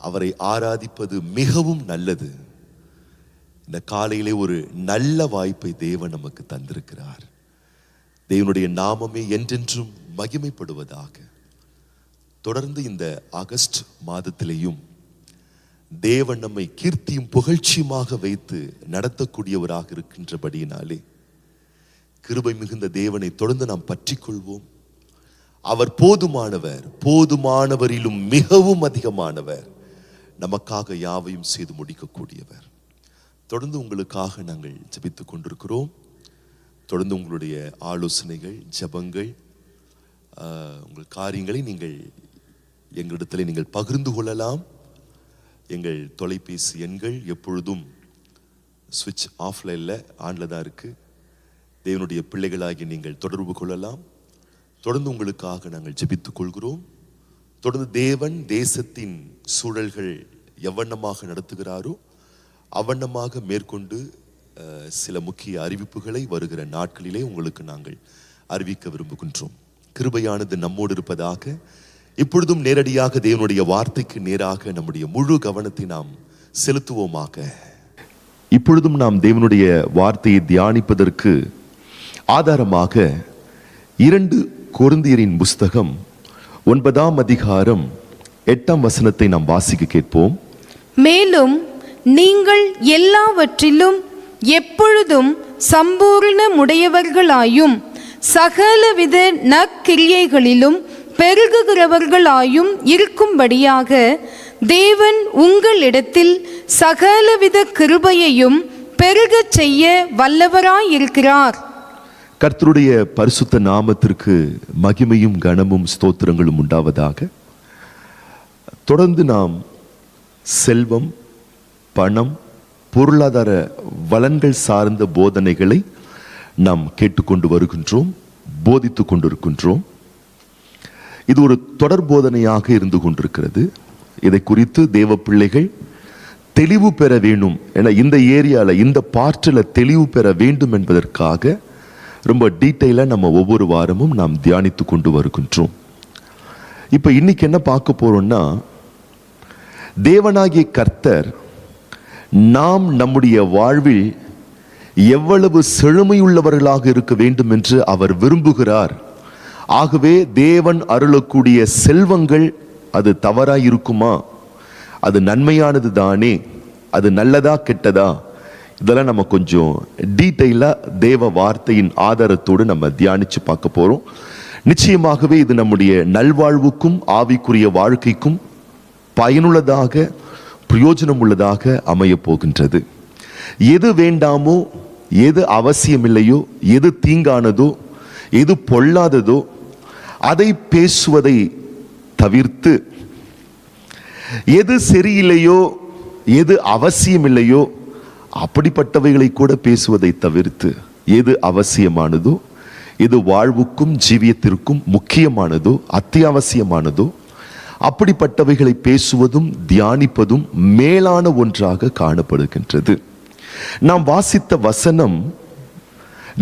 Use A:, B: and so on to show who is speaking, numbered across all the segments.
A: அவரை ஆராதிப்பது மிகவும் நல்லது. இந்த காலையிலே ஒரு நல்ல வாய்ப்பை தேவன் நமக்கு தந்திருக்கிறார். தேவனுடைய நாமமே என்றென்றும் மகிமைப்படுவதாக. தொடர்ந்து இந்த ஆகஸ்ட் மாதத்திலேயும் தேவன் நம்மை கீர்த்தியும் புகழ்ச்சியுமாக வைத்து நடத்தக்கூடியவராக இருக்கின்றபடியினாலே கிருபை மிகுந்த தேவனை தொடர்ந்து நாம் பற்றி கொள்வோம். அவர் போதுமானவர், போதுமானவரிலும் மிகவும் அதிகமானவர், நமக்காக யாவையும் செய்து முடிக்கக்கூடியவர். தொடர்ந்து உங்களுக்காக நாங்கள் ஜெபித்துக் கொண்டிருக்கிறோம். தொடர்ந்து உங்களுடைய ஆலோசனைகள், ஜெபங்கள், உங்கள் காரியங்களை நீங்கள் எங்களிடத்தில் நீங்கள் பகிர்ந்து கொள்ளலாம். எங்கள் தொலைபேசி எண்கள் எப்பொழுதும் சுவிட்ச் ஆஃப்ல இல்லை, ஆன்ல தான் இருக்கு. தேவனுடைய பிள்ளைகளாகி நீங்கள் தொடர்பு கொள்ளலாம். தொடர்ந்து உங்களுக்காக நாங்கள் ஜெபித்துக் கொள்கிறோம். தொடர்ந்து தேவன் தேசத்தின் சூழல்கள் எவ்வண்ணமாக நடத்துகிறாரோ அவ்வண்ணமாக மேற்கொண்டு சில முக்கிய அறிவிப்புகளை வருகிற நாட்களிலே உங்களுக்கு நாங்கள் அறிவிக்க விரும்புகின்றோம். கிருபையானது நம்மோடு இருப்பதாக. இப்பொழுதும் நேரடியாக தேவனுடைய வார்த்தைக்கு நேராக நம்முடைய முழு கவனத்தை நாம் செலுத்துவோமாக. இப்பொழுதும் நாம் தேவனுடைய வார்த்தையை தியானிப்பதற்கு ஆதாரமாக 2 கொரிந்தியரின் புஸ்தகம் 9ஆம் அதிகாரம் 8ஆம் வசனத்தை நாம் வாசிக்க கேட்போம்.
B: மேலும் நீங்கள் எல்லாவற்றிலும் எப்பொழுதும் சம்பூர்ணமுடையவர்களாயும் சகலவித நற்கிரியைகளிலும் பெருகுகிறவர்களாயும் இருக்கும்படியாக தேவன் உங்களிடத்தில் சகலவித கிருபையையும் பெருகச் செய்ய வல்லவராயிருக்கிறார்.
A: கர்த்தருடைய பரிசுத்த நாமத்திற்கு மகிமையும் கனமும் ஸ்தோத்திரங்களும் உண்டாவதாக. தொடர்ந்து நாம் செல்வம், பணம், பொருளாதார வளங்கள் சார்ந்த போதனைகளை நாம் கேட்டுக்கொண்டு வருகின்றோம், போதித்து கொண்டிருக்கின்றோம். இது ஒரு தொடர் போதனையாக இருந்து கொண்டிருக்கிறது. இதை குறித்து தேவ பிள்ளைகள் தெளிவு பெற வேண்டும் என இந்த ஏரியாவில், இந்த பார்ட்டில் தெளிவு பெற வேண்டும் என்பதற்காக ரொம்ப டீட்டெயிலாக நம்ம ஒவ்வொரு வாரமும் நாம் தியானித்து கொண்டு வருகின்றோம். இப்போ இன்னைக்கு என்ன பார்க்க போறோம்னா, தேவனாகிய கர்த்தர் நாம் நம்முடைய வாழ்வில் எவ்வளவு செழுமையுள்ளவர்களாக இருக்க வேண்டும் என்று அவர் விரும்புகிறார். ஆகவே தேவன் அருளக்கூடிய செல்வங்கள் அது தவறாய் இருக்குமா, அது நன்மையானது தானே, அது நல்லதா கெட்டதா, இதெல்லாம் நம்ம கொஞ்சம் டீட்டெயிலாக தேவ வார்த்தையின் ஆதாரத்தோடு நம்ம தியானித்து பார்க்க போகிறோம். நிச்சயமாகவே இது நம்முடைய நல்வாழ்வுக்கும் ஆவிக்குரிய வாழ்க்கைக்கும் பயனுள்ளதாக, பிரயோஜனம் உள்ளதாக அமைய போகின்றது. எது வேண்டாமோ, எது அவசியமில்லையோ, எது தீங்கானதோ, எது பொல்லாததோ அதை பேசுவதை தவிர்த்து, எது சரியில்லையோ, எது அவசியமில்லையோ அப்படிப்பட்டவைகளை கூட பேசுவதை தவிர்த்து, எது அவசியமானதோ, எது வாழ்வுக்கும் ஜீவியத்திற்கும் முக்கியமானதோ, அத்தியாவசியமானதோ அப்படிப்பட்டவைகளை பேசுவதும் தியானிப்பதும் மேலான ஒன்றாக காணப்படுகின்றது. நாம் வாசித்த வசனம்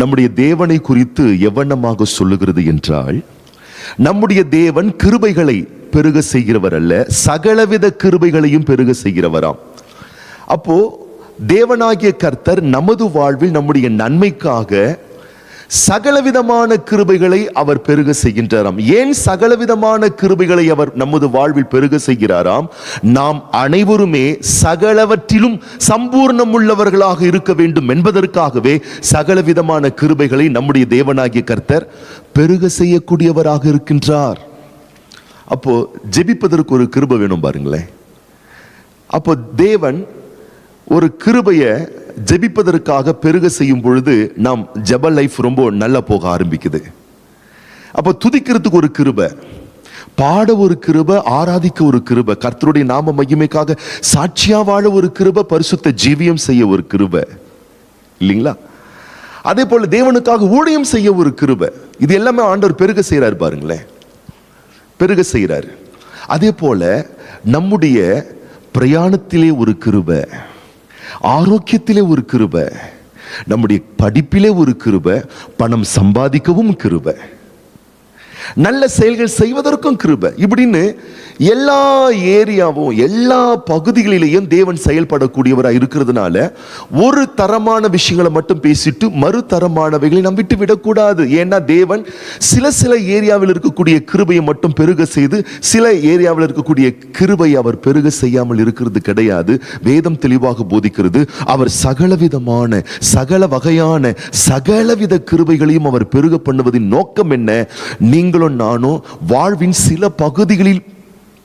A: நம்முடைய தேவனை குறித்து எவ்வண்ணமாக சொல்லுகிறது என்றால், நம்முடைய தேவன் கிருபைகளை பெருக செய்கிறவர் அல்ல, சகலவித கிருபைகளையும் பெருக செய்கிறவராம். அப்போ தேவனாகிய கர்த்தர் நமது வாழ்வில் நம்முடைய நன்மைக்காக சகலவிதமான கிருபைகளை அவர் பெருக செய்கின்றாராம். ஏன் சகலவிதமான கிருபைகளை அவர் நமது வாழ்வில் பெருக செய்கிறாராம்? நாம் அனைவருமே சகலவற்றிலும் சம்பூர்ணம் உள்ளவர்களாக இருக்க வேண்டும் என்பதற்காகவே சகலவிதமான கிருபைகளை நம்முடைய தேவனாகிய கர்த்தர் பெருக செய்யக்கூடியவராக இருக்கின்றார். அப்போ ஜெபிப்பதற்கு ஒரு கிருபை வேணும் பாருங்களேன். அப்போ தேவன் ஒரு கிருபையை ஜெபிப்பதற்காக பெருக செய்யும் பொழுது நாம் ஜெப லைஃப் ரொம்ப நல்லா போக ஆரம்பிக்குது. அப்போ துதிக்கிறதுக்கு ஒரு கிருபை, பாட ஒரு கிருபை, ஆராதிக்க ஒரு கிருபை, கர்த்தருடைய நாம மகிமைக்காக சாட்சியா வாழ ஒரு கிருபை, பரிசுத்த ஜீவியம் செய்ய ஒரு கிருபை, இல்லைங்களா? அதே போல தேவனுக்காக ஊழியம் செய்ய ஒரு கிருபை. இது எல்லாமே ஆண்டவர் பெருக செய்யறாரு பாருங்களேன், பெருக செய்யறாரு. அதே போல நம்முடைய பிரயாணத்திலே ஒரு கிருபை, ஆரோக்கியத்திலே ஒரு கிருபை, நம்முடைய படிப்பிலே ஒரு கிருபை, பணம் சம்பாதிக்கவும் கிருபை, நல்ல செயல்கள் செய்வதற்கும் கிருபை. இப்படின்னு எல்லா ஏரியாவும் எல்லா பகுதிகளிலேயும் தேவன் செயல்படக்கூடியவராக இருக்கிறதுனால ஒரு தரமான விஷயங்களை மட்டும் பேசிட்டு மறு தரமானவைகளை நாம் விட்டு விடக்கூடாது. ஏன்னா தேவன் சில ஏரியாவில் இருக்கக்கூடிய கிருபையை மட்டும் பெருக செய்து சில ஏரியாவில் இருக்கக்கூடிய கிருபை அவர் பெருக செய்யாமல் இருக்கிறது கிடையாது. வேதம் தெளிவாக போதிக்கிறது, அவர் சகலவிதமான சகல வகையான சகலவித கிருபைகளையும் அவர் பெருக பண்ணுவதின் நோக்கம் என்ன? நீங்களும் நானும் வாழ்வின் சில பகுதிகளில்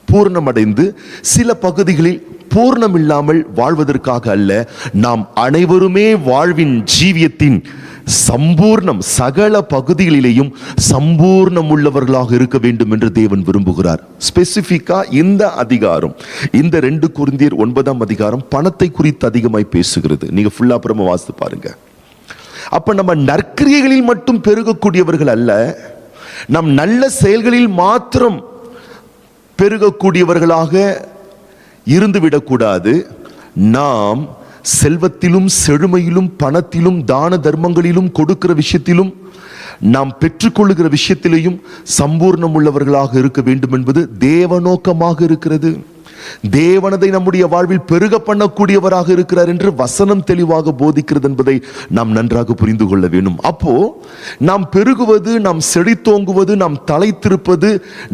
A: பூர்ணமடைந்து சில பகுதிகளில் பூர்ணமில்லாமல் வாழ்வதற்காக அல்ல, நாம் அனைவருமே வாழ்வின் ஜீவியத்தின் சம்பூர்ணம் சகல பகுதிகளிலேயும் சம்பூர்ணம் உள்ளவர்களாக இருக்க வேண்டும் என்று தேவன் விரும்புகிறார். ஸ்பெசிபிக்கா இந்த அதிகாரம், இந்த 2 கொரிந்தியர் 9ஆம் அதிகாரம் பணத்தை குறித்து அதிகமாய் பேசுகிறது. நீங்க ஃபுல்லா அப்புறமா வாசித்து பாருங்க. அப்ப நம்ம நற்கிரியைகளில் மட்டும் பெருகக்கூடியவர்கள் அல்ல, நம் நல்ல செயல்களில் மாத்திரம் பெருகக்கூடியவர்களாக இருந்துவிடக்கூடாது. நாம் செல்வத்திலும் செழுமையிலும் பணத்திலும் தான தர்மங்களிலும் கொடுக்கிற விஷயத்திலும் நாம் பெற்றுக்கொள்ளுகிற விஷயத்திலேயும் சம்பூர்ணம் உள்ளவர்களாக இருக்க வேண்டும் என்பது தேவ நோக்கமாக இருக்கிறது. தேவனதை நம்முடைய வாழ்வில் பெருக பண்ணக்கூடியவராக இருக்கிறார் என்று வசனம் தெளிவாக போதிக்கிறது என்பதை நாம் நன்றாக புரிந்து கொள்ள வேண்டும். அப்போ நாம் பெருகுவது, நாம் செழித்தோங்குவது, நாம் தலைத்திருப்பது,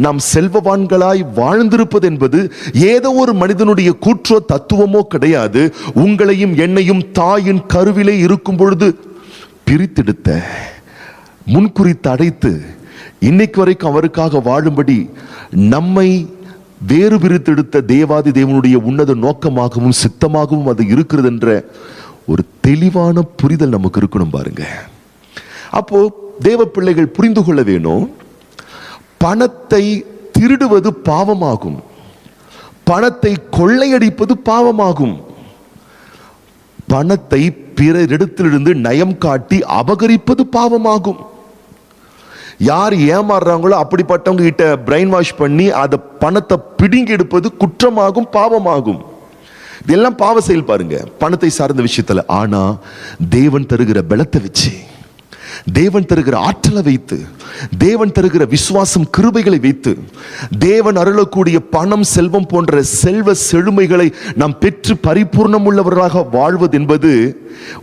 A: நாம் செல்வவான்களாய் வாழ்ந்திருப்பது என்பது ஏதோ ஒரு மனிதனுடைய கூற்றோ தத்துவமோ கிடையாது. உங்களையும் என்னையும் தாயின் கருவிலே இருக்கும் பொழுது பிரித்தெடுத்த, முன்குறித்து அடைத்து இன்னைக்கு வரைக்கும் அவருக்காக வாழும்படி நம்மை வேறு பிரித்தெடுத்த தேவாதி தேவனுடைய உன்னத நோக்கமாகவும் சித்தமாகவும் அது இருக்கிறது என்ற ஒரு தெளிவான புரிதல் நமக்கு இருக்கணும் பாருங்க. அப்போ தேவ பிள்ளைகள் புரிந்து கொள்ள வேணும், பணத்தை திருடுவது பாவமாகும், பணத்தை கொள்ளையடிப்பது பாவமாகும், பணத்தை பிறரிடத்திலிருந்து நயம் காட்டி அபகரிப்பது பாவமாகும். யார் ஏமாறுறாங்களோ அப்படிப்பட்டவங்க கிட்ட பிரெயின் வாஷ் பண்ணி அதை பணத்தை பிடுங்கி எடுப்பது குற்றமாகும், பாவமாகும். இதெல்லாம் பாவ செயல் பாருங்க பணத்தை சார்ந்த விஷயத்துல. ஆனா தேவன் தருகிற பலத்தை வச்சு, தேவன் தருகிற ஆற்றலை வைத்து, தேவன் தருகிற விசுவாசம் கிருபைகளை வைத்து, தேவன் அருளக்கூடிய பணம் செல்வம் போன்ற செல்வ செழுமைகளை நாம் பெற்று பரிபூர்ணம் உள்ளவர்களாக வாழ்வது என்பது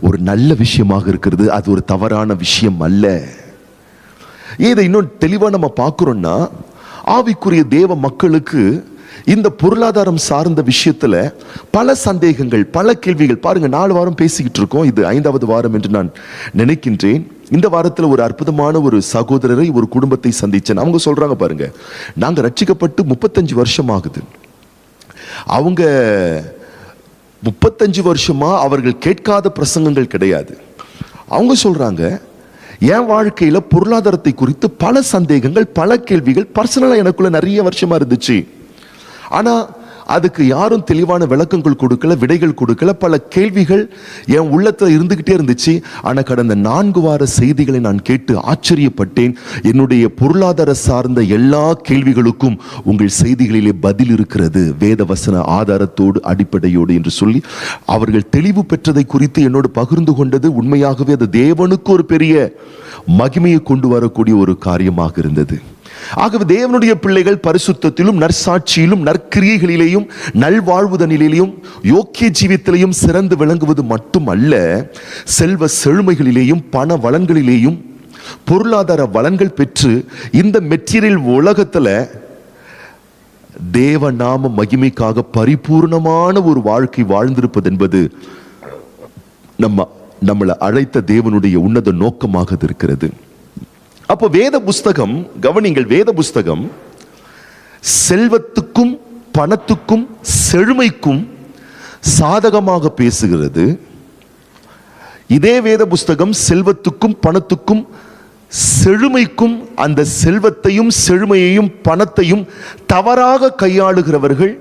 A: ஒரு நல்ல விஷயமாக இருக்கிறது. அது ஒரு தவறான விஷயம் அல்ல. இதை இன்னும் தெளிவா நம்ம பார்க்கிறோம்னா, ஆவிக்குரிய தேவ மக்களுக்கு இந்த பொருளாதாரம் சார்ந்த விஷயத்துல பல சந்தேகங்கள், பல கேள்விகள். பாருங்க, 4 வாரம் பேசிக்கிட்டு இருக்கோம், இது 5வது வாரம் என்று நான் நினைக்கின்றேன். இந்த வாரத்தில் ஒரு அற்புதமான ஒரு சகோதரரை, ஒரு குடும்பத்தை சந்திச்சேன். அவங்க சொல்றாங்க பாருங்க, நாங்க ரட்சிக்கப்பட்டு 35 வருஷம் ஆகுது. அவங்க 35 வருஷமா அவர்கள் கேட்காத பிரசங்கங்கள் கிடையாது. அவங்க சொல்றாங்க, என் வாழ்க்கையில பொருளாதாரத்தை குறித்து பல சந்தேகங்கள், பல கேள்விகள் பர்சனலா எனக்குள்ள நிறைய வருஷமா இருந்துச்சு. ஆனா அதுக்கு யாரும் தெளிவான விளக்கங்கள் கொடுக்கல, விடைகள் கொடுக்கல. பல கேள்விகள் என் உள்ளத்துல இருந்துகிட்டே இருந்துச்சு. ஆனா கடந்த 4 வார செய்திகளை நான் கேட்டு ஆச்சரியப்பட்டேன். என்னுடைய பொருளாதார சார்ந்த எல்லா கேள்விகளுக்கும் உங்கள் செய்திகளிலே பதில் இருக்கிறது, வேத வசன ஆதாரத்தோடு அடிப்படையோடு என்று சொல்லி அவர்கள் தெளிவு பெற்றதை குறித்து என்னோடு பகிர்ந்து கொண்டது உண்மையாகவே அது தேவனுக்கு ஒரு பெரிய மகிமையை கொண்டு வரக்கூடிய ஒரு காரியமாக இருந்தது. ஆகவே தேவனுடைய பிள்ளைகள் பரிசுத்தத்திலும் நற்சாட்சியிலும் நற்கிரியைகளிலேயும் நல்வாழ்வுதனிலேயும் யோக்கிய ஜீவியத்திலேயும் சிறந்து விளங்குவது மட்டுமல்ல, செல்வ செழுமைகளிலேயும் பண வளங்களிலேயும் பொருளாதார வளங்கள் பெற்று இந்த மெட்டீரியல் உலகத்துல தேவ நாம மகிமைக்காக பரிபூர்ணமான ஒரு வாழ்க்கை வாழ்ந்திருப்பது என்பது நம்மளை அழைத்த தேவனுடைய உன்னத நோக்கமாக இருக்கிறது. அப்போ வேத புஸ்தகம், கவனிங்கள், வேத புஸ்தகம் செல்வத்துக்கும் பணத்துக்கும் செழுமைக்கும் சாதகமாக பேசுகிறது. இதே வேத புஸ்தகம் செல்வத்துக்கும் பணத்துக்கும் செழுமைக்கும், அந்த செல்வத்தையும் செழுமையையும் பணத்தையும் தவறாக கையாளுகிறவர்கள்,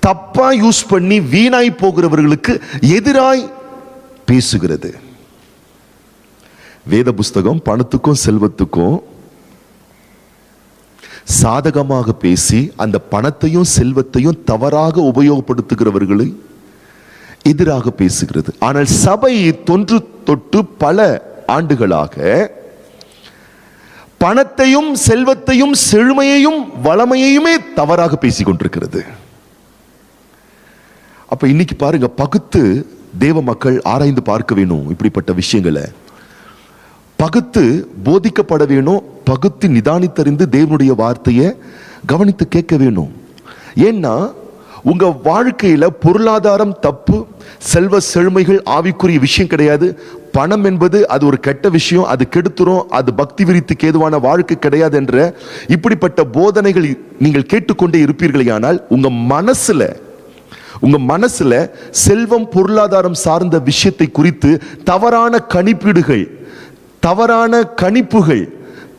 A: தப்பா யூஸ் பண்ணி வீணாய் போகிறவர்களுக்கு எதிராய் பேசுகிறது. வேத புஸ்தகம் பணத்துக்கும் செல்வத்துக்கும் சாதகமாக பேசி அந்த பணத்தையும் செல்வத்தையும் தவறாக உபயோகப்படுத்துகிறவர்களை எதிராக பேசுகிறது. ஆனால் சபை தொன்று தொட்டு பல ஆண்டுகளாக பணத்தையும் செல்வத்தையும் செழுமையையும் வளமையுமே தவறாக பேசிக் கொண்டிருக்கிறது. அப்ப இன்னைக்கு பாருங்க, பகுத்து தேவ மக்கள் ஆராய்ந்து பார்க்க வேணும். இப்படிப்பட்ட விஷயங்களை பகுத்து போதிக்கப்பட வேணும். பகுத்து நிதானித்தறிந்து தேவனுடைய வார்த்தையை கவனித்து கேட்க வேணும். ஏன்னா உங்க வாழ்க்கையில பொருளாதாரம் தப்பு, செல்வ செழுமைகள் ஆவிக்குரிய விஷயம் கிடையாது. பணம் என்பது அது ஒரு கெட்ட விஷயம், அது கெடுத்துரும், அது பக்தி விருத்திக்கு ஏதுவான வாழ்க்கை கிடையாது என்ற இப்படிப்பட்ட போதனைகள் நீங்கள் கேட்டுக்கொண்டே இருப்பீர்களேயானால் உங்க மனசுல செல்வம் பொருளாதாரம் சார்ந்த விஷயத்தை குறித்து தவறான கணிப்புகள்,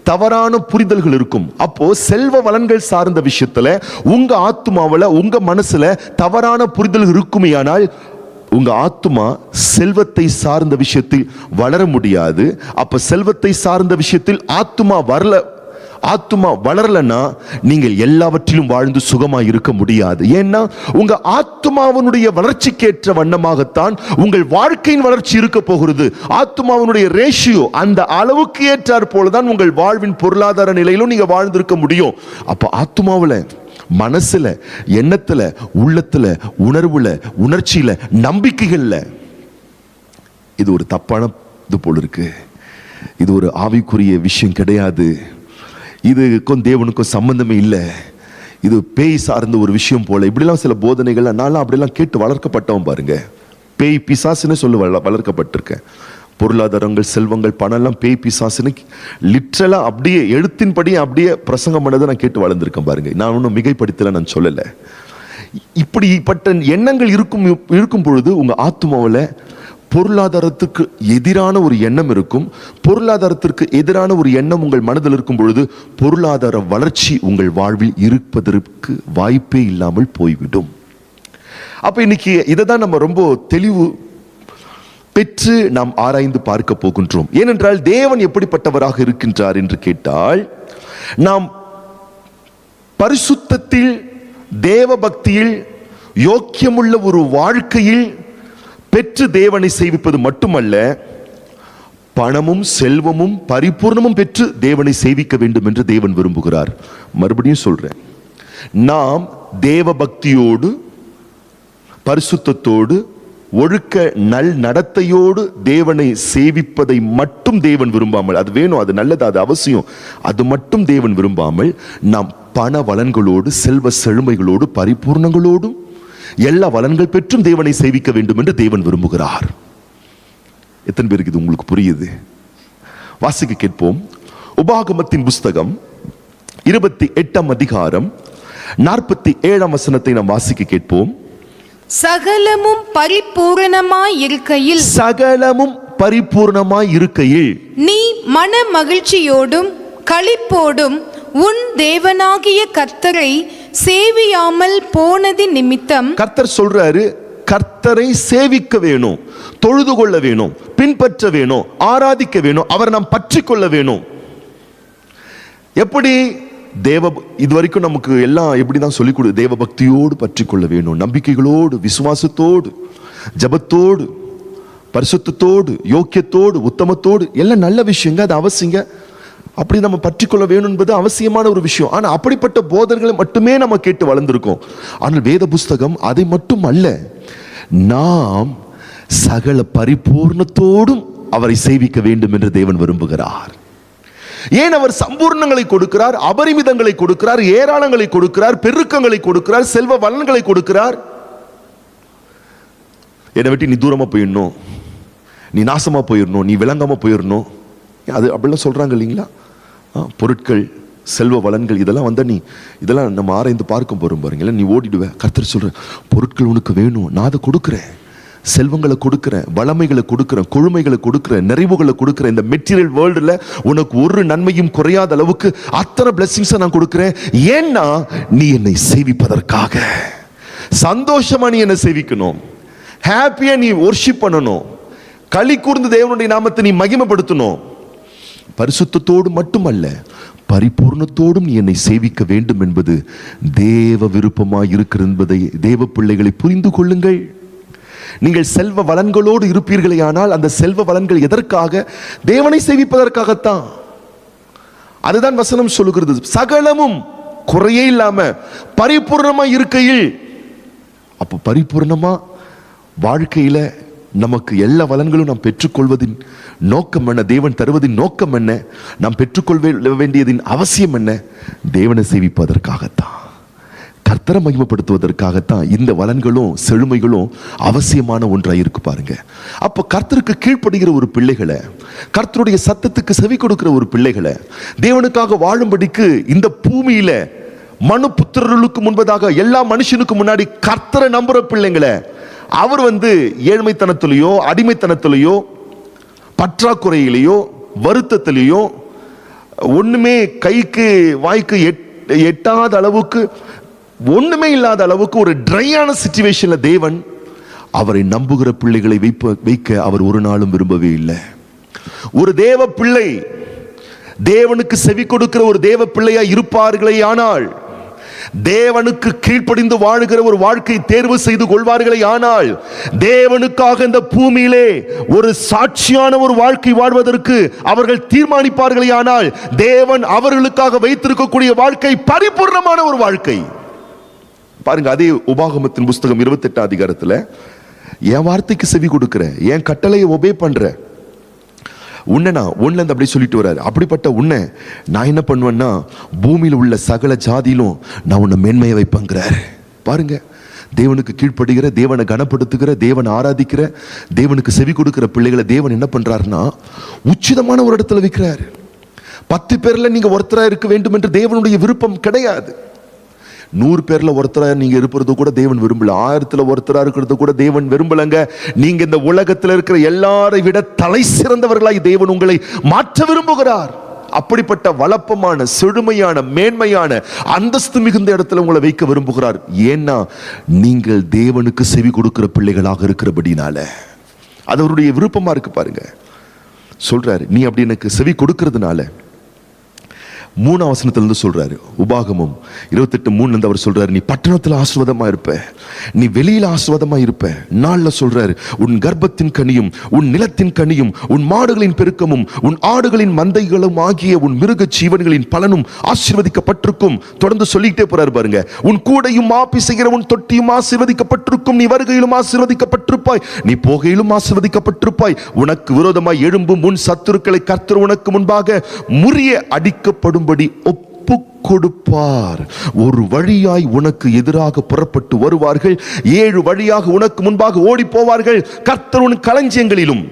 A: தவறான புரிதல்கள் இருக்கும். அப்போ செல்வ வளன்கள் சார்ந்த விஷயத்துல உங்க ஆத்துமாவில், உங்க மனசுல தவறான புரிதல் இருக்குமேயானால் உங்க ஆத்துமா செல்வத்தை சார்ந்த விஷயத்தில் வளர முடியாது. அப்ப செல்வத்தை சார்ந்த விஷயத்தில் ஆத்துமா வளரலன்னா நீங்கள் எல்லாவற்றிலும் வாழ்ந்து சுகமாய் இருக்க முடியாது. ஏன்னா உங்க ஆத்துமாவினுடைய வளர்ச்சிக்கேற்ற வண்ணமாகத்தான் உங்கள் வாழ்க்கையின் வளர்ச்சி இருக்க போகிறது. ஆத்துமாவினுடைய ரேஷியோ அந்த அளவுக்கு ஏற்றார் போலதான் உங்கள் வாழ்வின் பொருளாதார நிலையிலும் நீங்க வாழ்ந்திருக்க முடியும். அப்ப ஆத்துமாவில், மனசுல, எண்ணத்துல, உள்ளத்துல, உணர்வுல, உணர்ச்சியில, நம்பிக்கைகள்ல இது ஒரு தப்பான இது போல இருக்கு. இது ஒரு ஆவிக்குரிய விஷயம் கிடையாது. இதுக்கும் தேவனுக்கும் சம்பந்தமே இல்லை. இது பேய் சார்ந்த ஒரு விஷயம் போல. இப்படிலாம் சில போதனைகள் நான்லாம் அப்படிலாம் கேட்டு வளர்க்கப்பட்டவன் பாருங்க. பேய் பிசாசுன்னு சொல்லி வளர்க்கப்பட்டிருக்கேன். பொருளாதாரங்கள், செல்வங்கள், பணம் எல்லாம் பேய் பிசாசுன்னு லிட்ரலா அப்படியே எழுத்தின்படி அப்படியே பிரசங்கம் பண்ணதை நான் கேட்டு வளர்ந்துருக்கேன் பாருங்க. நான் ஒன்றும் மிகைப்படுத்தல, நான் சொல்லலை. இப்படிப்பட்ட எண்ணங்கள் இருக்கும் பொழுது உங்க ஆத்துமாவில் பொருளாதாரத்துக்கு எதிரான ஒரு எண்ணம் இருக்கும். பொருளாதாரத்திற்கு எதிரான ஒரு எண்ணம் உங்கள் மனதில் இருக்கும் பொழுது பொருளாதார வளர்ச்சி உங்கள் வாழ்வில் இருப்பதற்கு வாய்ப்பே இல்லாமல் போய்விடும். அப்ப இன்னைக்கு இதை தான் நம்ம ரொம்ப தெளிவு பெற்று நாம் ஆராய்ந்து பார்க்க போகின்றோம். ஏனென்றால் தேவன் எப்படிப்பட்டவராக இருக்கின்றார் என்று கேட்டால், நாம் பரிசுத்தத்தில், தேவ பக்தியில், யோக்கியமுள்ள ஒரு வாழ்க்கையில் பெற்று தேவனை சேவிப்பது மட்டுமல்ல, பணமும் செல்வமும் பரிபூர்ணமும் பெற்று தேவனை சேவிக்க வேண்டும் என்று தேவன் விரும்புகிறார். மறுபடியும் சொல்றேன், நாம் தேவ பக்தியோடு, பரிசுத்தத்தோடு, ஒழுக்க நல் நடத்தையோடு தேவனை சேவிப்பதை மட்டும் தேவன் விரும்பாமல், அது வேணும், அது நல்லது, அது அவசியம், அது மட்டும் தேவன் விரும்பாமல், நாம் பண வளன்களோடு, செல்வ செழுமைகளோடு, பரிபூர்ணங்களோடும் எல்லா வளன்கள் பெற்றும் தேவனை சேவிக்க வேண்டும் என்று தேவன் விரும்புகிறார். எத்தனை பேருக்கு இது உங்களுக்கு புரியுது? வாசிக்க கேட்போம். உபாகமத்தின் புஸ்தகம் 28 அதிகாரம் 47 வசனத்தை நாம் வாசிக்க கேட்போம்.
B: சகலமும் பரிபூரணமாய் இருக்கையில் நீ மன மகிழ்ச்சியோடும் களிப்போடும் உன் தேவனாகிய கர்த்தரை சேவியாமல் போனது நிமித்தம். கர்த்தர் சொல்றாரு, கர்த்தரை சேவிக்க வேணும், தொழுது கொள்ள வேணும், பின்பற்ற வேணும், ஆராதிக்க வேணும், அவரை நாம் பற்றி கொள்ள வேணும். எப்படி இதுவரைக்கும் நமக்கு எல்லாம் எப்படிதான் சொல்லிக் கொடு, தேவ பக்தியோடு பற்றி கொள்ள வேணும், நம்பிக்கைகளோடு, விசுவாசத்தோடு, ஜபத்தோடு, பரிசுத்தத்தோடு, யோக்கியத்தோடு, உத்தமத்தோடு, எல்லாம் நல்ல விஷயங்க, அது அவசியங்க. அப்படி நம்ம பற்றிக்கொள்ள வேணும் என்பது அவசியமான ஒரு விஷயம். ஆனால் அப்படிப்பட்ட போதனைகளை மட்டுமே நம்ம கேட்டு வளர்ந்திருக்கோம். ஆனால் வேத புஸ்தகம் அதை மட்டும் அல்ல, நாம் சகல பரிபூர்ணத்தோடும் அவரை சேவிக்க வேண்டும் என்று தேவன் விரும்புகிறார். ஏன் அவர் சம்பூர்ணங்களை கொடுக்கிறார், அபரிமிதங்களை கொடுக்கிறார், ஏராளங்களை கொடுக்கிறார், பெருக்கங்களை கொடுக்கிறார், செல்வ வளன்களை கொடுக்கிறார். என்னை விட்டு நீ தூரமா போயிடணும், நீ நாசமா போயிடணும், நீ விளங்காம போயிடணும், அது அப்படிலாம் சொல்றாங்க இல்லைங்களா? பொருட்கள், செல்வ வளன்கள், இதெல்லாம் வந்தா நீ இதெல்லாம் நம்ம ஆராய்ந்து பார்க்க போறோம் பாருங்கள, நீ ஓடிடுவேன். கர்த்தர் சொல்ற, பொருட்கள் உனக்கு வேணும், நான் அதை கொடுக்குறேன், செல்வங்களை கொடுக்குறேன், வளமைகளை கொடுக்குறேன், கொழுமைகளை கொடுக்குறேன், நிறைவுகளை கொடுக்குறேன். இந்த மெட்டீரியல் வேர்ல்டுல உனக்கு ஒரு நன்மையும் குறையாத அளவுக்கு அத்தனை பிளெஸிங்ஸை நான் கொடுக்குறேன். ஏன்னா நீ என்னை சேவிப்பதற்காக. சந்தோஷமா நீ என்னை சேவிக்கணும், ஹாப்பியா நீ வொர்ஷிப் பண்ணணும், களி கூர்ந்து தேவனுடைய நாமத்தை நீ மகிமைப்படுத்தணும். பரிசுத்தத்தோடு மட்டுமல்ல, பரிபூர்ணத்தோடும் நீ என்னை சேவிக்க வேண்டும் என்பது தேவ விருப்பமாய் இருக்கிற என்பதை தேவ பிள்ளைகளை புரிந்து கொள்ளுங்கள். நீங்கள் செல்வ வளன்களோடு இருப்பீர்களே, ஆனால் அந்த செல்வ வளன்கள் எதற்காக? தேவனை சேவிப்பதற்காகத்தான். அதுதான் வசனம் சொல்லுகிறது. சகலமும் குறையே இல்லாம பரிபூர்ணமா இருக்கையில். அப்ப பரிபூர்ணமா வாழ்க்கையில நமக்கு எல்லா வளங்களும் நாம் பெற்றுக்கொள்வதின் நோக்கம் என்ன? தேவன் தருவதின் நோக்கம் என்ன? நாம் பெற்றுக்கொள்ள வேண்டியதின் அவசியம் என்ன? தேவனை சேவிப்பதற்காகத்தான், கர்த்தரை மகிமைப்படுத்துவதற்காகத்தான் இந்த வளன்களும் செழுமைகளும் அவசியமான ஒன்றாக இருக்கு பாருங்க. அப்ப கர்த்தருக்கு கீழ்ப்படுகிற ஒரு பிள்ளைகளை, கர்த்தருடைய சத்தத்துக்கு செவி கொடுக்கிற ஒரு பிள்ளைகளை, தேவனுக்காக வாழும்படிக்கு இந்த பூமியில மனு புத்திரர்களுக்கு முன்பதாக எல்லா மனுஷனுக்கு முன்னாடி கர்த்தரை நம்புற பிள்ளைங்களை அவர் ஏழ்மைத்தனத்திலேயோ அடிமைத்தனத்திலேயோ பற்றாக்குறையிலேயோ வருத்தத்திலேயோ ஒண்ணுமே கைக்கு வாய்க்கு எட்டாத அளவுக்கு ஒண்ணுமே இல்லாத அளவுக்கு ஒரு ட்ரையான சிச்சுவேஷன்ல தேவன் அவரை நம்புகிற பிள்ளைகளை வைக்க அவர் ஒரு நாளும் விரும்பவே இல்லை. ஒரு தேவ பிள்ளை தேவனுக்கு செவி கொடுக்கிற ஒரு தேவ பிள்ளையா இருப்பார்களே ஆனால், தேவனுக்கு கீழ்ப்படிந்து வாழுகிற ஒரு வாழ்க்கை தேர்வு செய்து கொள்வார்களே ஆனால், தேவனுக்காக இந்த பூமியிலே ஒரு சாட்சியான ஒரு வாழ்க்கை வாழ்வதற்கு அவர்கள் தீர்மானிப்பார்களே ஆனால், தேவன் அவர்களுக்காக வைத்திருக்கக்கூடிய வாழ்க்கை பரிபூர்ணமான ஒரு வாழ்க்கை. பாருங்க, அதே உபாகமத்தின் புஸ்தகம் 28 அதிகாரத்துல, என் வார்த்தைக்கு செவி கொடுக்கிற, என் கட்டளையை ஒபே பண்ற உன்னை நான் ஒன்னுல இருந்து அப்படி சொல்லிட்டு வர்றாரு. அப்படிப்பட்ட உன்னை நான் என்ன பண்ணுவேன்னா, பூமியில் உள்ள சகல ஜாதியிலும் நான் உன்னை மேன்மையை வைப்பேங்கிறாரு. பாருங்க, தேவனுக்கு கீழ்ப்படுகிற, தேவனை கனப்படுத்துகிற, தேவனை ஆராதிக்கிற, தேவனுக்கு செவி கொடுக்கிற பிள்ளைகளை தேவன் என்ன பண்றாருன்னா உச்சிதமான ஒரு இடத்துல வைக்கிறாரு. 10 பேர்ல நீங்க ஒருத்தரா இருக்க வேண்டும் என்று தேவனுடைய விருப்பம் கிடையாது. 100 பேர்ல ஒருத்தரா நீங்க இருப்பது கூட தேவன் விரும்பல. 1000த்துல ஒருத்தரா இருக்கிறது கூட தேவன் விரும்பலங்க. நீங்க இந்த உலகத்தில் இருக்கிற எல்லாரை விட தலை சிறந்தவர்களாய் தேவன் உங்களை மாற்ற விரும்புகிறார். அப்படிப்பட்ட வளப்பமான, செழுமையான, மேன்மையான, அந்தஸ்து மிகுந்த இடத்துல உங்களை வைக்க விரும்புகிறார். ஏன்னா நீங்கள் தேவனுக்கு செவி கொடுக்கிற பிள்ளைகளாக இருக்கிறபடினால. அது அவருடைய விருப்பமா இருக்கு. பாருங்க, சொல்றாரு, நீ அப்படி எனக்கு செவி கொடுக்கிறதுனால 3ஆம் வசனத்திலிருந்து சொல்றாரு. உபாகமம் 28:3 அவர் சொல்றாரு, நீ பட்டணத்தில் ஆசீர்வாதமா இருப்ப, நீ வெளியில ஆசீர்வாதமா இருப்ப. 4ல சொல்றாரு, உன் கர்ப்பத்தின் கனியும் உன் நிலத்தின் கனியும் உன் மாடுகளின் பெருக்கமும் உன் ஆடுகளின் மந்தைகளும் ஆகிய உன் மிருக ஜீவன்களின் பலனும் ஆசீர்வதிக்கப்பட்டிருக்கும். தொடர்ந்து சொல்லிட்டே போறாரு பாருங்க. உன் கூடையும் மாப்பி செய்கிற உன் தொட்டியும் ஆசீர்வதிக்கப்பட்டிருக்கும். நீ வருகையிலும் ஆசீர்வதிக்கப்பட்டிருப்பாய், நீ போகையிலும் ஆசீர்வதிக்கப்பட்டிருப்பாய். உனக்கு விரோதமாய் எழும்பும் உன் சத்துருக்களை கர்த்தர் உனக்கு முன்பாக முறிய அடிக்கப்படும் ஒப்பு கொடுப்பார். ஒரு வழியாய் உனக்கு எதிராக புறப்பட்டு வருவார்கள், 7 வழியாக உனக்கு முன்பாக ஓடி போவார்கள். கர்த்தர் உன் களஞ்சியங்களிலும்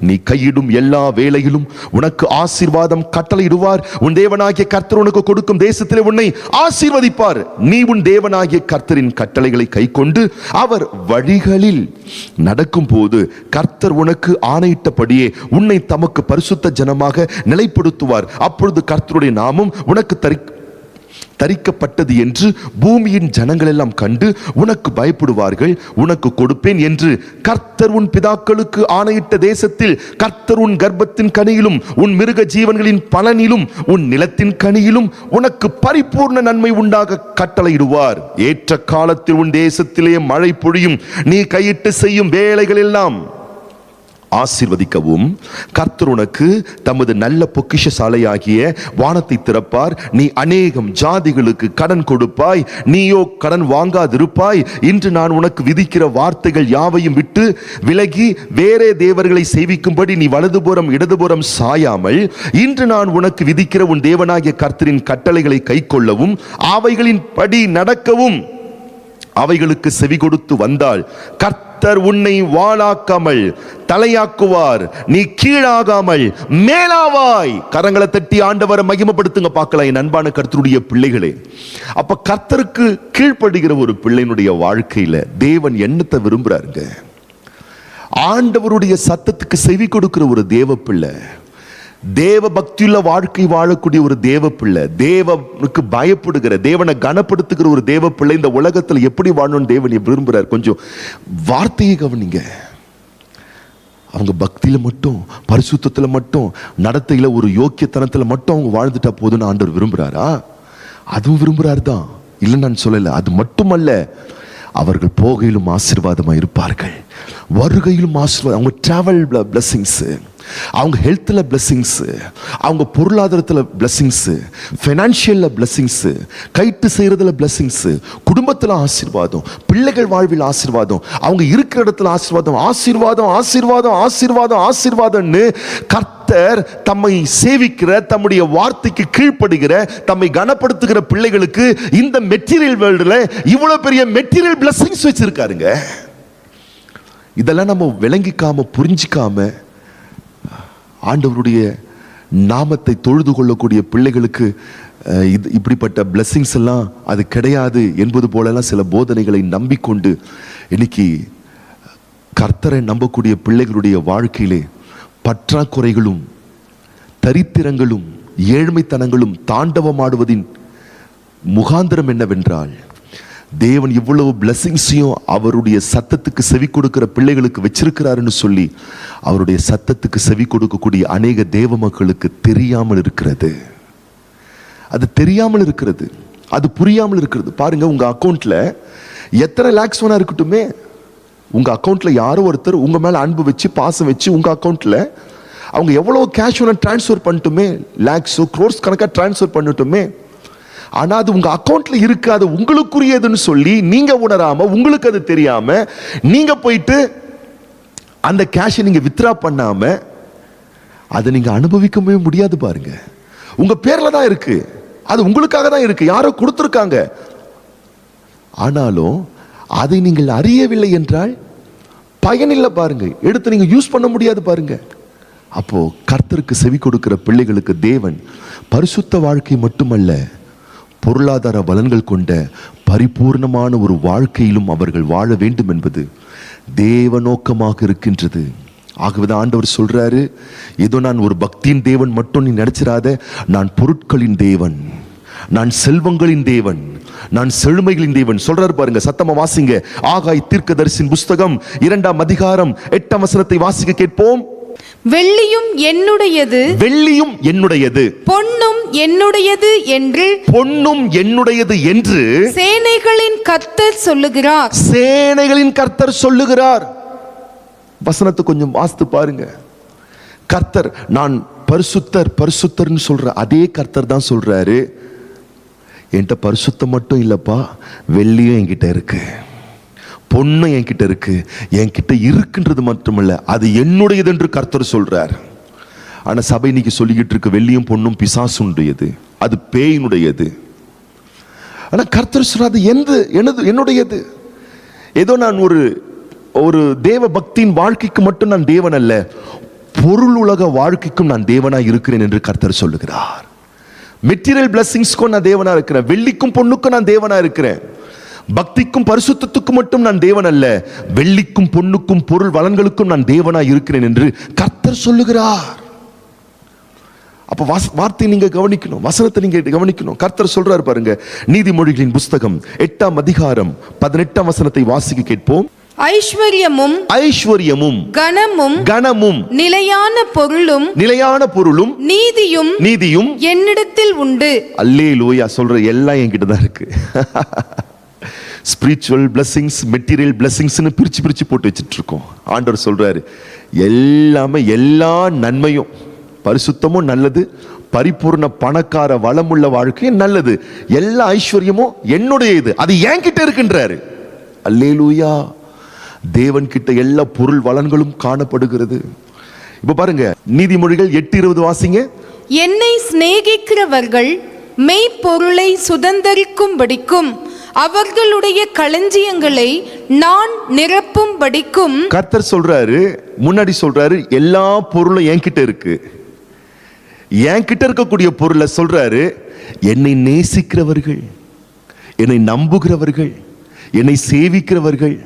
B: நீ கையிடும் எல்லா வேளையிலும் உனக்கு ஆசீர்வாதம் கட்டளையிடுவார். உன் தேவனாகிய கர்த்தர் உனக்கு கொடுக்கும் தேசத்திலே உன்னை ஆசீர்வதிப்பார். நீ உன் தேவனாகிய கர்த்தரின் கட்டளைகளை கைக்கொண்டு அவர் வழிகளில் நடக்கும் போது கர்த்தர் உனக்கு ஆணையிட்டபடியே உன்னை தமக்கு பரிசுத்த ஜனமாக நிலைப்படுத்துவார். அப்பொழுது கர்த்தருடைய நாமம் உனக்கு தரிக்கப்பட்டது என்று பூமியின் ஜனங்கள் எல்லாம் கண்டு உனக்கு பயப்படுவார்கள். உனக்கு கொடுப்பேன் என்று கர்த்தர் உன் பிதாக்களுக்கு ஆணையிட்ட தேசத்தில் கர்த்தர் உன் கர்ப்பத்தின் கனியிலும் உன் மிருக ஜீவன்களின் பலனிலும் உன் நிலத்தின் கனியிலும் உனக்கு பரிபூர்ண நன்மை உண்டாக கட்டளையிடுவார். ஏற்ற காலத்தில் உன் தேசத்திலே மழை பொழியும். நீ கையிட்டு செய்யும் வேலைகள் எல்லாம் ஆசீர்வதிக்கவும் கர்த்தர் உனக்கு தமது நல்ல பொக்கிஷசாலையாகிய வானத்தை திறப்பார். நீ அநேகம் ஜாதிகளுக்கு கடன் கொடுப்பாய், நீயோ கடன் வாங்காதிருப்பாய். இன்று நான் உனக்கு விதிக்கிற வார்த்தைகள் யாவையும் விட்டு விலகி வேறே தேவர்களை சேவிக்கும்படி நீ வலதுபுறம் இடதுபுறம் சாயாமல் இன்று நான் உனக்கு விதிக்கிற உன் தேவனாகிய கர்த்தரின் கட்டளைகளை கைக்கொள்ளவும் அவைகளின் படி நடக்கவும் அவைகளுக்கு செவி கொடுத்து வந்தால் கர்த்தர் உன்னை வாளாக்காமல் தலையாக்குவார், நீ கீழாகாமல் மேலாவாய். கரங்களை தட்டி ஆண்டவரை மகிமைப்படுத்துங்க பார்க்கலாம் என் அன்பான கர்த்தருடைய பிள்ளைகளே. அப்ப கர்த்தருக்கு கீழ்ப்படுகிற ஒரு பிள்ளையினுடைய வாழ்க்கையில தேவன் என்னத்தை விரும்புறாருங்க? ஆண்டவருடைய சத்தத்துக்கு செவி கொடுக்கிற ஒரு தேவ பிள்ளை, தேவ பக்தியுள்ள வாழ்க்கை வாழக்கூடிய ஒரு தேவ பிள்ளை, தேவனுக்கு பயப்படுகிற, தேவனை கனப்படுத்துகிற ஒரு தேவ பிள்ளை இந்த உலகத்துல எப்படி வாழணும்னு தேவன் விரும்புறார். கொஞ்சம் வார்த்தையை கவனிங்க. அவங்க பக்தியில மட்டும், பரிசுத்தத்துல மட்டும், நடத்தையில ஒரு யோக்கியத்தனத்துல மட்டும் அவங்க வாழ்ந்துட்டா போதுன்னு ஆண்டவர் விரும்புறாரா? அதுவும் விரும்புறாரு தான், இல்லைன்னு நான் சொல்லல. அது மட்டுமல்ல, அவர்கள் போகையிலும் ஆசீர்வாதமா இருப்பார்கள், வருகையிலும் ஆசீர்வாதம். அவங்க டிராவல் பிளஸிங்ஸ், அவங்க ஹெல்த்தில் பிளெஸிங்ஸ், அவங்க பொருளாதாரத்தில் பிளெஸிங்ஸ், ஃபைனான்ஷியலில் பிளெஸிங்ஸ், கைட்டு செய்கிறதுல பிளெஸிங்ஸ், குடும்பத்தில் ஆசீர்வாதம், பிள்ளைகள் வாழ்வில் ஆசீர்வாதம், அவங்க இருக்கிற இடத்துல ஆசீர்வாதம், ஆசீர்வாதம் ஆசீர்வாதம் ஆசீர்வாதம் ஆசீர்வாதம்னு கர்த்தர் தம்மை சேவிக்கிற, தம்முடைய வார்த்தைக்கு கீழ்ப்படுகிற, தம்மை கனப்படுத்துகிற பிள்ளைகளுக்கு இந்த மெட்டீரியல் வேர்ல்டுல இவ்வளவு பெரிய மெட்டீரியல் பிளெஸிங்ஸ் வச்சிருக்காருங்க. இதெல்லாம் நம்ம விளங்கிக்காம புரிஞ்சிக்காம ஆண்டவருடைய நாமத்தை தொழுது கொள்ளக்கூடிய பிள்ளைகளுக்கு இப்படிப்பட்ட பிளெஸிங்ஸ் எல்லாம் அது கிடையாது என்பது போலலாம் சில போதனைகளை நம்பிக்கொண்டு இன்னைக்கு கர்த்தரை நம்பக்கூடிய பிள்ளைகளுடைய வாழ்க்கையிலே பற்றாக்குறைகளும் தரித்திரங்களும் ஏழ்மைத்தனங்களும் தாண்டவமாடுவதின் முகாந்திரம் என்னவென்றால், தேவன் இவ்வளவு பிளெஸிங்ஸையும் அவருடைய சத்தத்துக்கு செவி கொடுக்கிற பிள்ளைகளுக்கு வச்சிருக்கிறாருன்னு சொல்லி அவருடைய சத்தத்துக்கு செவி கொடுக்கக்கூடிய அநேக தேவ மக்களுக்கு தெரியாமல் இருக்கிறது. அது தெரியாமல் இருக்கிறது, அது புரியாமல் இருக்கிறது. பாருங்க, உங்க அக்கௌண்ட்ல எத்தனை லேக்ஸ் வேணா இருக்கட்டுமே, உங்க அக்கௌண்ட்ல யாரோ ஒருத்தர் உங்க மேல அன்பு வச்சு பாசம் வச்சு உங்க அக்கௌண்ட்ல அவங்க எவ்வளவு கேஷ் வேணா டிரான்ஸ்ஃபர் பண்ணட்டுமே, லேக்ஸோ க்ரோர்ஸ் கணக்கா டிரான்ஸ்ஃபர் பண்ணட்டுமே, ஆனா அது உங்க அக்கௌண்ட்ல இருக்கு, அது உங்களுக்குரியதுன்னு சொல்லி நீங்க உணராம, உங்களுக்கு அது தெரியாம நீங்க போயிட்டு அந்த கேஷை நீங்க வித்ரா பண்ணாம அதை நீங்க அனுபவிக்கவே முடியாது. பாருங்க, உங்க பேர்ல தான் இருக்கு, அது உங்களுக்காக தான் இருக்கு, யாரோ கொடுத்துருக்காங்க. ஆனாலும் அதை நீங்கள் அறியவில்லை என்றால் பயனில்லை. பாருங்க, எடுத்து நீங்க யூஸ் பண்ண முடியாது. பாருங்க, அப்போ கர்த்தருக்கு செவி கொடுக்கிற பிள்ளைகளுக்கு தேவன் பரிசுத்த வாழ்க்கை மட்டுமல்ல, பொருளாதார பலன்கள் கொண்ட பரிபூர்ணமான ஒரு வாழ்க்கையிலும் அவர்கள் வாழ வேண்டும் என்பது தேவ நோக்கமாக இருக்கின்றது. ஆகவேதான் ஆண்டவர் சொல்றாரு, ஏதோ நான் ஒரு பக்தியின் தேவன் மட்டும் நீ நினைச்சிராத, நான் பொருட்களின் தேவன், நான் செல்வங்களின் தேவன், நான் செழுமைகளின் தேவன் சொல்றாரு. பாருங்க, சத்தமா வாசிங்க. ஆகாய் தீர்க்கதரிசியின் புஸ்தகம் 2ஆம் அதிகாரம் 8ஆம் வசனத்தை வாசிக்க கேட்போம்.
C: வெள்ளியும் என்னுடையது,
B: வெள்ளியும் என்னுடையது,
C: பொன்னும் என்னுடையது என்று,
B: பொன்னும் என்னுடையது என்று
C: சேனைகளின் கர்த்தர் சொல்லுகிறார்.
B: சேனைகளின் கர்த்தர் சொல்லுகிறார். வசனத்தை கொஞ்சம் வாசித்து பாருங்க. கர்த்தர், நான் பரிசுத்தர் பரிசுத்தர்னு சொல்ற அதே கர்த்தர் தான் சொல்றாரு, என்கிட்ட பரிசுத்தம் மட்டும் இல்லப்பா, வெள்ளியும் என்கிட்ட இருக்கு, பொண்ணு என்கிட்ட இருக்கு, என்கிட்ட இருக்குன்றது மட்டுமல்ல, அது என்னுடையது என்று கர்த்தர் சொல்றார். ஆனா சபை இன்னைக்கு சொல்லிக்கிட்டு இருக்கு, வெள்ளியும் பொண்ணும் பிசாசுடையது, அது பேயினுடையது. ஆனா கர்த்தர் சொல்றாரு, என்னுடையது. ஏதோ நான் ஒரு தேவ பக்தியின் வாழ்க்கைக்கு மட்டும் நான் தேவன் அல்ல, பொருள் உலக வாழ்க்கைக்கும் நான் தேவனா இருக்கிறேன் என்று கர்த்தர் சொல்லுகிறார். மெட்டீரியல் பிளெஸிங்ஸ்க்கும் நான் தேவனா இருக்கிறேன், வெள்ளிக்கும் பொண்ணுக்கும் நான் தேவனா இருக்கிறேன். பக்திக்கும் பரிசுத்தத்துக்கும் மட்டும் நான் தேவன் அல்ல, வெள்ளிக்கும் பொண்ணுக்கும் பொருள் வளங்களுக்கும் நான் தேவனா இருக்கிறேன் என்று கர்த்தர் சொல்லுகிறார். அப்ப வார்த்தை நீங்க கவனிக்கணும், வசனத்தை நீங்க கவனிக்கணும். கர்த்தர் சொல்றாரு பாருங்க, நீதிமொழிகளின் புஸ்தகம் 8ஆம் அதிகாரம் 18ஆம் வசனத்தை வாசிக்க கேட்போம்.
C: ஐஸ்வர்யமும் கனமும் நிலையான பொருளும் நீதியும் என்னிடத்தில் உண்டு.
B: அல்லேலூயா. சொல்ற எல்லாம் என்கிட்ட தான் இருக்கு. ஸ்பிரிச்சுவல் பிளெஸிங்ஸ், மெட்டீரியல் பிளெஸிங்ஸ்னு பிரிச்சு போட்டு வச்சுட்டு இருக்கோம். ஆண்டவர் சொல்றாரு, எல்லாமே, எல்லா நன்மையும், பரிசுத்தமும் நல்லது, பரிபூர்ண பணக்கார வளமுள்ள வாழ்க்கையும் நல்லது, எல்லா ஐஸ்வர்யமும் என்னுடைய இது, அது என்கிட்ட இருக்குன்றாரு. அல்லேலூயா. தேவன் கிட்ட எல்லா பொருள் வளங்களும் காணப்படுகிறது. இப்ப பாருங்க, நீதிமொழிகள் 8:20 வாசிங்க.
C: என்னை சிநேகிக்கிறவர்கள் மெய்ப்பொருளை சுதந்தரிக்கும்படிக்கும் அவர்களுடைய களஞ்சியங்களை நான் நிரப்பும்படிக்கும்.
B: கர்த்தர் சொல்றாரு, முன்னாடி சொல்றாரு, எல்லா பொருளும் என்கிட்ட இருக்கு. என்கிட்ட இருக்கக்கூடிய பொருளை சொல்றாரு, என்னை நேசிக்கிறவர்கள், என்னை நம்புகிறவர்கள், என்னை சேவிக்கிறவர்கள்,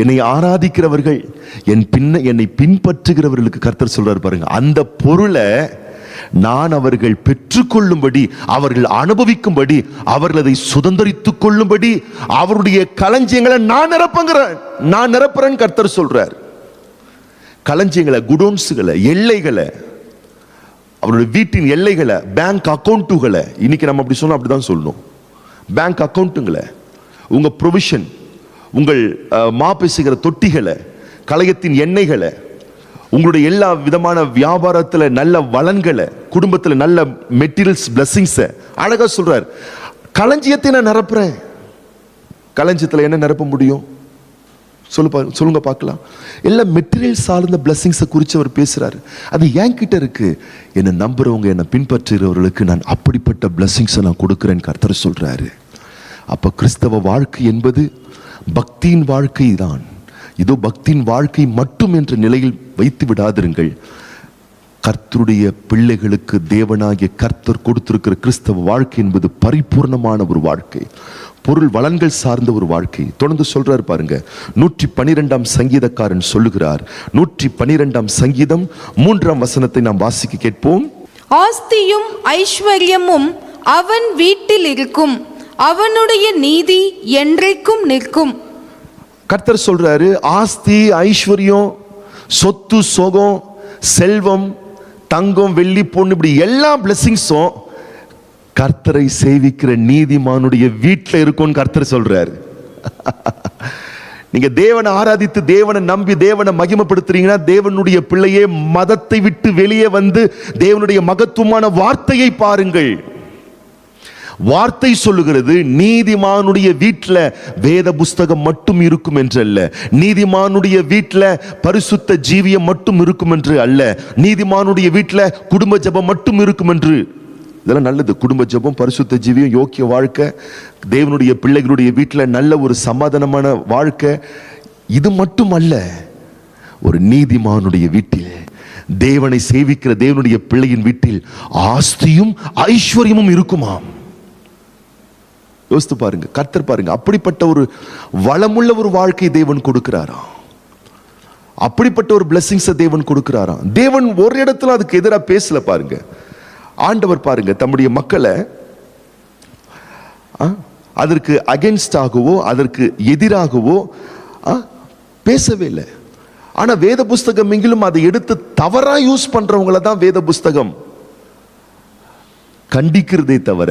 B: என்னை ஆராதிக்கிறவர்கள், என்னை பின்பற்றுகிறவர்களுக்கு கர்த்தர் சொல்றாரு பாருங்க, அந்த பொருளை நான் அவர்கள் பெற்றுக்கொள்ளும்படி, அவர்கள் அனுபவிக்கும்படி, அவர்கள் அதை சுதந்தரித்துக் கொள்ளும்படி அவருடைய களஞ்சியங்களை நான் நிரப்புறேன் கர்த்தர் சொல்றார். களஞ்சியங்களை, குடோன்ஸுகளை, எல்லைகளை, அவருடைய வீட்டின் எல்லைகளை, பேங்க் அக்கௌண்ட்டுகளை, இன்னைக்கு நம்ம அப்படி சொன்னோம், அப்படிதான் சொல்லணும். பேங்க் அக்கௌண்ட்டுங்களை, உங்க ப்ரொவிஷன், உங்கள் மாப்பேசுகிற தொட்டிகளை, களையத்தின் எண்ணெய்களை, உங்களுடைய எல்லா விதமான வியாபாரத்துல நல்ல வளன்களை, குடும்பத்துல நல்ல மெட்டீரியல்ஸ் பிளஸிங்ஸை அழகா சொல்றார். களஞ்சியத்தை நான் நிரப்புறேன். களஞ்சியத்துல என்ன நிரப்ப முடியும் சொல்லுங்க பார்க்கலாம். எல்லா மெட்டீரியல் சார்ந்த பிளஸிங்ஸை குறித்து அவர் பேசுறாரு. அது என்கிட்ட இருக்கு. என்னை நம்புறவங்க, என்னை பின்பற்றுகிறவர்களுக்கு நான் அப்படிப்பட்ட பிளஸிங்ஸை நான் கொடுக்குறேன்னு கர்த்தர் சொல்றாரு. அப்ப கிறிஸ்தவ வாழ்க்கை என்பது பக்தியின் வாழ்க்கை தான். இதோ பக்தியின் வாழ்க்கை மட்டும் என்ற நிலையில் வைத்து விடாதிருங்கள். கர்த்தருடைய பிள்ளைகளுக்கு தேவனாகிய கர்த்தர் கொடுத்திருக்கிற கிறிஸ்தவ வாழ்க்கை என்பது பரிபூர்ணமான ஒரு வாழ்க்கை, பொருள் வளங்கள் சார்ந்த ஒரு வாழ்க்கை. தொடர்ந்து சொல்றாரு பாருங்க. 112ஆம் சங்கீதக்காரன் சொல்லுகிறார். 112ஆம் சங்கீதம் 3ஆம் வசனத்தை நாம் வாசிக்க கேட்போம்.
C: ஆஸ்தியும் ஐஸ்வர்யமும் அவன் வீட்டில் இருக்கும், அவனுடைய நீதி என்றைக்கும் நிற்கும்.
B: கர்த்தர் சொல்றாரு, ஆஸ்தி, ஐஸ்வர்யம், சொத்து, சோகம், செல்வம், தங்கம், வெள்ளி, பொண்ணு, இப்படி எல்லா பிளஸிங்ஸும் கர்த்தரை சேவிக்கிற நீதிமானுடைய வீட்டில் இருக்கும்னு கர்த்தர் சொல்றாரு. நீங்க தேவனை ஆராதித்து, தேவனை நம்பி, தேவனை மகிமைப்படுத்துறீங்கன்னா, தேவனுடைய பிள்ளையே மதத்தை விட்டு வெளியே வந்து தேவனுடைய மகத்துவமான வார்த்தையை பாருங்கள். வார்த்தை சொல்லுகிறது, நீதிமானுடைய வீட்டில் வேத புஸ்தகம் மட்டும் இருக்கும் என்று அல்ல, நீதிமானுடைய வீட்டில் பரிசுத்த ஜீவியம் மட்டும் இருக்கும் என்று அல்ல, நீதிமானுடைய வீட்டில் குடும்ப ஜெபம் மட்டும் இருக்கும் என்று. இதெல்லாம் நல்லது. குடும்ப ஜெபம், பரிசுத்த ஜீவியம், யோக்கிய வாழ்க்கை, தேவனுடைய பிள்ளைகளுடைய வீட்டில் நல்ல ஒரு சமாதானமான வாழ்க்கை, இது மட்டும் அல்ல. ஒரு நீதிமானுடைய வீட்டில், தேவனை சேவிக்கிற தேவனுடைய பிள்ளையின் வீட்டில் ஆஸ்தியும் ஐஸ்வர்யமும் இருக்குமாம். யோசித்து பாருங்க. கர்த்தர் பாருங்க, அப்படிப்பட்ட ஒரு வளமுள்ள ஒரு வாழ்க்கை தேவன் கொடுக்கிறாராம். அப்படிப்பட்ட ஒரு பிளெஸிங்ஸை தேவன் கொடுக்கிறாராம். தேவன் ஒரு இடத்துல அதுக்கு எதிராக பேசல பாருங்க. ஆண்டவர் பாருங்க தம்முடைய மக்களை அதற்கு அகென்ஸ்டாகவோ அதற்கு எதிராகவோ பேசவே இல்லை. ஆனா வேத புஸ்தகம் எங்கிலும் அதை எடுத்து தவறா யூஸ் பண்றவங்கள தான் வேத புஸ்தகம் கண்டிக்கிறதே தவிர,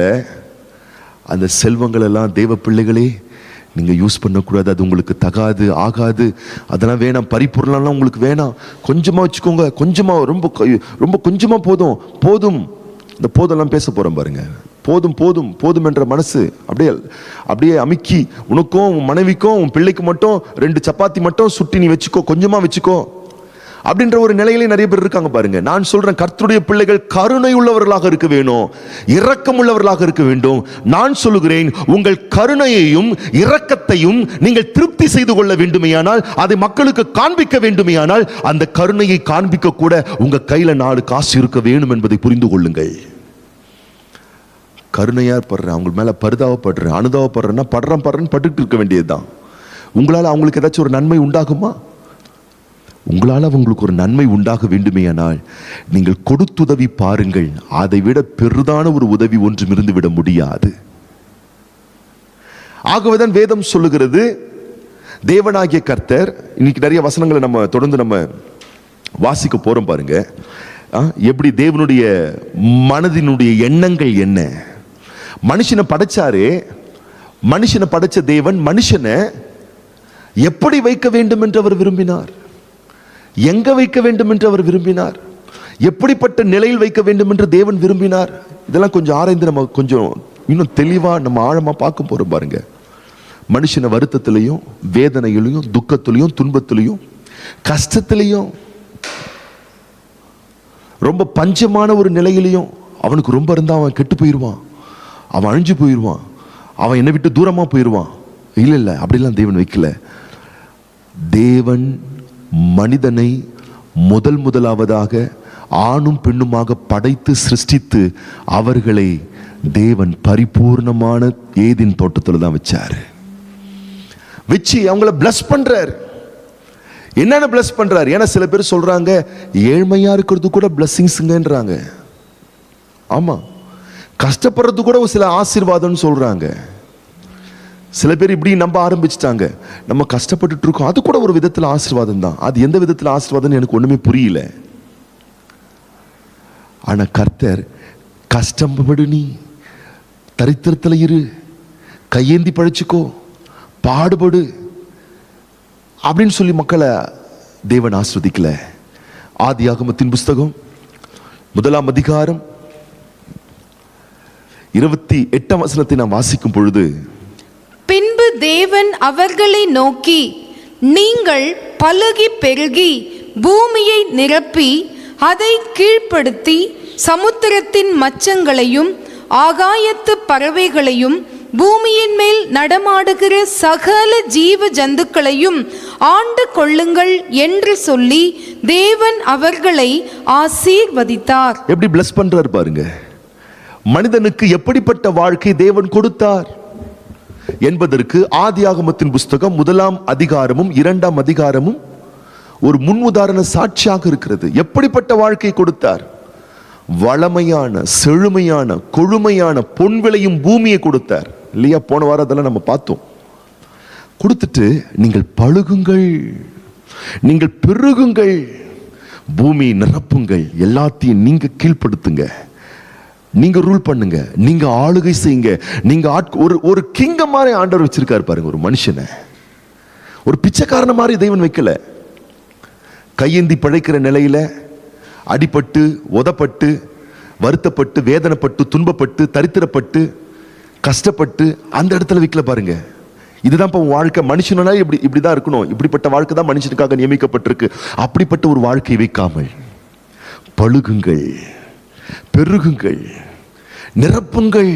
B: அந்த செல்வங்கள் எல்லாம் தேவ பிள்ளைகளே நீங்க யூஸ் பண்ணக்கூடாது, அது உங்களுக்கு தகாது, ஆகாது, அதெல்லாம் வேணாம், பரிபூர்ணம்லாம் உங்களுக்கு வேணாம், கொஞ்சமா வச்சுக்கோங்க, கொஞ்சமா, ரொம்ப கொஞ்சமா போதும் போதும். இந்த போதெல்லாம் பேச போறோம் பாருங்க. போதும் போதும் போதும் என்ற மனசு அப்படியே அமுக்கி, உனக்கும் உன் மனைவிக்கும் உன் பிள்ளைக்கு மட்டும் 2 சப்பாத்தி மட்டும் சுட்டி நீ வச்சுக்கோ, கொஞ்சமா வச்சுக்கோ அப்படின்ற ஒரு நிலையிலே நிறைய பேர் இருக்காங்க பாருங்க. நான் சொல்றேன், கர்த்தருடைய பிள்ளைகள் கருணை உள்ளவர்களாக இருக்க வேணும், இரக்கம் உள்ளவர்களாக இருக்க வேண்டும். நான் சொல்லுகிறேன், உங்கள் கருணையையும் இரக்கத்தையும் நீங்கள் திருப்தி செய்து கொள்ள வேண்டுமையானால், அதை மக்களுக்கு காண்பிக்க வேண்டுமையானால், அந்த கருணையை காண்பிக்க கூட உங்க கையில 4 காசு இருக்க வேண்டும் என்பதை புரிந்து கொள்ளுங்கள். கருணையா படுறேன், அவங்க மேல பரிதாபப்படுறேன், அனுதாபப்படுறேன்னா படுறேன்னு பட்டுட்டு இருக்க வேண்டியதுதான். உங்களால் அவங்களுக்கு ஏதாச்சும் ஒரு நன்மை உண்டாகுமா? உங்களால் அவங்களுக்கு ஒரு நன்மை உண்டாக வேண்டுமேயானால் நீங்கள் கொடுத்துதவி பாருங்கள். அதை விட பெரிதான ஒரு உதவி ஒன்றும் இருந்து விட முடியாது. ஆகவேதான் வேதம் சொல்லுகிறது, தேவனாகிய கர்த்தர், இன்னைக்கு நிறைய வசனங்களை நம்ம தொடர்ந்து நம்ம வாசிக்க போறோம் பாருங்க. எப்படி தேவனுடைய மனதினுடைய எண்ணங்கள் என்ன. மனுஷனை படைச்சாரு, மனுஷனை படைச்ச தேவன் மனுஷனை எப்படி வைக்க வேண்டும் என்று அவர் விரும்பினார், எங்க வைக்க வேண்டும் என்று அவர் விரும்பினார், எப்படிப்பட்ட நிலையில் வைக்க வேண்டும் என்று தேவன் விரும்பினார். இதெல்லாம் கொஞ்சம் ஆராய்ந்து நம்ம கொஞ்சம் இன்னும் தெளிவா நம்ம ஆழமா பார்க்க போறோம் பாருங்க. மனுஷனை வருத்தத்திலையும், வேதனையிலையும், துக்கத்திலையும், துன்பத்திலையும், கஷ்டத்திலையும், ரொம்ப பஞ்சமான ஒரு நிலையிலையும், அவனுக்கு ரொம்ப இருந்தா அவன் கெட்டு போயிடுவான், அவன் அழிஞ்சு போயிடுவான், அவன் என்னை விட்டு தூரமா போயிடுவான். இல்லை, அப்படிலாம் தேவன் வைக்கல. தேவன் மனிதனை முதலாவதாக ஆணும் பெண்ணுமாக படைத்து சிருஷ்டித்து அவர்களை தேவன் பரிபூர்ணமான ஏதேன் தோட்டத்தில் தான் வச்சாரு. வச்சு அவங்கள பிளஸ் பண்றாரு. என்னென்ன பிளஸ் பண்றாரு? ஏன்னா சில பேர் சொல்றாங்க, ஏழ்மையா இருக்கிறது கூட பிளஸிங்ஸ்ங்கன்றாங்க. ஆமா, கஷ்டப்படுறது கூட ஒரு சில ஆசீர்வாதம்னு சொல்றாங்க. சில பேர் இப்படி நம்ப ஆரம்பிச்சிட்டாங்க, நம்ம கஷ்டப்பட்டுட்டு இருக்கோம், அது கூட ஒரு விதத்தில் ஆசீர்வாதம் தான். அது எந்த விதத்தில் ஆசீர்வாதம் எனக்கு ஒண்ணுமே புரியல. ஆனா கர்த்தர், கஷ்டப்படு, நீ தரித்திரத்துல இரு, கையேந்தி பழிச்சுக்கோ, பாடுபடு அப்படின்னு சொல்லி மக்களை தேவன் ஆஸ்வதிக்கல. ஆதியாகமத்தின் புஸ்தகம் 1 அதிகாரம் 28 வசனத்தை நாம் வாசிக்கும் பொழுது,
C: பின்பு தேவன் அவர்களை நோக்கி, நீங்கள் பலுகி பெருகி பூமியை நிரப்பி அதை கீழ்ப்படுத்தி சமுத்திரத்தின் மச்சங்களையும் ஆகாயத்து பறவைகளையும் பூமியின் மேல் நடமாடுகிற சகல ஜீவ ஜந்துக்களையும் ஆண்டு கொள்ளுங்கள் என்று சொல்லி தேவன் அவர்களை ஆசீர்வதித்தார்.
B: எப்படி பிளஸ் பண்றார் பாருங்க. மனிதனுக்கு எப்படிப்பட்ட வாழ்க்கை தேவன் கொடுத்தார் என்பதற்கு ஆதியாகமத்தின் புஸ்தகம் 1 அதிகாரமும் 2 அதிகாரமும் ஒரு முன் உதாரண சாட்சியாக இருக்கிறது. எப்படிப்பட்ட வாழ்க்கை கொடுத்தார்? வளமையான, செழுமையான, கொழுமையான, பொன் விளையும் பூமியை கொடுத்தார் இல்லையா? போன வாரம் அதெல்லாம் நம்ம பார்த்தோம். கொடுத்துட்டு நீங்கள் பழுகுங்கள், நீங்கள் பெருகுங்கள், பூமியை நிரப்புங்கள், எல்லாத்தையும் நீங்க கீழ்ப்படுத்துங்க, நீங்க ரூல் பண்ணுங்க, நீங்க ஆளுகை செய்யுங்க. நீங்க ஒரு கிங்க மாதிரி ஆண்டவர் வச்சிருக்காரு பாருங்க. ஒரு மனுஷனை ஒரு பிச்சைக்காரன மாதிரி தெய்வன் வைக்கல. கையேந்தி பிழைக்கிற நிலையில அடிபட்டு, உதப்பட்டு, வருத்தப்பட்டு, வேதனைப்பட்டு, துன்பப்பட்டு, தரித்திரப்பட்டு, கஷ்டப்பட்டு அந்த இடத்துல வைக்கல பாருங்க. இதுதான் இப்போ வாழ்க்கை. மனுஷனா இப்படிதான் இருக்கணும். இப்படிப்பட்ட வாழ்க்கை தான் மனுஷனுக்காக நியமிக்கப்பட்டிருக்கு. அப்படிப்பட்ட ஒரு வாழ்க்கை வைக்காமல் பழுகுங்கள், பெருகுங்கள், நிரப்புங்கள்,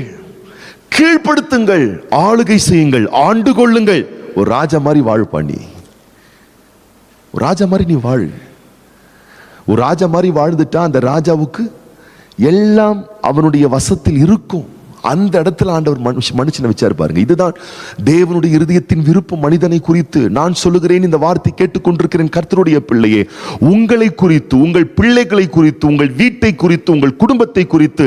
B: கீழ்ப்படுத்துங்கள், ஆளுகை செய்யுங்கள், ஆண்டு கொள்ளுங்கள். ஒரு ராஜா மாதிரி வாழ்ப்பாண்டி, ஒரு ராஜா மாதிரி நீ வாழு. ஒரு ராஜா மாதிரி வாழ்ந்துட்டா அந்த ராஜாவுக்கு எல்லாம் அவனுடைய வசத்தில் இருக்கும். அந்த இடத்துல ஆண்டவர் மனுஷனை வச்சாரு பாருங்க. இதுதான் தேவனுடைய இருதயத்தின் விருப்பம் மனிதனை குறித்து. நான் சொல்லுகிறேன், இந்த வார்த்தை கேட்டுக்கொண்டிருக்கிறேன் கர்த்தருடைய பிள்ளையே, உங்களை குறித்து, உங்கள் பிள்ளைகளை குறித்து, உங்கள் வீட்டை குறித்து, உங்கள் குடும்பத்தை குறித்து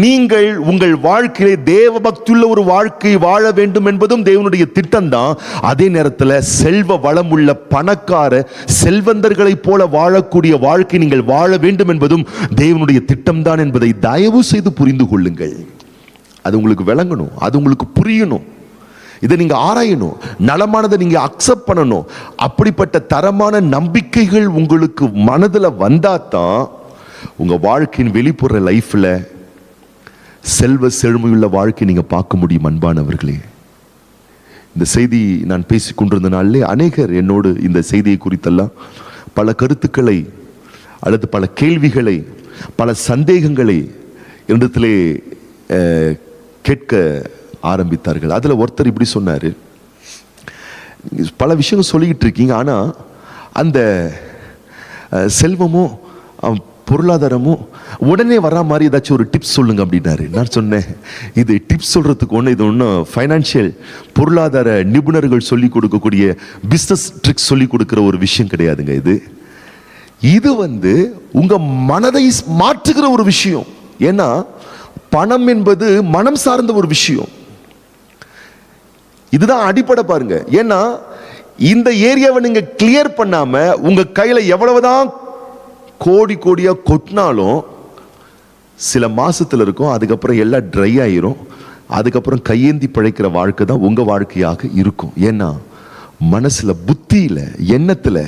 B: நீங்கள் உங்கள் வாழ்க்கையிலே தேவ பக்தியுள்ள ஒரு வாழ்க்கை வாழ வேண்டும் என்பதும் தேவனுடைய திட்டம் தான். அதே நேரத்தில் செல்வ வளம் உள்ள பணக்கார செல்வந்தர்களை போல வாழக்கூடிய வாழ்க்கை நீங்கள் வாழ வேண்டும் என்பதும் தேவனுடைய திட்டம் தான் என்பதை தயவு செய்து புரிந்து கொள்ளுங்கள். அது உங்களுக்கு விளங்கணும், அது உங்களுக்கு புரியணும், இதை நீங்க ஆராயணும், நலமானதை நீங்க அக்செப்ட் பண்ணணும். அப்படிப்பட்ட தரமான நம்பிக்கைகள் உங்களுக்கு மனதில் வந்தாதான் உங்க வாழ்க்கையின் வெளிப்புற லைஃப்ல செல்வ செழுமையுள்ள வாழ்க்கை நீங்க பார்க்க முடியும். அன்பானவர்களே, இந்த செய்தி நான் பேசி கொண்டிருந்த நாளிலே அநேகர் என்னோடு இந்த செய்தியை குறித்தெல்லாம் பல கருத்துக்களை அல்லது பல கேள்விகளை, பல சந்தேகங்களை இடத்திலே கேட்க ஆரம்பித்தார்கள். அதில் ஒருத்தர் இப்படி சொன்னார், பல விஷயங்கள் சொல்லிக்கிட்டு இருக்கீங்க, ஆனால் அந்த செல்வமும் பொருளாதாரமும் உடனே வரா மாதிரி ஏதாச்சும் ஒரு டிப்ஸ் சொல்லுங்க அப்படின்னாரு. நான் சொன்னேன், இது டிப்ஸ் சொல்றதுக்கு ஒன்று, இது ஒன்றும் ஃபைனான்சியல் பொருளாதார நிபுணர்கள் சொல்லிக் கொடுக்கக்கூடிய பிஸ்னஸ் ட்ரிக்ஸ் சொல்லிக் கொடுக்குற ஒரு விஷயம் கிடையாதுங்க. இது உங்க மனதை மாற்றுகிற ஒரு விஷயம். ஏன்னா பணம் என்பது மனம் சார்ந்த ஒரு விஷயம். இதுதான் அடிப்படை பாருங்க. ஏன்னா இந்த ஏரியாவை நீங்க கிளியர் பண்ணாம உங்க கையில எவ்வளவுதான் கோடி கோடியா கொட்டினாலும் சில மாசத்துல இருக்கும், அதுக்கப்புறம் எல்லாம் ட்ரை ஆயிரும். அதுக்கப்புறம் கையேந்தி பிழைக்கிற வாழ்க்கை தான் உங்க வாழ்க்கையாக இருக்கும். ஏன்னா மனசுல, புத்தியில, எண்ணத்துல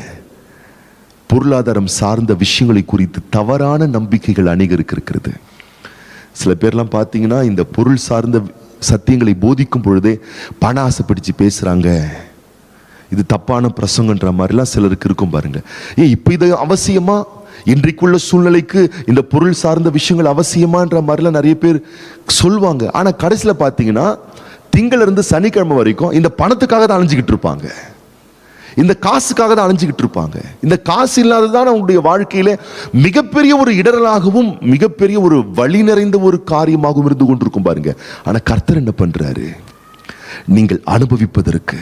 B: பொருளாதாரம் சார்ந்த விஷயங்களை குறித்து தவறான நம்பிக்கைகள் அநேகருக்கு இருக்கிறது. சில பேர்லாம் பார்த்தீங்கன்னா இந்த பொருள் சார்ந்த சத்தியங்களை போதிக்கும் பொழுதே பண ஆசை பிடிச்சு பேசுறாங்க. இது தப்பான பிரசங்கன்ற மாதிரிலாம் சிலருக்கு இருக்கும் பாருங்க. இப்போ இது அவசியமா? இன்றைக்குள்ள சூழ்நிலைக்கு இந்த பொருள் சார்ந்த விஷயங்கள் அவசியமான்ற மாதிரிலாம் நிறைய பேர் சொல்லுவாங்க. ஆனால் கடைசியில் பார்த்தீங்கன்னா திங்களிலிருந்து சனிக்கிழமை வரைக்கும் இந்த பணத்துக்காக தான் அலைஞ்சிக்கிட்டு இருப்பாங்க, இந்த காசுக்காக தான் அலைஞ்சிக்கிட்டு இருப்பாங்க. இந்த காசு இல்லாததான் அவங்களுடைய வாழ்க்கையில மிகப்பெரிய ஒரு இடரலாகவும் மிகப்பெரிய ஒரு வழி நிறைந்த ஒரு காரியமாகவும் இருந்து கொண்டிருக்கும் பாருங்க. ஆனா கர்த்தர் என்ன பண்றாரு? நீங்கள் அனுபவிப்பதற்கு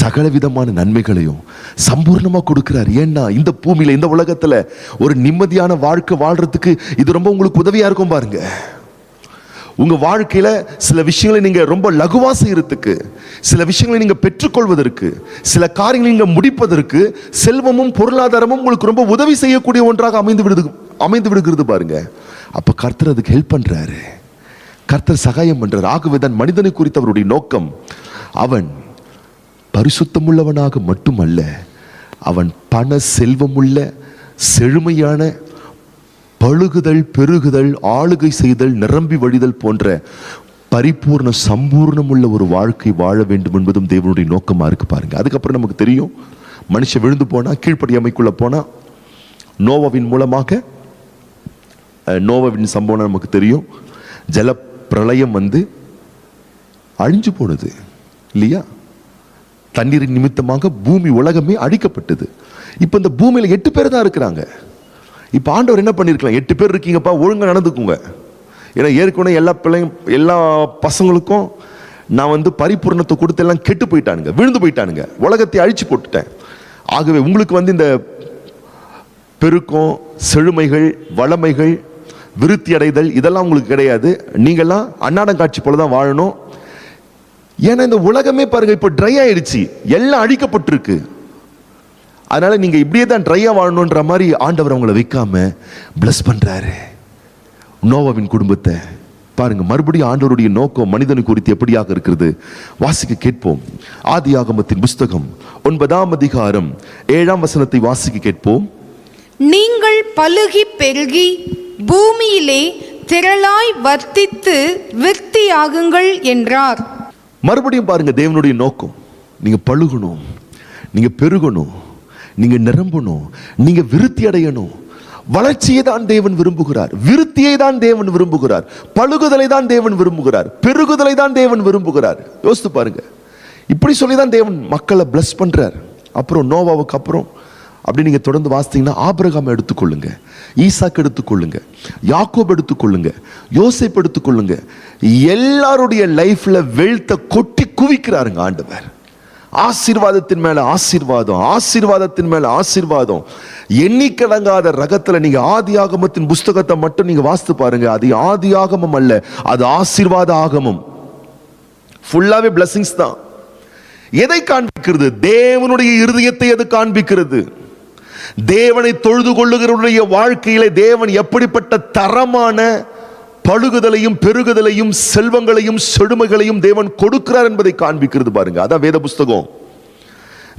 B: சகல விதமான நன்மைகளையும் சம்பூர்ணமா கொடுக்கிறார். ஏன்னா இந்த பூமியில, இந்த உலகத்துல ஒரு நிம்மதியான வாழ்க்கை வாழ்றதுக்கு இது ரொம்ப உங்களுக்கு உதவியா இருக்கும் பாருங்க. உங்க வாழ்க்கையில சில விஷயங்களை நீங்க ரொம்ப லகுவா செய்யறதுக்கு, சில விஷயங்களை நீங்க பெற்றுக்கொள்வதற்கு, சில காரியங்களை நீங்க முடிப்பதற்கு செல்வமும் பொருளாதாரமும் உங்களுக்கு ரொம்ப உதவி செய்யக்கூடிய ஒன்றாக அமைந்து விடுகிறது பாருங்க. அப்ப கர்த்தர் அதுக்கு ஹெல்ப் பண்றாரு, கர்த்தர் சகாயம் பண்றாரு. ஆகவேதான் மனிதனை குறித்த அவருடைய நோக்கம், அவன் பரிசுத்தமுள்ளவனாக மட்டுமல்ல, அவன் பண செல்வமுள்ள செழுமையான பழுகுதல், பெருகுதல், ஆளுகை செய்தல், நிரம்பி வழிதல் போன்ற பரிபூர்ண சம்பூர்ணம் உள்ள ஒரு வாழ்க்கை வாழ வேண்டும் என்பதும் தேவனுடைய நோக்கமா இருக்கு பாருங்க. அதுக்கப்புறம் நமக்கு தெரியும், மனுஷன் விழுந்து போனா, கீழ்ப்படியாமைக்குள்ள போனா, நோவாவின் மூலமாக நோவாவின் சம்பவம் நமக்கு தெரியும். ஜல பிரளயம் வந்து அழிஞ்சு போனது இல்லையா? தண்ணீரின் நிமித்தமாக பூமி உலகமே அழிக்கப்பட்டது. இப்ப இந்த பூமியில 8 பேர் தான் இருக்கிறாங்க. இப்ப ஆண்டவர் என்ன பண்ணிருக்கலாம், 8 பேர் இருக்கீங்கப்பா, ஒழுங்கா நடந்துக்குங்க. ஏன்னா ஏற்கனவே எல்லா பிள்ளைங்க, எல்லா பசங்களுக்கும் நான் வந்து பரிபூர்ணத்தை கொடுத்து எல்லாம் கெட்டு போயிட்டானுங்க, விழுந்து போயிட்டானுங்க, உலகத்தை அழிச்சு போட்டுட்டேன். ஆகவே உங்களுக்கு வந்து இந்த பெருக்கம், செழுமைகள், வளமைகள், விருத்தி அடைதல் இதெல்லாம் உங்களுக்கு கிடையாது. நீங்கெல்லாம் அன்னாடம் காட்சி போலதான் வாழணும். ஏன்னா இந்த உலகமே பாருங்க இப்ப ட்ரை ஆயிடுச்சு, எல்லாம் அழிக்கப்பட்டிருக்கு. அதனால நீங்க இப்படியே தான் ட்ரையா வாழணும்ன்ற மாதிரி ஆண்டவர் அவங்களை வைக்காம பிளஸ் பண்றாரு. நோவாவின் குடும்பத்தை பாருங்க. மறுபடியும் ஆண்டவருடைய நோக்கம் மனிதனு குறித்து எப்படியாக இருக்கிறது வாசிக்க கேட்போம். ஆதியாகமத்தின் புஸ்தகம் 9ஆம் அதிகாரம் 7ஆம் வசனத்தை வாசிக்க கேட்போம்.
C: நீங்கள் பலுகி பெருகி பூமியிலே திரளாய் வர்த்தித்து விருத்தியாகுங்கள் என்றார்.
B: மறுபடியும் பாருங்க தேவனுடைய நோக்கம், நீங்க பழுகணும், நீங்க பெருகணும், நீங்க நிரம்பணும், நீங்க விருத்தி அடையணும். வளர்ச்சியை தான் தேவன் விரும்புகிறார், விருத்தியை தான் தேவன் விரும்புகிறார், பழுகுதலை தான் தேவன் விரும்புகிறார், பெருகுதலை தான் தேவன் விரும்புகிறார். யோசித்து பாருங்க. இப்படி சொல்லிதான் தேவன் மக்களை பிளஸ் பண்றார். அப்புறம் நோவாவுக்கு அப்புறம் அப்படி நீங்க தொடர்ந்து வாசித்தீங்கன்னா ஆபிரகாம் எடுத்துக்கொள்ளுங்க, ஈசாக் எடுத்துக்கொள்ளுங்க, யாக்கோப் எடுத்துக்கொள்ளுங்க, யோசேப் எடுத்துக்கொள்ளுங்க. எல்லாருடைய லைஃப்ல வெல்த்தை கொட்டி குவிக்கிறாருங்க ஆண்டவர். ஆசீர்வாதத்தின் மேல ஆசீர்வாதம், ஆசீர்வாதத்தின் மேல ஆசீர்வாதம். எண்ணிக்கடங்காத ரகத்துல நீங்க ஆதியாகமத்தின் புஸ்தகத்தை மட்டும் நீங்க வாசித்து பாருங்க. அது ஆதியாகமம் அல்ல, அது ஆசீர்வாத ஆகமம். ஃபுல்லாவே பிளஸிங்ஸ் தான். எதை காண்பிக்கிறது? தேவனுடைய இருதயத்தை எது காண்பிக்கிறது? தேவனை தொழுது கொள்ளுகிறவருடைய வாழ்க்கையிலே தேவன் எப்படிப்பட்ட தரமான பழுகுதலையும் பெருகுதலையும் செல்வங்களையும் செழுமைகளையும் தேவன் கொடுக்கிறார் என்பதை காண்பிக்கிறது பாருங்க. அதான் வேத புஸ்தகம்.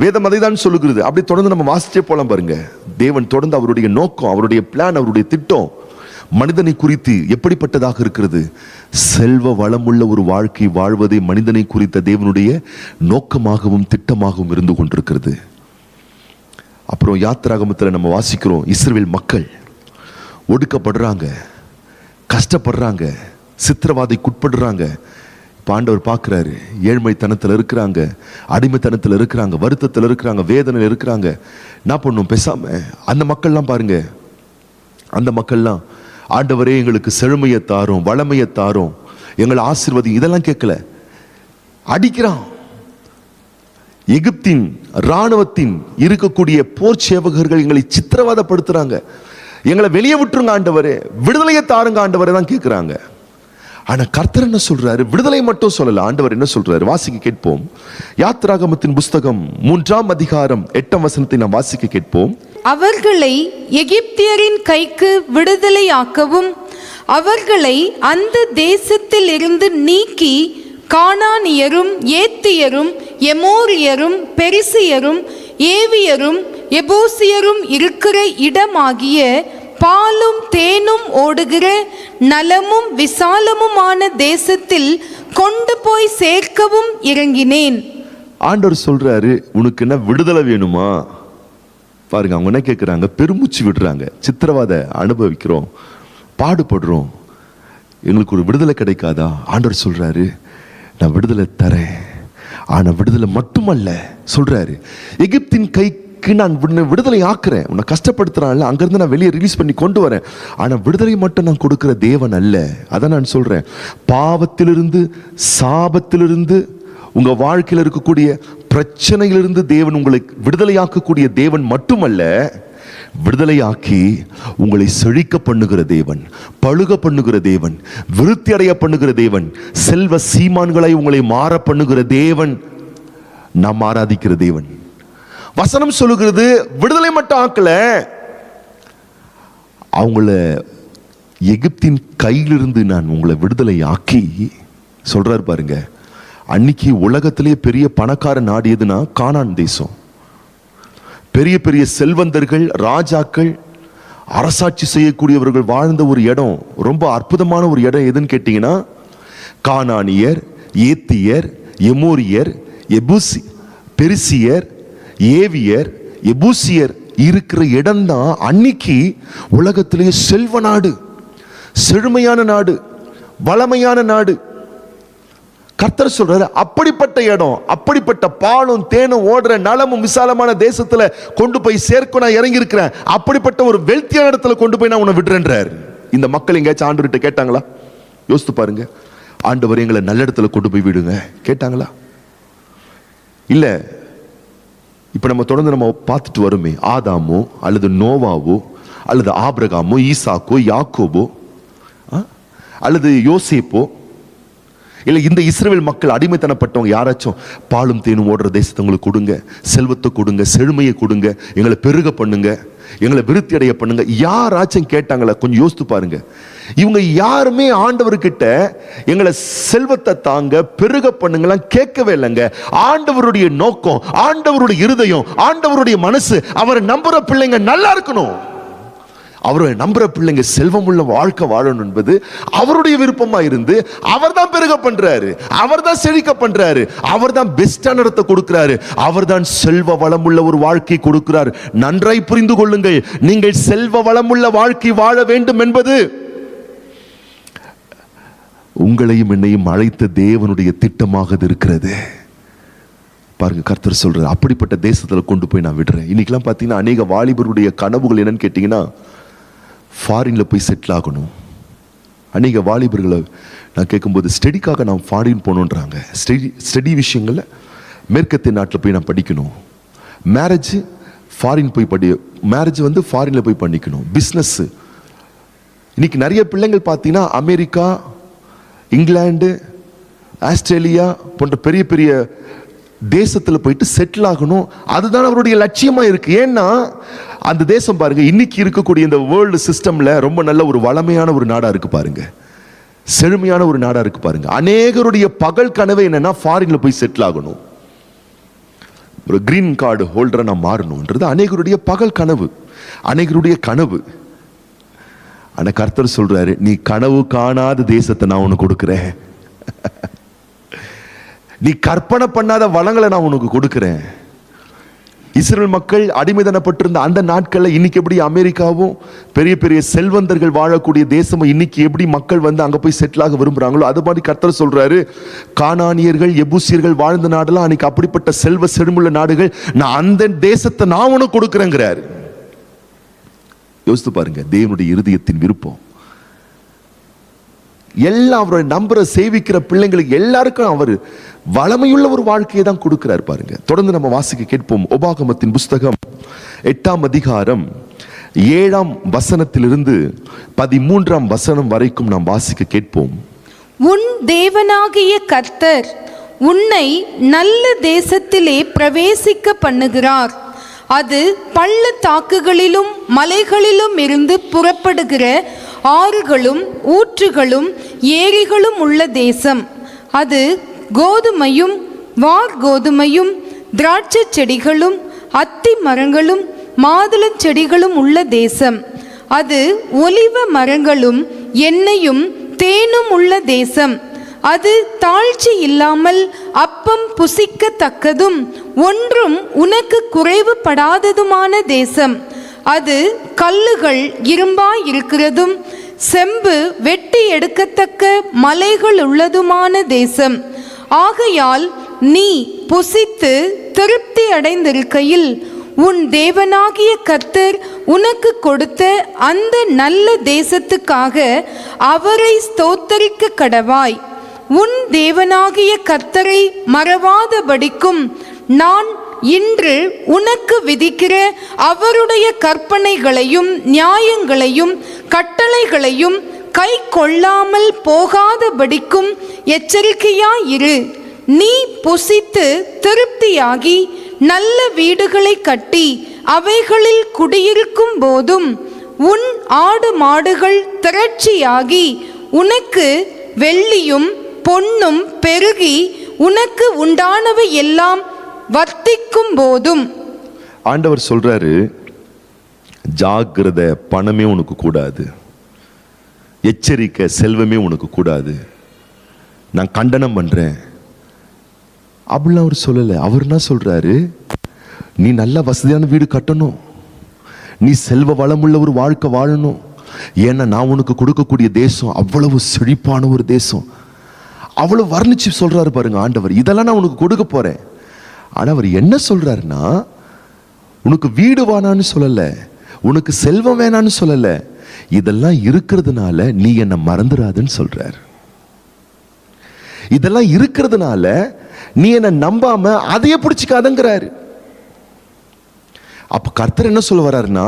B: வேதம் அதை தான் சொல்லுகிறது. அப்படி தொடர்ந்து நம்ம வாசிச்சே போலாம் பாருங்க. தேவன் தொடர்ந்து அவருடைய நோக்கம், அவருடைய பிளான், அவருடைய திட்டம் மனிதனை குறித்து எப்படிப்பட்டதாக இருக்கிறது? செல்வ வளமுள்ள ஒரு வாழ்க்கை வாழ்வதை மனிதனை குறித்த தேவனுடைய நோக்கமாகவும் திட்டமாகவும் இருந்து கொண்டிருக்கிறது. அப்புறம் யாத்திராகமத்தில் நம்ம வாசிக்கிறோம், இஸ்ரவேல் மக்கள் ஒடுக்கப்படுறாங்க, கஷ்டப்படுறாங்க, சித்திரவாதைக்குட்படுறாங்க. இப்போ ஆண்டவர் பார்க்குறாரு, ஏழ்மைத்தனத்தில் இருக்கிறாங்க, அடிமைத்தனத்தில் இருக்கிறாங்க, வருத்தத்தில் இருக்கிறாங்க, வேதனையில் இருக்கிறாங்க. என்ன பண்ணும்? பேசாம அந்த மக்கள்லாம் பாருங்க, அந்த மக்கள்லாம் ஆண்டவரே எங்களுக்கு செழுமையை தாரும், வளமையை தாரும், எங்களை ஆசீர்வதி, இதெல்லாம் கேட்கல. அடிக்கிறான். எகிப்தின் இராணுவத்தின் இருக்கக்கூடிய போர் சேவகர்கள் எங்களை சித்திரவதைப்படுத்துறாங்க. எங்களை வெளியே விட்டுருங்க ஆண்டவரே, விடுதலையை தாருங்க ஆண்டவரே தான் கேட்கிறாங்க. ஆனா கர்த்தர் என்ன சொல்றாரு? விடுதலை மட்டும் சொல்லல. ஆண்டவர் என்ன சொல்றாரு? வாசிக்க கேட்போம். யாத்திராகமத்தின் புஸ்தகம் 3ஆம் அதிகாரம் 8ஆம் வசனத்தை நாம் வாசிக்க கேட்போம்.
C: அவர்களை எகிப்தியரின் கைக்கு விடுதலையாக்கவும் அவர்களை அந்த தேசத்தில் இருந்து நீக்கி கானானியரும் ஏத்தியரும் எமோரியரும் பெரிசியரும் ஏவியரும் எபூசியரும் இருக்கிற இடமாகிய பாலும் தேனும் ஓடுகிற நலமும் விசாலமுமான தேசத்தில் கொண்டு போய் சேர்க்கவும் இறங்கினேன்.
B: ஆண்டவர் சொல்றாரு, உனக்கு என்ன விடுதலை வேணுமா? பாருங்க, அவங்க என்ன கேட்குறாங்க? பெருமூச்சு விடுறாங்க. சித்திரவாதை அனுபவிக்கிறோம், பாடுபடுறோம், எங்களுக்கு ஒரு விடுதலை கிடைக்காதா? ஆண்டவர் சொல்றாரு, நான் விடுதலை தரேன். ஆனா விடுதலை மட்டுமல்ல சொல்றாரு, எகிப்தின் கைக்கு நான் விடுதலை ஆக்குறேன். உன்னை கஷ்டப்படுத்துறான்ல, அங்கிருந்து நான் வெளியே ரிலீஸ் பண்ணி கொண்டு வரேன். ஆனா விடுதலை மட்டும் நான் கொடுக்கிற தேவன் அல்ல. அதான் நான் சொல்றேன், பாவத்திலிருந்து சாபத்திலிருந்து உங்க வாழ்க்கையில் இருக்கக்கூடிய பிரச்சனையிலிருந்து தேவன் உங்களை விடுதலையாக்கக்கூடிய தேவன் மட்டுமல்ல, விடுதலையாக்கி உங்களை செழிக்க பண்ணுகிற தேவன், பழுக பண்ணுகிற தேவன், விருத்தி அடைய பண்ணுகிற தேவன், செல்வ சீமான்களை உங்களை மாற பண்ணுகிற தேவன், நாம் ஆராதிக்கிற தேவன். வசனம் சொல்லுகிறது, விடுதலை மட்டும் ஆக்கல, அவங்கள எகிப்தின் கையிலிருந்து நான் உங்களை விடுதலை ஆக்கி சொல்றாரு பாருங்க. அன்னைக்கு உலகத்திலே பெரிய பணக்கார நாடு எதுனா கானான் தேசம். பெரிய பெரிய செல்வந்தர்கள், ராஜாக்கள், அரசாட்சி செய்யக்கூடியவர்கள் வாழ்ந்த ஒரு இடம், ரொம்ப அற்புதமான ஒரு இடம் எதுன்னு கேட்டீங்கன்னா, கானானியர், ஏத்தியர், எமோரியர், பெரிசியர், ஏவியர், எபூசியர் இருக்கிற இடம் தான் அன்னைக்கு உலகத்திலேயே செல்வ நாடு, செழுமையான நாடு, வளமையான நாடு. கர்த்தர் சொல்றாரு, அப்படிப்பட்ட இடம், அப்படிப்பட்ட பாலும் தேனும் ஓடுற நலமும் விசாலமான தேசத்துல கொண்டு போய் சேர்க்க நான் இறங்கி இருக்கிறேன். அப்படிப்பட்ட ஒரு வெல்த்தியான இடத்துல கொண்டு போய் நான் உன்னை விடுறேன்றார். இந்த மக்கள் எங்கேயாச்சும் ஆண்டவர்கிட்ட கேட்டாங்களா? யோசித்து பாருங்க. ஆண்டவர் எங்களை நல்ல இடத்துல கொண்டு போய் விடுங்க கேட்டாங்களா? இல்ல. இப்ப நம்ம தொடர்ந்து நம்ம பார்த்துட்டு வருமே, ஆதாமோ அல்லது நோவாவோ அல்லது ஆபிரகாமோ ஈசாக்கோ யாக்கோபோ அல்லது யோசேப்போ, இல்லை இந்த இஸ்ரவேல் மக்கள் அடிமைத்தனப்பட்டவங்க யாராச்சும் பாலும் தேனும் ஓடுற தேசத்தை உங்களுக்கு கொடுங்க, செல்வத்தை கொடுங்க, செழுமையை கொடுங்க, எங்களை பெருக பண்ணுங்க, எங்களை விருத்தி அடைய பண்ணுங்க, யாராச்சும் கேட்டாங்களா? கொஞ்சம் யோசித்து பாருங்க. இவங்க யாருமே ஆண்டவர்கிட்ட எங்களை செல்வத்தை தாங்க, பெருக பண்ணுங்கலாம் கேட்கவே இல்லைங்க. ஆண்டவருடைய நோக்கம், ஆண்டவருடைய இருதயம், ஆண்டவருடைய மனசு, அவரை நம்புற பிள்ளைங்க நல்லா இருக்கணும், அவரை நம்புற பிள்ளைங்க செல்வம் உள்ள வாழ்க்கை வாழணும் என்பது அவருடைய விருப்பமா இருந்து அவர் தான் பெருக பண்றாரு, அவர் தான் செழிக்க பண்றாரு, அவர் தான் பெஸ்டான இடத்தை கொடுக்கிறாரு, அவர் தான் செல்வ வளமுள்ள ஒரு வாழ்க்கை கொடுக்கிறார். நன்றாய் புரிந்து கொள்ளுங்கள், நீங்கள் செல்வ வளமுள்ள வாழ்க்கை வாழ வேண்டும் என்பது உங்களையும் என்னையும் அழைத்த தேவனுடைய திட்டமாக இருக்கிறது. பாருங்க, கர்த்தர் சொல்றாரு, அப்படிப்பட்ட தேசத்துல கொண்டு போய் நான் விடுறேன். இன்னைக்கெல்லாம் பார்த்தீங்கன்னா அநேக வாலிபருடைய கனவுகள் என்னன்னு கேட்டீங்கன்னா, ஃபாரின்ல போய் செட்டில் ஆகணும். அநேக வாலிபர்களை நான் கேட்கும்போது, ஸ்டடிக்காக நான் ஃபாரின் போகணுன்றாங்க. ஸ்டடி விஷயங்கள்ல மேற்கத்திய நாட்டில் போய் நான் படிக்கணும், மேரேஜ் ஃபாரின் போய் மேரேஜ் ஃபாரின்ல போய் பண்ணிக்கணும், பிஸ்னஸ். இன்னைக்கு நிறைய பிள்ளைங்கள் பார்த்தீங்கன்னா அமெரிக்கா, இங்கிலாந்து, ஆஸ்திரேலியா போன்ற பெரிய பெரிய தேசத்தில் போயிட்டு செட்டில் ஆகணும், அதுதான் அவருடைய லட்சியமா இருக்கு. ஏன்னா அந்த தேசம் பாருங்க, இன்னைக்கு இருக்கக்கூடிய இந்த வேர்ல்டு சிஸ்டம்ல ரொம்ப நல்ல ஒரு வளமையான ஒரு நாடா இருக்கு பாருங்க, செழுமையான ஒரு நாடா இருக்கு பாருங்க. அநேகருடைய பகல் கனவு என்னன்னா, ஃபாரின்ல போய் செட்டில் ஆகணும், ஒரு கிரீன் கார்டு ஹோல்டரை நான் மாறணும்ன்றது அநேகருடைய பகல் கனவு, அநேகருடைய கனவு. ஆனா கர்த்தர் சொல்றாரு, நீ கனவு காணாத தேசத்தை நான் உனக்கு கொடுக்கிறேன், நீ கற்பனை பண்ணாத வளங்களை நான் உனக்கு கொடுக்கிறேன். இஸ்ரேல் மக்கள் அடிமைத்தனப்பட்டிருந்த அந்த நாட்களில் இன்னைக்கு எப்படி அமெரிக்காவும் பெரிய பெரிய செல்வந்தர்கள் வாழக்கூடிய தேசமும் இன்னைக்கு எப்படி மக்கள் அங்க போய் செட்டில் ஆக விரும்புறாங்களோ, அது மாதிரி கர்த்தர் சொல்றாரு, கானானியர்கள், எபூசியர்கள் வாழ்ந்த நாடெல்லாம் அன்னைக்கு அப்படிப்பட்ட செல்வ செழுமுள்ள நாடுகள், நான் அந்த தேசத்தை நான் உனக்கு கொடுக்கிறேங்கிறாரு. யோசித்து பாருங்க, தேவனுடைய இருதயத்தின் விருப்பம். எல்லாம் அவருடைய நம்புற சேவிக்கிற பிள்ளைங்களுக்கு எல்லாருக்கும் அவர் வளமையுள்ள ஒரு வாழ்க்கையை தான் கொடுக்கிறார் பாருங்க. தொடர்ந்து நம்ம வாசிக்க கேட்போம். உபாகமத்தின் புஸ்தகம் 8ஆம் அதிகாரம் 7ஆம் வசனத்திலிருந்து 13ஆம் வசனம் வரைக்கும் நாம் வாசிக்க கேட்போம்.
C: உன் தேவனாகிய கர்த்தர் உன்னை நல்ல தேசத்திலே பிரவேசிக்க பண்ணுகிறார். அது பள்ளத்தாக்குகளிலும் மலைகளிலும் இருந்து புறப்படுகிற ஆறுகளும் ஊற்றுகளும் ஏரிகளும் உள்ள தேசம். அது கோதுமையும் வார்கோதுமையும் திராட்சை செடிகளும் அத்தி மரங்களும் மாதுளம் செடிகளும் உள்ள தேசம். அது ஒலிவ மரங்களும் எண்ணெயும் தேனும் உள்ள தேசம். அது தாழ்ச்சி இல்லாமல் அப்பம் புசிக்கத்தக்கதும் ஒன்றும் உனக்கு குறைவுபடாததுமான தேசம். அது கல்லுகள் இரும்பாய் இருக்கிறதும் செம்பு வெட்டி எடுக்கத்தக்க மலைகள் உள்ளதுமான தேசம். ஆகையால் நீ புசித்து திருப்தி அடைந்திருக்கையில் உன் தேவனாகிய கர்த்தர் உனக்கு கொடுத்த அந்த நல்ல தேசத்துக்காக அவரை ஸ்தோத்தரிக்க கடவாய். உன் தேவனாகிய கர்த்தரை மறவாதபடிக்கும் நான் இன்று உனக்கு விதிக்கிற அவருடைய கற்பனைகளையும் நியாயங்களையும் கட்டளைகளையும் கை கொள்ளாமல் போகாதபடிக்கும் எச்சரிக்கையாயிரு. நீ புசித்து திருப்தியாகி நல்ல வீடுகளை கட்டி அவைகளில் குடியிருக்கும் போதும் உன் ஆடு மாடுகள் திரட்சியாகி உனக்கு வெள்ளியும் பொன்னும் பெருகி உனக்கு உண்டானவை எல்லாம் வர்த்திக்கும் போதும்.
B: ஆண்டவர் சொல்றாரு, ஜாக்கிரதை, பணமே உனக்கு கூடாது. எச்சரிக்கை, செல்வமே உனக்கு கூடாது. நான் கண்டனம் பண்றேன் அப்படிலாம் அவர் சொல்லலை. அவர் என்ன சொல்றாரு, நீ நல்ல வசதியான வீடு கட்டணும், நீ செல்வ வளமுள்ள ஒரு வாழ்க்கை வாழணும். ஏன்னா நான் உனக்கு கொடுக்கக்கூடிய தேசம் அவ்வளவு செழிப்பான ஒரு தேசம். அவ்வளவு வர்ணிச்சு சொல்றாரு பாருங்க ஆண்டவர். இதெல்லாம் நான் உனக்கு கொடுக்க போறேன். ஆனா அவர் என்ன சொல்றாருன்னா, உனக்கு வீடு வேணான்னு சொல்லல, உனக்கு செல்வம் வேணான்னு சொல்லல, இதெல்லாம் இருக்கிறதுனால நீ என்ன மறந்துடாதுன்னு சொல்றாரு. இதெல்லாம் இருக்கிறதுனால நீ என்ன நம்பாம அதையே பிடிச்சிக்காதங்கிறாரு. அப்ப கர்த்தர் என்ன சொல்ல வர்றாருன்னா,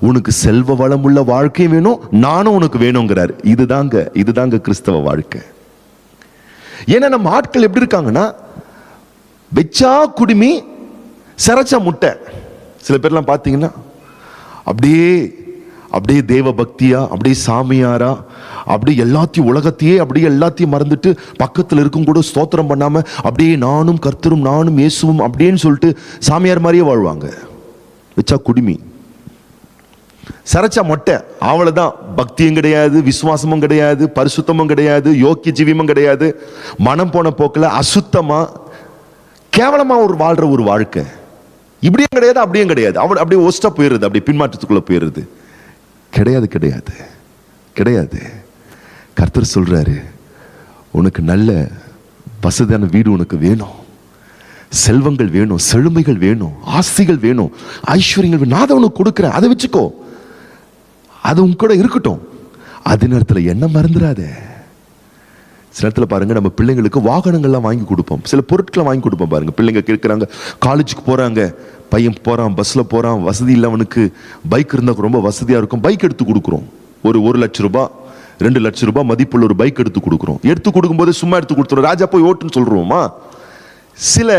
B: உனக்கு செல்வ வளம் உள்ள வாழ்க்கை வேணும், நானும் உனக்கு வேணுங்கிறாரு. இதுதாங்க கிறிஸ்தவ வாழ்க்கை. ஏன்னா நம்ம ஆட்கள் எப்படி இருக்காங்கன்னா, வெச்சா குடுமி சரச்சா முட்டை. சில பேர்லாம் பார்த்தீங்கன்னா அப்படியே தேவ பக்தியா, அப்படியே சாமியாரா, அப்படியே எல்லாத்தையும் உலகத்தையே அப்படியே எல்லாத்தையும் மறந்துட்டு பக்கத்தில் இருக்கும் கூட ஸ்தோத்திரம் பண்ணாம அப்படியே நானும் கர்த்தரும் நானும் இயேசுவும் அப்படின்னு சொல்லிட்டு சாமியார் மாதிரியே வாழ்வாங்க. வச்சா குடுமி, சரச்சா மொட்டை, அவ்வளவுதான். பக்தியும் கிடையாது, விசுவாசமும் கிடையாது, பரிசுத்தமும் கிடையாது, யோக்கிய ஜீவியமும் கிடையாது. மனம் போன போக்கில் அசுத்தமா கேவலமா ஒரு வாழ்ற ஒரு வாழ்க்கை. இப்படியும் கிடையாது, அப்படியும் கிடையாது. அவள் அப்படியே ஒஸ்டா போயிடுறது, அப்படியே பின்மாற்றத்துக்குள்ள போயிடுறது. கிடையாது கிடையாது கிடையாது. கர்த்தர் சொல்றாரு, உனக்கு நல்ல வசதியான வீடு உனக்கு வேணும், செல்வங்கள் வேணும், செழுமைகள் வேணும், ஆஸ்திகள் வேணும், ஐஸ்வர்யங்கள் வேணும். நான் அதை உனக்கு கொடுக்குறேன், அதை வச்சுக்கோ, அது உன் கூட இருக்கட்டும். அதே நேரத்தில் என்ன மறந்துடாத. சில நேரத்தில் பாருங்க, நம்ம பிள்ளைங்களுக்கு வாகனங்கள்லாம் வாங்கி கொடுப்போம், சில பொருட்களை வாங்கி கொடுப்போம். பாருங்க, பிள்ளைங்க கேட்குறாங்க, காலேஜுக்கு போறாங்க, பையன் போறான், பஸ்ல போறான், வசதி இல்லை அவனுக்கு, பைக் இருந்தால் ரொம்ப வசதியா இருக்கும், பைக் எடுத்து கொடுக்குறோம். ஒரு 1 லட்ச ரூபாய் 2 லட்ச ரூபாய் மதிப்புள்ள ஒரு பைக் எடுத்து கொடுக்குறோம். எடுத்து கொடுக்கும்போது சும்மா எடுத்து கொடுத்துறோம், ராஜா போய் ஓட்டுன்னு சொல்றோமா? சில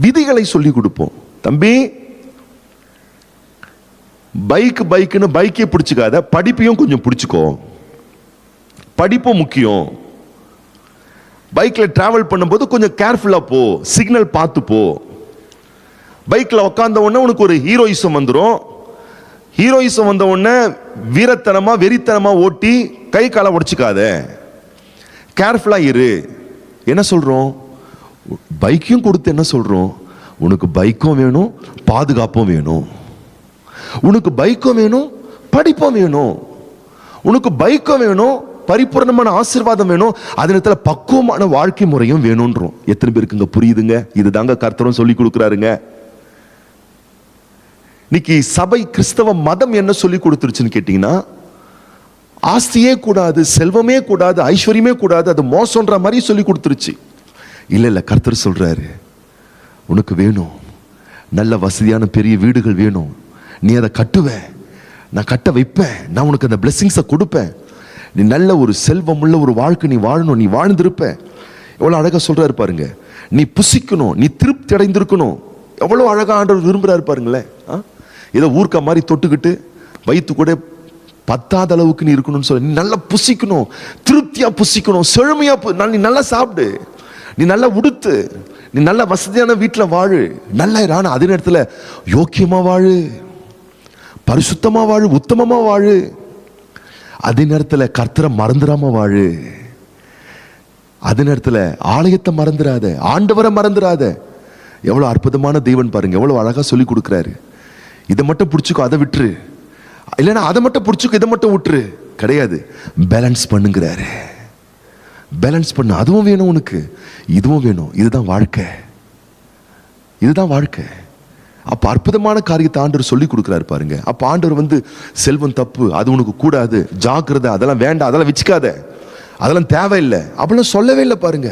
B: விதிகளை சொல்லி கொடுப்போம். தம்பி, பைக்குன்னு பைக்கே பிடிச்சிக்காத, படிப்பையும் கொஞ்சம் பிடிச்சிக்கோ, படிப்பும் முக்கியம். பைக்ல டிராவல் பண்ணும்போது கொஞ்சம் கேர்ஃபுல்லா போ, சிக்னல் பார்த்து போ. பைக்ல உட்கார்ந்த உடனே உனக்கு ஒரு ஹீரோயிசம் வந்துடும். ஹீரோயிசம் வந்த உடனே வீரத்தனமா வெறித்தனமா ஓட்டி கை காலை உடைச்சிக்காத, கேர்ஃபுல்லா இரு. என்ன சொல்றோம்? பைக்கையும் கொடுத்து என்ன சொல்றோம்? உனக்கு பைக்கும் வேணும், பாதுகாப்பும் வேணும், உனக்கு பைக்கும் வேணும், படிப்பும் வேணும், உனக்கு பைக்கும் வேணும், பரிபூர்ணமான ஆசீர்வாதம் வேணும், அதே நேரத்தில் பக்குவமான வாழ்க்கை முறையும் வேணும்ன்றோம். எத்தனை பேருக்குங்க புரியுதுங்க? இதுதாங்க கர்த்தரும் சொல்லி கொடுக்குறாருங்க. இன்னைக்கு சபை, கிறிஸ்தவ மதம் என்ன சொல்லி கொடுத்துருச்சுன்னு கேட்டீங்கன்னா, ஆஸ்தியே கூடாது, செல்வமே கூடாது, ஐஸ்வர்யமே கூடாது, அது மோசம்ன்ற மாதிரி சொல்லி கொடுத்துருச்சு. இல்ல, கர்த்தர் சொல்றாரு, உனக்கு வேணும் நல்ல வசதியான பெரிய வீடுகள் வேணும், நீ அதை கட்டுவ, நான் கட்ட வைப்பேன், நான் உனக்கு அந்த பிளெஸிங்ஸை கொடுப்பேன், நீ நல்ல ஒரு செல்வம் உள்ள ஒரு வாழ்க்கை நீ வாழணும், நீ வாழ்ந்திருப்ப. எவ்வளவு அழகா சொல்றாரு பாருங்க. நீ புசிக்கணும், நீ திருப்தி அடைந்திருக்கணும். எவ்வளவு அழகா ஆண்டவர் விரும்புறாரு பாருங்களேன். ஏதோ ஊர்க்கா மாதிரி தொட்டுக்கிட்டு வயிற்று கூட பத்தாத அளவுக்கு நீ இருக்கணும்னு சொல்ல, நீ நல்லா புசிக்கணும், திருப்தியா புசிக்கணும், செழுமையா நீ நல்லா சாப்பிடு, நீ நல்லா உடுத்து, நீ நல்ல வசதியான வீட்டில் வாழு, நல்லா இரான. அதே நேரத்தில் யோக்கியமா வாழு, பரிசுத்தமா வாழு, உத்தமமா வாழு. அதே நேரத்தில் கர்த்தரை மறந்துடாம வாழு. அதே நேரத்தில் ஆலயத்தை மறந்துடாத, ஆண்டவரை மறந்துடாத. எவ்வளவு அற்புதமான தெய்வன் பாருங்க, எவ்வளவு அழகா சொல்லி கொடுக்குறாரு. இதை மட்டும் பிடிச்சிக்கோ, அதை விட்டுரு, இல்லைன்னா அதை மட்டும் பிடிச்சிக்கோ, இதை மட்டும் விட்டுரு. கிடையாது, பேலன்ஸ் பண்ணுங்கிறாரு. பேலன்ஸ் பண்ணு, அதுவும் வேணும் உனக்கு, இதுவும் வேணும். இதுதான் வாழ்க்கை, இதுதான் வாழ்க்கை. அப்ப அற்புதமான காரியத்தை ஆண்டவர் சொல்லி கொடுக்குறாரு பாருங்க. அப்ப ஆண்டவர் செல்வம் தப்பு, அது உனக்கு கூடாது, ஜாக்கிரதை, அதெல்லாம் வேண்டாம், அதெல்லாம் வச்சுக்காத, அதெல்லாம் தேவையில்லை அப்படிலாம் சொல்லவே இல்லை பாருங்க.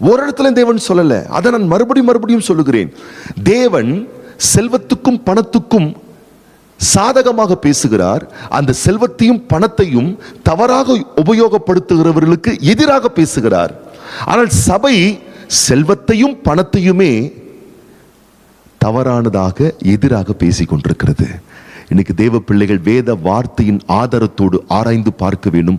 B: ஒரு இடத்துல தேவன் சொல்லல. அதை நான் மறுபடியும் சொல்லுகிறேன். தேவன் செல்வத்துக்கும் பணத்துக்கும் சாதகமாக பேசுகிறார், அந்த செல்வத்தையும் பணத்தையும் தவறாக உபயோகப்படுத்துகிறவர்களுக்கு எதிராக பேசுகிறார். ஆனால் சபை செல்வத்தையும் பணத்தையுமே தவறானதாக எதிராக பேசிக் கொண்டிருக்கிறது. இன்னைக்கு தேவ பிள்ளைகள் வேத வார்த்தையின் ஆதாரத்தோடு ஆராய்ந்து பார்க்க வேண்டும்.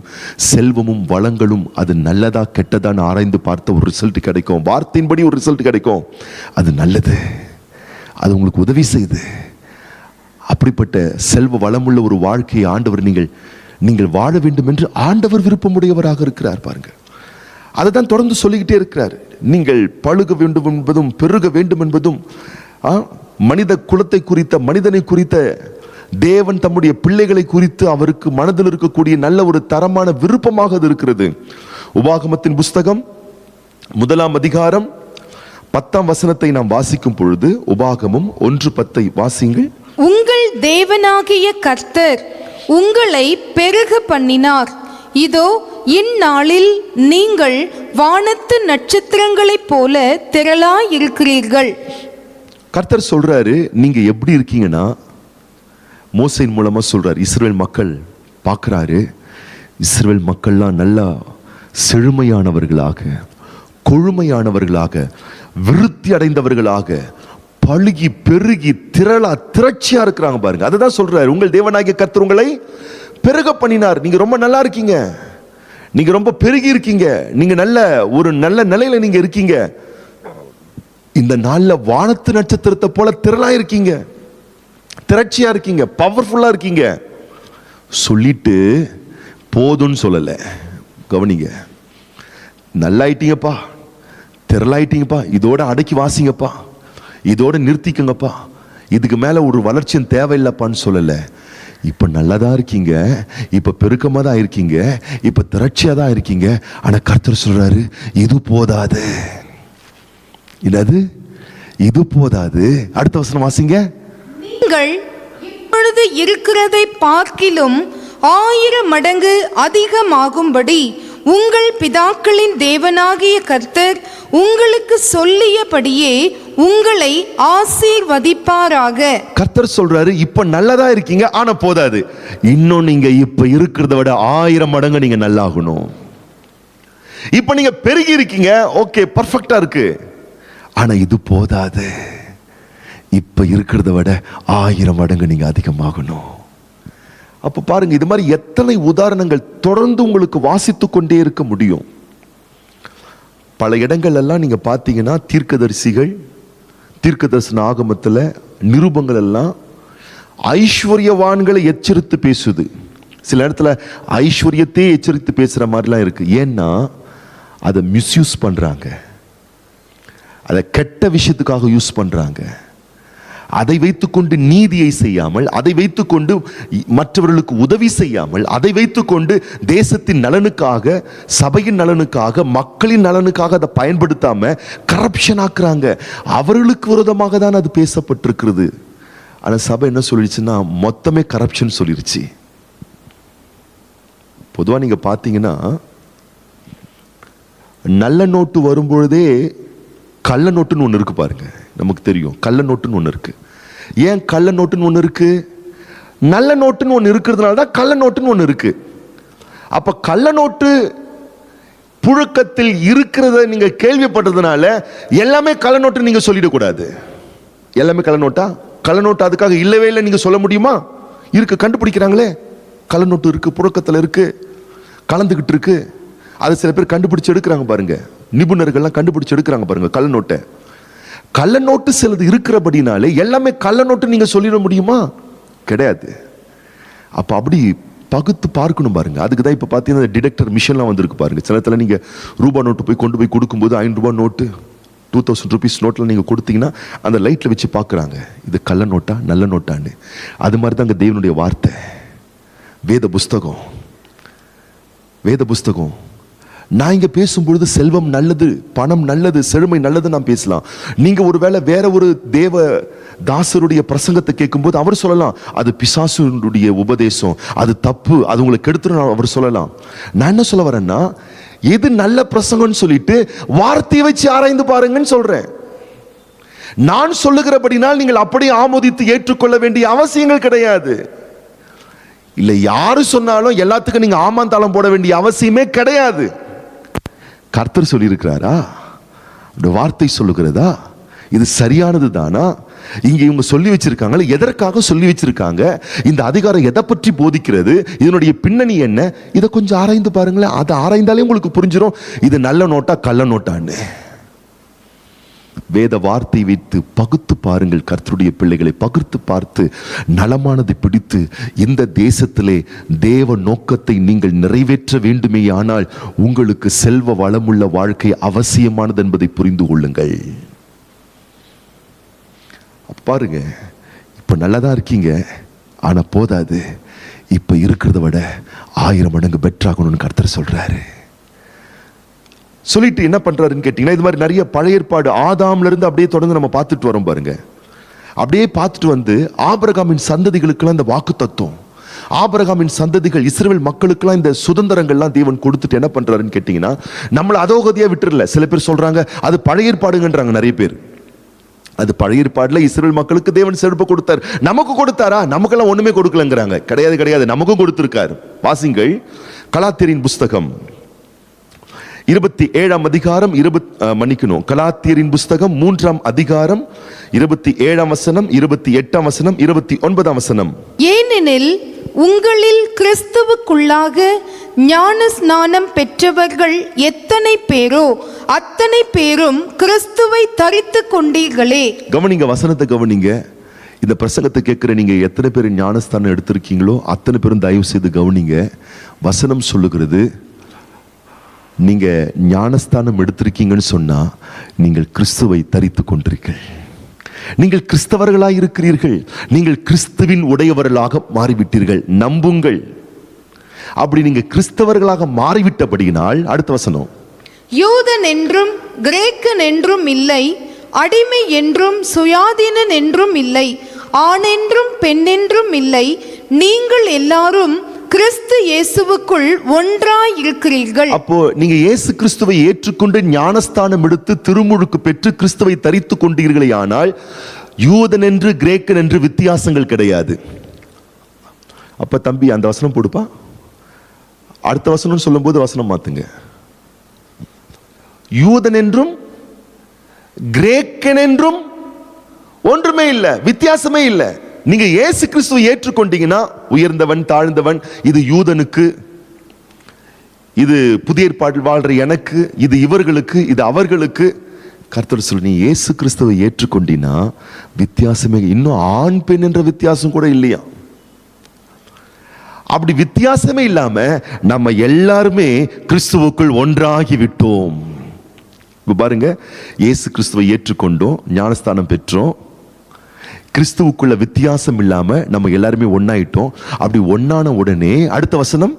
B: செல்வமும் வளங்களும் அது நல்லதா கெட்டதான்னு ஆராய்ந்து பார்த்த ஒரு ரிசல்ட் கிடைக்கும், வார்த்தையின்படி ஒரு ரிசல்ட் கிடைக்கும். அது நல்லது, அது உங்களுக்கு உதவி செய்யுது. அப்படிப்பட்ட செல்வ வளமுள்ள ஒரு வாழ்க்கையை ஆண்டவர் நீங்கள் வாழ வேண்டும் என்று ஆண்டவர் விருப்பமுடையவராக இருக்கிறார் பாருங்க. அதை தான் தொடர்ந்து சொல்லிக்கிட்டே இருக்கிறார். நீங்கள் பழுக வேண்டும் என்பதும் பெருக வேண்டும் என்பதும் மனித குலத்தை குறித்த, மனிதனை குறித்த, தேவன் தம்முடைய பிள்ளைகளை குறித்து அவருக்கு மனதில் இருக்கக்கூடிய நல்ல ஒரு தரமான விருப்பமாக அது இருக்கிறது. உபாகமத்தின் புஸ்தகம் 1ஆம் அதிகாரம் 10ஆம் வசனத்தை நாம் வாசிக்கும் பொழுது, உபாகமம் 1:10 வாசிங்கள்.
C: உங்கள் தேவனாகிய கர்த்தர் உங்களை பெருக பண்ணினார். இதோ இந்நாளில் நீங்கள் வானத்து நட்சத்திரங்களைப் போல திரளாய் இருக்கிறீர்கள்.
B: கர்த்தர் சொல்றாரு, நீங்க எப்படி இருக்கீங்கன்னா, மோசையின் மூலமா சொல்றாரு. இஸ்ரவேல் மக்கள் பார்க்கிறாரு, இஸ்ரவேல் மக்கள்லாம் நல்லா செழுமையானவர்களாக, கொழுமையானவர்களாக, விருத்தி அடைந்தவர்களாக, பழுகி பெருகி திரட்சியா இருக்கிறாங்க பாருங்க. அதுதான் சொல்றாரு, உங்கள் தேவனாகிய கர்த்தர் உங்களை பெருக பண்ணினார். நீங்க ரொம்ப நல்லா இருக்கீங்க, நீங்க ரொம்ப பெருகி இருக்கீங்க, நீங்க ஒரு நல்ல நிலையில நீங்க இருக்கீங்க. இந்த நாள்ல வானத்து நட்சத்திரத்தை போல திரளா இருக்கீங்க, திரட்சியா இருக்கீங்க, பவர்ஃபுல்லா இருக்கீங்க சொல்லிட்டு போதும்னு சொல்லல. கவனிங்க, நல்லாயிட்டீங்கப்பா, திரளாயிட்டீங்கப்பா, இதோட அடக்கி வாசிங்கப்பா, இதோட நிறுத்திக்கங்கப்பா, இதுக்கு மேல ஒரு வளர்ச்சியும் தேவையில்லைப்பான்னு சொல்லல. இப்ப நல்லதா இருக்கீங்க, இப்ப பெருக்கமா தான் இருக்கீங்க, இப்ப திரட்சியா தான் இருக்கீங்க. ஆனா கர்த்தர் சொல்றாரு, இது போதாது. என்னது இது போதாது? அடுத்த வசனம் வாசிங்க.
C: நீங்கள் இப்பொழுது இருக்கிறதை பார்க்கிலும் 1000 மடங்கு அதிகமாகும்படி உங்கள் பிதாக்களின் தேவனாகிய கர்த்தர் உங்களுக்கு சொல்லியபடியே உங்களை ஆசீர்வதிப்பாராக.
B: கர்த்தர் சொல்றாரு, இப்ப நல்லதா இருக்கீங்க, ஆனா போதாது. இன்னும் நீங்க இப்ப இருக்கிறத விட 1000 மடங்கு நீங்க நல்லாகணும். இப்ப நீங்க பெருகி இருக்கீங்க, ஓகே, பர்ஃபெக்டா இருக்கு. ஆனா இது போதாது. இப்ப இருக்கிறத விட 1000 மடங்கு நீங்க அதிகமாகணும். அப்ப பாருங்க, இது மாதிரி எத்தனை உதாரணங்கள் தொடர்ந்து உங்களுக்கு வாசித்து கொண்டே இருக்க முடியும். பல இடங்கள் எல்லாம் நீங்க பார்த்தீங்கன்னா, தீர்க்கதரிசிகள், தீர்க்கதரிசன ஆகமத்தில் நிருபங்கள் எல்லாம் ஐஸ்வர்யவான்களை எச்சரித்து பேசுது. சில இடத்துல ஐஸ்வர்யத்தையே எச்சரித்து பேசுற மாதிரிலாம் இருக்கு. ஏன்னா அதை மிஸ்யூஸ் பண்றாங்க, அதை கெட்ட விஷயத்துக்காக யூஸ் பண்றாங்க. அதை வைத்துக்கொண்டு நீதியை செய்யாமல், அதை வைத்துக்கொண்டு மற்றவர்களுக்கு உதவி செய்யாமல், அதை வைத்துக்கொண்டு தேசத்தின் நலனுக்காக, சபையின் நலனுக்காக, மக்களின் நலனுக்காக அதை பயன்படுத்தாம கரப்ஷன் ஆக்குறாங்க. அவர்களுக்கு விரோதமாக தான் அது பேசப்பட்டிருக்கிறது. ஆனால் சபை என்ன சொல்லிடுச்சுன்னா, மொத்தமே கரப்ஷன் சொல்லிருச்சு. பொதுவாக நீங்க பார்த்தீங்கன்னா, நல்ல நோட்டு வரும்பொழுதே கள்ள நோட்டுன்னு ஒன்று இருக்கு பாருங்க. நமக்கு தெரியும் கள்ள நோட்டுன்னு ஒன்று இருக்கு. ஏன் கள்ள நோட்டுன்னு ஒன்று இருக்கு? நல்ல நோட்டுன்னு ஒன்று இருக்கிறதுனால தான் கள்ள நோட்டுன்னு ஒன்று இருக்கு. அப்ப கள்ள நோட்டு புழக்கத்தில் இருக்கிறத நீங்க கேள்விப்பட்டதுனால எல்லாமே கள்ள நோட்டு நீங்க சொல்லிடக்கூடாது. எல்லாமே கள்ள நோட்டா? கள்ள நோட்டு அதுக்காக இல்லவே இல்லை நீங்க சொல்ல முடியுமா? இருக்கு, கண்டுபிடிக்கிறாங்களே. கள்ள நோட்டு இருக்கு, புழக்கத்தில் இருக்கு, கலந்துகிட்டு இருக்கு. அது சில பேர் கண்டுபிடிச்சு எடுக்கிறாங்க பாருங்க, நிபுணர்கள்லாம் கண்டுபிடிச்சு எடுக்கிறாங்க பாருங்க கள்ள நோட்டை. கள்ள நோட்டு சிலது இருக்கிறபடினாலே எல்லாமே கள்ள நோட்டு நீங்க சொல்லிட முடியுமா? கிடையாது. அப்ப அப்படி பகுத்து பார்க்கணும் பாருங்க. அதுக்கு தான் இப்ப பாத்தீங்கன்னா டிடெக்டர் மிஷின்லாம் வந்திருக்கு பாருங்க. சில இடத்துல நீங்க ரூபா நோட்டு கொண்டு போய் கொடுக்கும்போது 500 ரூபாய் நோட்டு, 2000 rupees நோட்டில் நீங்க கொடுத்தீங்கன்னா அந்த லைட்ல வச்சு பார்க்குறாங்க, இது கள்ள நோட்டா நல்ல நோட்டான்னு. அது மாதிரி தான் அங்கே தேவனுடைய வார்த்தை, வேத புஸ்தகம். வேத புஸ்தகம் நான் இங்க பேசும்பொழுது செல்வம் நல்லது, பணம் நல்லது, செழுமை நல்லது நான் பேசலாம். நீங்க ஒருவேளை வேற ஒரு தேவ தாசருடைய பிரசங்கத்தை கேட்கும்போது அவர் சொல்லலாம், அது பிசாசுடைய உபதேசம், அது தப்பு, அது உங்களுக்கு கெடுத்துரும் அவர் சொல்லலாம். நான் என்ன சொல்ல வரேன்னா, எது நல்ல பிரசங்கம்னு சொல்லிட்டு வார்த்தையை வச்சு ஆராய்ந்து பாருங்கன்னு சொல்றேன். நான் சொல்லுகிறபடினால் நீங்கள் அப்படியே ஆமோதித்து ஏற்றுக்கொள்ள வேண்டிய அவசியங்கள் கிடையாது. இல்லை, யாரு சொன்னாலும் எல்லாத்துக்கும் நீங்க ஆமாந்தாளம் போட வேண்டிய அவசியமே கிடையாது. கர்த்தர் சொல்லி இருக்கிறாரா, வார்த்தை சொல்லுகிறதா, இது சரியானது தானா? இங்க இவங்க சொல்லி வச்சிருக்காங்க, எதற்காக சொல்லி வச்சிருக்காங்க, இந்த அதிகாரம் எதை பற்றி போதிக்கிறது, இதனுடைய பின்னணி என்ன, இதை கொஞ்சம் ஆராய்ந்து பாருங்களேன். அதை ஆராய்ந்தாலே உங்களுக்கு புரிஞ்சிடும் இது நல்ல நோட்டா கள்ள நோட்டான்னு. வேத வார்த்தை வைத்து பகுத்து பாருங்கள். கர்த்தருடைய பிள்ளைகளை பகுத்து பார்த்து நலமானதை பிடித்து இந்த தேசத்திலே தேவ நோக்கத்தை நீங்கள் நிறைவேற்ற வேண்டுமே. ஆனால் உங்களுக்கு செல்வ வளமுள்ள வாழ்க்கை அவசியமானது என்பதை புரிந்து கொள்ளுங்கள். பாருங்க, இப்ப நல்லதா இருக்கீங்க, ஆனா போதாது. இப்ப இருக்கிறத விட 1000 மடங்கு பெட்டராகணும்னு கர்த்தர் சொல்றாரு. சொல்லிட்டு என்ன பண்றாருன்னு கேட்டீங்கன்னா, இது மாதிரி நிறைய பழைய ஏற்பாடு ஆதாம்ல இருந்து அப்படியே தொடர்ந்து நம்ம பார்த்துட்டு வரோம் பாருங்க. அப்படியே பார்த்துட்டு வந்து ஆபிரகாமின் சந்ததிகளுக்கெல்லாம் இந்த வாக்கு தத்துவம், ஆபிரகாமின் சந்ததிகள் இஸ்ரவேல் மக்களுக்கெல்லாம் இந்த சுதந்திரங்கள்லாம் தேவன் கொடுத்துட்டு என்ன பண்றாருன்னு கேட்டீங்கன்னா, நம்மளை அதோகதியா விட்டுறல. சில பேர் சொல்றாங்க அது பழைய ஏற்பாடுங்கன்றாங்க. நிறைய பேர் அது பழைய ஏற்பாடுல இஸ்ரவேல் மக்களுக்கு தேவன் செழிப்பை கொடுத்தார். நமக்கு கொடுத்தாரா? நமக்கெல்லாம் ஒண்ணுமே கொடுக்கலங்கிறாங்க. கிடையாது கிடையாது, நமக்கும் கொடுத்திருக்கார். வாசிங்கள் கலாத்தியரின் புஸ்தகம் 27ஆம் அதிகாரம் கலாத்தியரின் புஸ்தகம் 3ஆம் அதிகாரம் 27ஆம் வசனம், 28ஆம் வசனம், 29ஆம் வசனம்.
C: ஏனெனில் உங்களில் கிறிஸ்துவுக்குள்ளாக ஞான ஸ்நானம் பெற்றவர்கள் எத்தனை பேரோ அத்தனை பேரும் கிறிஸ்துவை தரித்து கொண்டீர்களே.
B: கவனிங்க, வசனத்தை கவனிங்க. இந்த பிரசங்கத்தை கேட்கிற நீங்க எத்தனை பேர் ஞானஸ்தானம் எடுத்திருக்கீங்களோ அத்தனை பேரும் தயவு செய்து கவனிங்க. வசனம் சொல்லுகிறது, நீங்க ஞானஸ்தானம் எடுத்திருக்கீங்கன்னு சொன்னா நீங்கள் கிறிஸ்துவை தரித்து கொண்டிருக்கிறீர்கள். நீங்கள் கிறிஸ்தவர்களாய் இருக்கிறீர்கள். நீங்கள் கிறிஸ்துவின் உடையவர்களாக மாறிவிட்டீர்கள். நம்புங்கள். அப்படி நீங்க கிறிஸ்தவர்களாக மாறிவிட்டபடியினால், அடுத்த வசனம்,
C: யூதன் என்றும் கிரேக்கன் என்றும் இல்லை, அடிமை என்றும் சுயாதீனன் என்றும் இல்லை, ஆணென்றும் பெண்ணென்றும் இல்லை, நீங்கள் எல்லாரும் கிறிஸ்து இயேசுவுக்குள் ஒன்றாய் இருக்கிறீர்கள்.
B: அப்போ நீங்க இயேசு கிறிஸ்துவை ஏற்றுக்கொண்டு ஞானஸ்தானம் எடுத்து திருமுழுக்கு பெற்று கிறிஸ்துவை தரித்து கொண்டீர்களே, ஆனால் யூதன் என்று கிரேக்கன் என்று வித்தியாசங்கள் கிடையாது. அப்ப தம்பி அந்த வசனம் போடுப்பா. அடுத்த வசனம் சொல்லும் போது வசனம் மாத்துங்க. யூதன் என்றும் கிரேக்கன் என்றும் ஒன்றுமே இல்லை, வித்தியாசமே இல்லை. நீங்க இயேசு கிறிஸ்துவை ஏற்றுக்கொண்டீங்கன்னா உயர்ந்தவன் தாழ்ந்தவன், இது யூதனுக்கு, இது புதிய ஏற்பாட்டில் வாழ்ற எனக்கு, இது இவர்களுக்கு, இது அவர்களுக்கு. கர்த்தர் சொல்லி நீ இயேசு கிறிஸ்துவை ஏற்றுக்கொண்டினா வித்தியாசமே, இன்னும் ஆண் பெண் என்ற வித்தியாசம் கூட இல்லையா. அப்படி வித்தியாசமே இல்லாம நம்ம எல்லாருமே கிறிஸ்துவுக்குள் ஒன்றாகி விட்டோம். பாருங்க, இயேசு கிறிஸ்துவை ஏற்றுக்கொண்டோம், ஞானஸ்தானம் பெற்றோம், கிறிஸ்துவுக்குள்ள வித்தியாசம் இல்லாம நம்ம எல்லாருமே ஒன்னாயிட்டோம். அப்படி ஒன்னான உடனே அடுத்த வசனம்,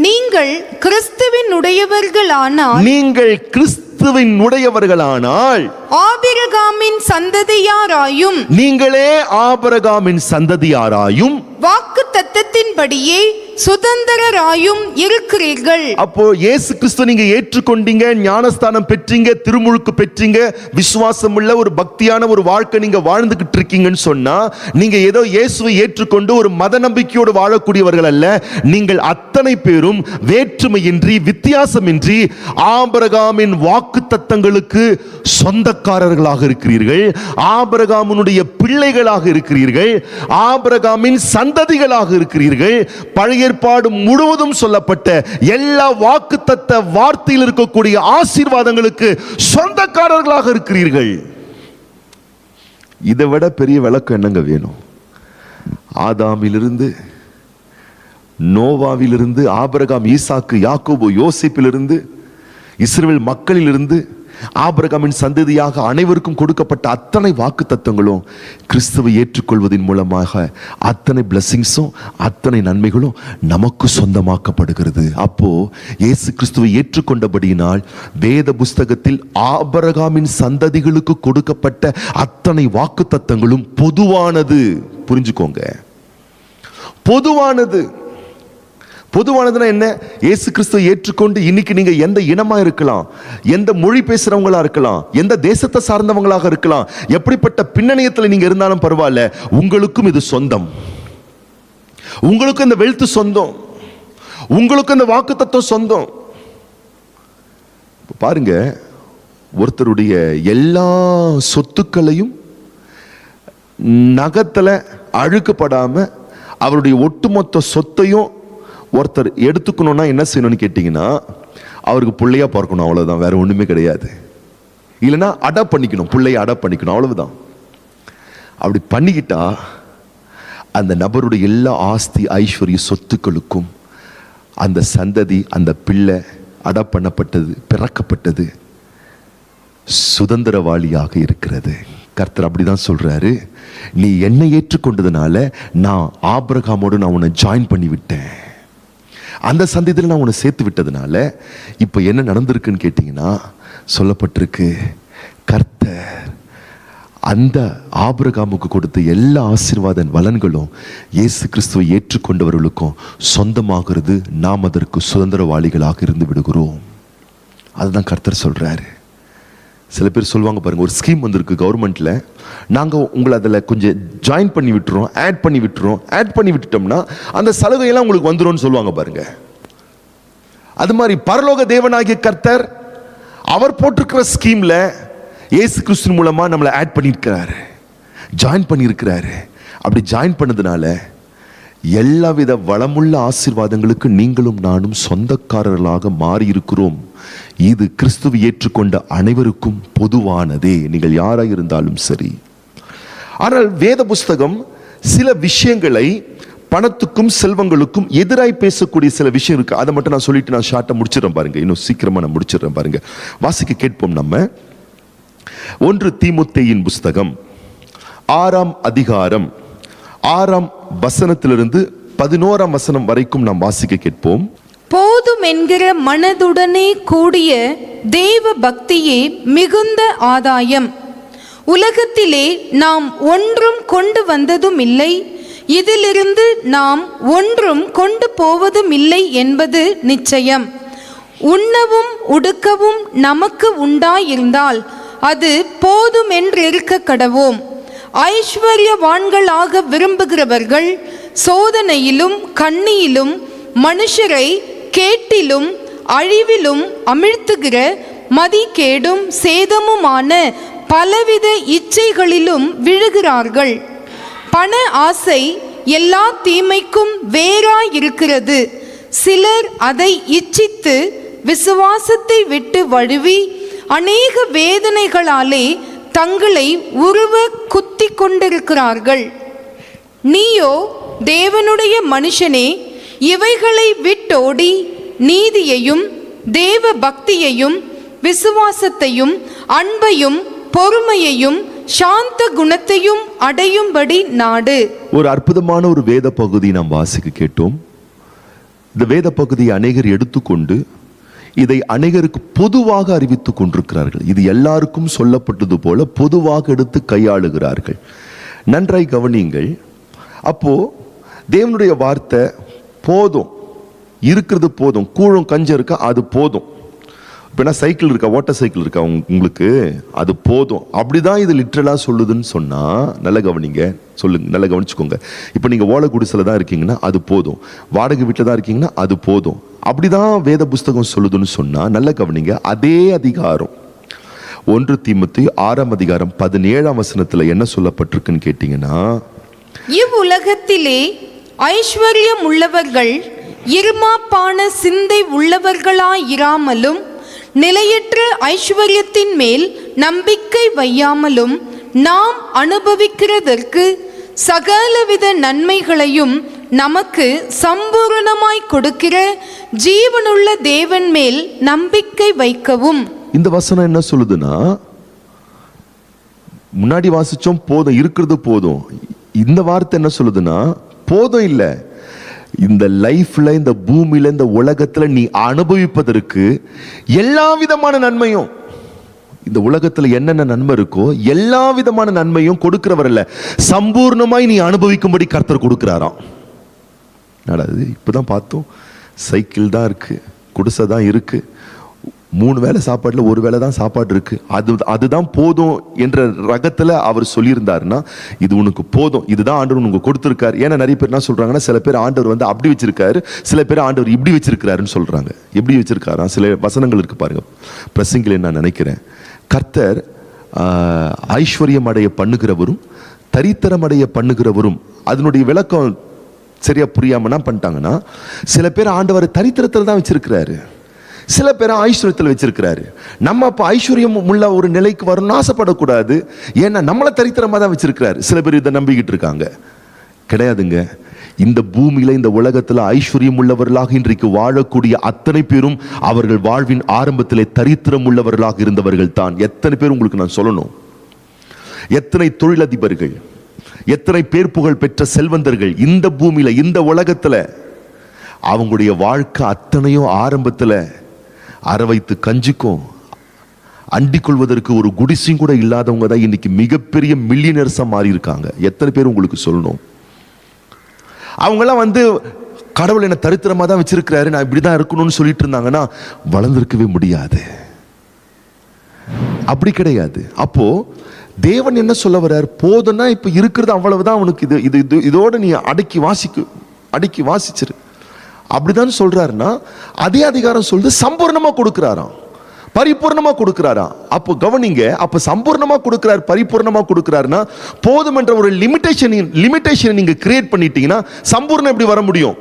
C: நீங்கள் கிறிஸ்துவின் உடையவர்களானால்,
B: நீங்கள் கிறிஸ்துவின் உடையவர்களானால்
C: ஆபிரகாமின் சந்ததியாராயும்,
B: நீங்களே ஆபிரகாமின் சந்ததியாராயும்
C: வாக்கு தத்தத்தின்படியே சுதந்திரராயும் இருக்கிறீர்கள்.
B: அப்போ இயேசு கிறிஸ்து நீங்க ஏற்றுக்கொண்டீங்க, ஞானஸ்தானம் பெற்றீங்க, திருமுழுக்கு பெற்றீங்க, விசுவாசம் உள்ள ஒரு பக்தியான ஒரு வாழ்க்கை நீங்க வாழ்ந்துகிட்டு இருக்கீங்கன்னு சொன்னா, நீங்க ஏதோ இயேசுவை ஏற்றுக்கொண்டு ஒரு மத நம்பிக்கையோடு வாழக்கூடியவர்கள் அல்ல. நீங்கள் அத்தனை பேரும் வேற்றுமையின்றி வித்தியாசமின்றி ஆபிரகாமின் வாக்கு தத்தங்களுக்கு சொந்தக்காரர்களாக இருக்கிறீர்கள். ஆபிரகாமுடைய பிள்ளைகளாக இருக்கிறீர்கள். ஆபிரகாமின் சந்ததிகளாக இருக்கிறீர்கள். பழைய ஏற்பாடு முழுவதும் சொல்லப்பட்ட எல்லா வாக்குத்தத்த வார்த்தையில் இருக்கக்கூடிய ஆசீர்வாதங்களுக்கு சொந்தக்காரர்களாக இருக்கிறீர்கள். இதை விட பெரிய விளக்கம் என்னங்க வேணும்? ஆதாமிலிருந்து, நோவாவிலிருந்து, ஆபிரகாம், ஈசாக்கு, யாக்கோபு, யோசேப்பிலிருந்து, இஸ்ரவேல் மக்களிலிருந்து, ஆபிரகாமின் சந்ததியாக அனைவருக்கும் கொடுக்கப்பட்ட அத்தனை வாக்கு தத்தங்களும் கிறிஸ்துவை ஏற்றுக்கொள்வதன் மூலமாக அத்தனை பிளஸிங்ஸும் அத்தனை நன்மைகளும் நமக்கு சொந்தமாக்கப்படுகிறது. அப்போ இயேசு கிறிஸ்துவை ஏற்றுக்கொண்டபடியினால் வேத புஸ்தகத்தில் ஆபிரகாமின் சந்ததிகளுக்கு கொடுக்கப்பட்ட அத்தனை வாக்கு தத்தங்களும் பொதுவானது. புரிஞ்சுக்கோங்க, பொதுவானது. பொதுவானதுன்னா என்ன? இயேசு கிறிஸ்துவை ஏற்றுக்கொண்டு இன்னைக்கு நீங்க எந்த இனமா இருக்கலாம், எந்த மொழி பேசுறவங்களா இருக்கலாம், எந்த தேசத்தை சார்ந்தவங்களாக இருக்கலாம், எப்படிப்பட்ட பின்னணியத்தில் நீங்க இருந்தாலும் பரவாயில்ல, உங்களுக்கும் இது சொந்தம். உங்களுக்கும் இந்த வெல்த் சொந்தம், உங்களுக்கும் இந்த வாக்கு தத்துவம் சொந்தம். பாருங்க, ஒருத்தருடைய எல்லா சொத்துக்களையும் நகத்துல அழுக்கப்படாம அவருடைய ஒட்டுமொத்த சொத்தையும் ஒருத்தர் எடுத்துக்கணும்னா என்ன செய்யணும்னு கேட்டீங்கன்னா, அவருக்கு பிள்ளையா பார்க்கணும், அவ்வளவுதான், வேற ஒண்ணுமே கிடையாது. இல்லைன்னா அடாப்ட் பண்ணிக்கணும், பிள்ளையை அடாப்ட் பண்ணிக்கணும், அவ்வளவுதான். அப்படி பண்ணிக்கிட்டா அந்த நபருடைய எல்லா ஆஸ்தி ஐஸ்வர்ய சொத்துக்களுக்கும் அந்த சந்ததி, அந்த பிள்ளை அடாப்ட் பண்ணப்பட்டது, பிறக்கப்பட்டது சுதந்திரவாளியாக இருக்கிறது. கர்த்தர் அப்படிதான் சொல்றாரு, நீ என்னை ஏற்றுக்கொண்டதுனால நான் ஆபிரகாமோடு நான் உன்னை ஜாயின் பண்ணி விட்டேன், அந்த சந்ததியில் நான் உன்னை சேர்த்து விட்டதுனால இப்போ என்ன நடந்திருக்குன்னு கேட்டிங்கன்னா சொல்லப்பட்டிருக்கு, கர்த்தர் அந்த ஆபிரகாமுக்கு கொடுத்த எல்லா ஆசீர்வாத வளன்களும் இயேசு கிறிஸ்துவை ஏற்றுக்கொண்டவர்களுக்கும் சொந்தமாகிறது. நாம் அதற்கு சுதந்திரவாளிகளாக இருந்து விடுகிறோம். அதுதான் கர்த்தர் சொல்றாரு. சில பேர் சொல்லுவாங்க பாருங்க, ஒரு ஸ்கீம் வந்திருக்கு கவர்மெண்ட்ல, நாங்கள் உங்களை அதில் கொஞ்சம் ஜாயின் பண்ணி விட்டுறோம், ஆட் பண்ணி விட்டுட்டோம்னா அந்த சலுகையெல்லாம் உங்களுக்கு வந்துடும் சொல்லுவாங்க பாருங்க. அது மாதிரி பரலோக தேவனாகிய கர்த்தர் அவர் போட்டிருக்கிற ஸ்கீம்ல இயேசு கிறிஸ்து மூலமா நம்மளை ஆட் பண்ணியிருக்கிறாரு, ஜாயின் பண்ணியிருக்கிறாரு. அப்படி ஜாயின் பண்ணதுனால எல்லாவித வளமுள்ள ஆசீர்வாதங்களுக்கு நீங்களும் நானும் சொந்தக்காரர்களாக மாறி இருக்கிறோம். இது கிறிஸ்துவை ஏற்றுக்கொண்ட அனைவருக்கும் பொதுவானதே, நீங்கள் யாராக இருந்தாலும் சரி. ஆனால் வேத புஸ்தகம் சில விஷயங்களை பணத்துக்கும் செல்வங்களுக்கும் எதிராய் பேசக்கூடிய சில விஷயம் இருக்கு. அதை மட்டும் நான் சொல்லிட்டு நான் ஷார்ட்டா முடிச்சிடறேன் பாருங்க, இன்னும் சீக்கிரமா நான் முடிச்சிடறேன் பாருங்க. வாசிக்க கேட்போம். நம்ம 1 தீமோத்தேயின் புஸ்தகம் 6ஆம் அதிகாரம் 6ஆம் வசனத்திலிருந்து 11ஆம் வசனம் வரைக்கும் நாம் வாசிக்க கேட்போம்.
C: போதும் என்கிற மனதுடனே கூடிய தேவ பக்தியே மிகுந்த ஆதாயம். உலகத்திலே நாம் ஒன்றும் கொண்டு வந்ததும் இல்லை, இதிலிருந்து நாம் ஒன்றும் கொண்டு போவதும் இல்லை என்பது நிச்சயம். உண்ணவும் உடுக்கவும் நமக்கு உண்டாயிருந்தால் அது போதும் என்று இருக்க கடவோம். ஐஸ்வர்யவான்களாக விரும்புகிறவர்கள் சோதனையிலும் கண்ணியிலும் மனுஷரை கேட்டிலும் அழிவிலும் அமிழ்த்துகிற மதிகேடும் சேதமுமான பலவித இச்சைகளிலும் விழுகிறார்கள். பண ஆசை எல்லா தீமைக்கும் வேறாயிருக்கிறது. சிலர் அதை இச்சித்து விசுவாசத்தை விட்டு வழுவி அநேக வேதனைகளாலே தங்களை உருவ குத்தி கொண்டிருக்கிறார்கள். நீயோ தேவனுடைய மனுஷனே, இவைகளை விட்டோடி நீதியையும் தேவ பக்தியையும் விசுவாசத்தையும் அன்பையும் பொறுமையையும் சாந்த குணத்தையும் அடையும்படி நாடு.
B: ஒரு அற்புதமான ஒரு வேத பகுதி நாம் வாசிக்க கேட்டோம். இந்த வேத பகுதியை அநேகர் எடுத்துக்கொண்டு இதை அநேகருக்கு பொதுவாக அறிவித்துக் கொண்டிருக்கிறார்கள். இது எல்லாருக்கும் சொல்லப்பட்டது போல பொதுவாக எடுத்து கையாளுகிறார்கள். நன்றாய் கவனியுங்கள். அப்போ தேவனுடைய வார்த்தை போதும், இருக்கிறது போதும், கூழும் கஞ்சம் இருக்கா அது போதும். இப்போ சைக்கிள் இருக்கா, ஓட்ட சைக்கிள் இருக்கா உங்களுக்கு, அது போதும். அப்படிதான் இது லிட்டரலா சொல்லுதுன்னு சொன்னா நல்ல கவனிங்க, சொல்லுங்க, நல்லா கவனிச்சுக்கோங்க. இப்போ நீங்க ஓலை குடிசையில் தான் இருக்கீங்கன்னா அது போதும், வாடகை வீட்டில் தான் இருக்கீங்கன்னா அது போதும். அப்படிதான் வேத புஸ்தகம் சொல்லுதுன்னு சொன்னா நல்ல கவனிங்க. அதே அதிகாரம் 1 தீமோத்தேயு 6ஆம் அதிகாரம் 17ஆம் வசனத்துல என்ன சொல்லப்பட்டிருக்குன்னு கேட்டீங்கன்னா,
C: இவ்வுலகத்திலே ஐஸ்வர்யம் உள்ளவர்கள் இருமாப்பான சிந்தை உள்ளவர்களாயிராமலும் நிலையற்ற ஐஸ்வர்யத்தின் மேல் நம்பிக்கை வையாமலும் நாம் அனுபவிக்கிறதற்கு சகலவித நன்மைகளையும் நமக்கு சம்பூரணமாய் கொடுக்கிற ஜீவனுள்ள தேவன் மேல் நம்பிக்கை வைக்கவும். இந்த
B: வசனம் என்ன சொல்லுதுன்னா, முன்னாடி வாசிச்சோம் போதும், இருக்கிறது போதும். இந்த வார்த்தை என்ன சொல்லுதுன்னா, போதும் இல்ல, இந்த லைஃப்ல, இந்த பூமியில, இந்த உலகத்துல நீ அனுபவிப்பதற்கு எல்லா விதமான நன்மையும், இந்த உலகத்துல என்னென்ன நன்மை இருக்கோ எல்லா விதமான நன்மையும் கொடுக்கிறவர் இல்ல, சம்பூர்ணமாய் நீ அனுபவிக்கும்படி கர்த்தர் கொடுக்கிறாராம். இப்பதான் பார்த்தோம், சைக்கிள் தான் இருக்கு, குடிசை தான் இருக்கு, 3 வேளை சாப்பாடுல 1 வேளை தான் சாப்பாடு இருக்கு, அதுதான் போதும் என்ற ரகத்துல அவர் சொல்லியிருந்தாருன்னா இது உனக்கு போதும், இதுதான் ஆண்டவர் உனக்கு கொடுத்திருக்காரு. ஏன்னா நிறைய பேர் என்ன சொல்றாங்கன்னா, சில பேர் ஆண்டவர் வந்து அப்படி வச்சிருக்காரு, சில பேர் ஆண்டவர் இப்படி வச்சிருக்கிறாருன்னு சொல்றாங்க. எப்படி வச்சிருக்காரா? சில வசனங்கள் இருக்கு பாருங்க, பிரசங்கில் நான் நினைக்கிறேன், கர்த்தர் ஐஸ்வர்யம் அடைய பண்ணுகிறவரும் தரித்திரம் அடைய பண்ணுகிறவரும். அதனுடைய விளக்கம் சரியா புரியாம என்ன பண்ணிட்டாங்கன்னா, சில பேர் ஆண்டவர் தரித்திரத்தில் தான் வச்சிருக்கிறாரு, சில பேரை ஐஸ்வர்யத்தில் வச்சிருக்கிறாரு. நம்ம அப்போ ஐஸ்வர்யம் உள்ள ஒரு நிலைக்கு வரணும்னு ஆசைப்படக்கூடாது. ஏன்னா நம்மளை தரித்திரமா தான் வச்சிருக்கிறாரு. சில பேர் இதை நம்பிக்கிட்டு இருக்காங்க. கிடையாதுங்க. இந்த பூமியில, இந்த உலகத்துல ஐஸ்வர்யம் உள்ளவர்களாக இன்றைக்கு வாழக்கூடிய அத்தனை பேரும் அவர்கள் வாழ்வின் ஆரம்பத்திலே தரித்திரம் உள்ளவர்களாக இருந்தவர்கள் தான். எத்தனை பேர் உங்களுக்கு நான் சொல்லணும்? எத்தனை தொழிலதிபர்கள், எத்தனை பேர் புகழ் பெற்ற செல்வந்தர்கள் இந்த பூமியில, இந்த உலகத்துல அவங்களுடைய வாழ்க்கை அத்தனையும் ஆரம்பத்துல அரை வைத்து கஞ்சிக்கும் அண்டிக் கொள்வதற்கு ஒரு குடிசையும் கூட இல்லாதவங்க தான் இன்னைக்கு மிகப்பெரிய மில்லியனர்ஸா மாறி இருக்காங்க. எத்தனை பேர் உங்களுக்கு சொல்லணும்? அவங்கெல்லாம் கடவுள் என்ன தரித்திரமா தான் வச்சிருக்கிறாரு, நான் இப்படிதான் இருக்கணும்னு சொல்லிட்டு இருந்தாங்கன்னா வளர்ந்திருக்கவே முடியாது. அப்படி கிடையாது. அப்போ தேவன் என்ன சொல்ல வர்றார்? போதும்னா இப்ப இருக்கிறது அவ்வளவுதான் உனக்கு, இதோட நீ அடக்கி வாசிச்சிரு அப்படிதான் சொல்றாருன்னா, அதே அதிகாரம் சொல்லுது சம்பூர்ணமா கொடுக்கிறாராம், பரிபூர்ணமா கொடுக்கிறாராம். அப்போ கவனிங்க, அப்ப சம்பூர்ணமா கொடுக்கிறார், பரிபூர்ணமா கொடுக்கிறாருன்னா போதும் என்ற ஒரு லிமிட்டேஷன் நீங்க கிரியேட் பண்ணிட்டீங்கன்னா சம்பூர்ணம் எப்படி வர முடியும்?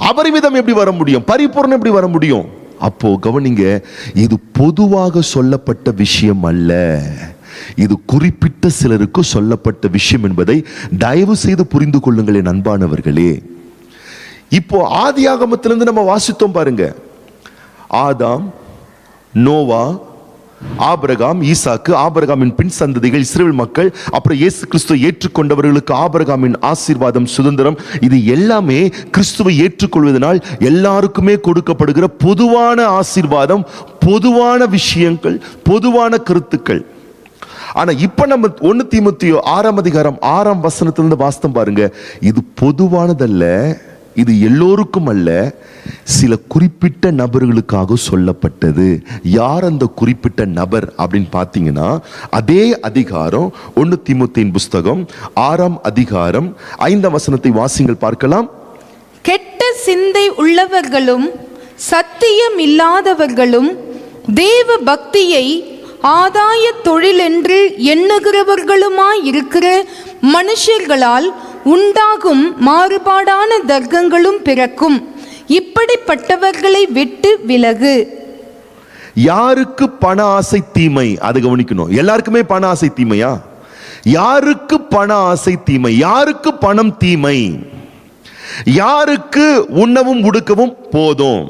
B: அபரிமிதம் எப்படி வர முடியும்? பரிபூர்ணம் எப்படி வர முடியும்? அப்போ கவனிங்க, இது பொதுவாக சொல்லப்பட்ட விஷயம் அல்ல, இது குறிப்பிட்ட சிலருக்கு சொல்லப்பட்ட விஷயம் என்பதை தயவு செய்து புரிந்து கொள்ளுங்கள் என் அன்பானவர்களே. இப்போ ஆதியாகமத்திலிருந்து நம்ம வாசித்தோம் பாருங்க. ஆதாம், நோவா, ஆபிரகாம், ஈசாக்கு, ஆபிரகாமின் பின் சந்ததிகள், இஸ்ரவேல் மக்கள், அப்புறம் இயேசு கிறிஸ்துவை ஏற்றுக்கொண்டவர்களுக்கு ஆபிரகாமின் ஆசீர்வாதம், சுதந்திரம், இது எல்லாமே கிறிஸ்துவை ஏற்றுக்கொள்வதனால் எல்லாருக்குமே கொடுக்கப்படுகிற பொதுவான ஆசீர்வாதம், பொதுவான விஷயங்கள், பொதுவான கருத்துக்கள். ஆனா இப்ப நம்ம 1 தீமோத்தேயு 6ஆம் அதிகாரம் 6ஆம் வசனத்திலிருந்து வாசித்தோம் பாருங்க. இது பொதுவானதல்ல, இது எல்லோருக்கும் அல்ல, சில குறிப்பிட்ட நபர்களுக்காக சொல்லப்பட்டது. யார் அந்த குறிப்பிட்ட நபர் அப்படின்னு பார்த்தீங்கன்னா, அதே அதிகாரம் 1 தீமோத்தேயின் புஸ்தகம் 6ஆம் அதிகாரம் 5ஆம் வசனத்தை வாசிங்கள் பார்க்கலாம்.
C: கெட்ட சிந்தை உள்ளவர்களும் சத்தியம் இல்லாதவர்களும் தேவ பக்தியை ஆதாய தொழில் என்று எண்ணுகிறவர்களுமாய் இருக்கிற மனுஷர்களால் உண்டாகும் மாறுபாடான தர்க்கங்களும் பிறக்கும். இப்படிப்பட்டவர்களை விட்டு விலகு.
B: யாருக்கு பண ஆசை தீமை? அது கவனிக்கணும். எல்லாருக்குமே பண ஆசை தீமையா? யாருக்கு பண ஆசை தீமை? யாருக்கு பணம் தீமை? யாருக்கு உண்ணவும் உடுக்கவும் போதும்?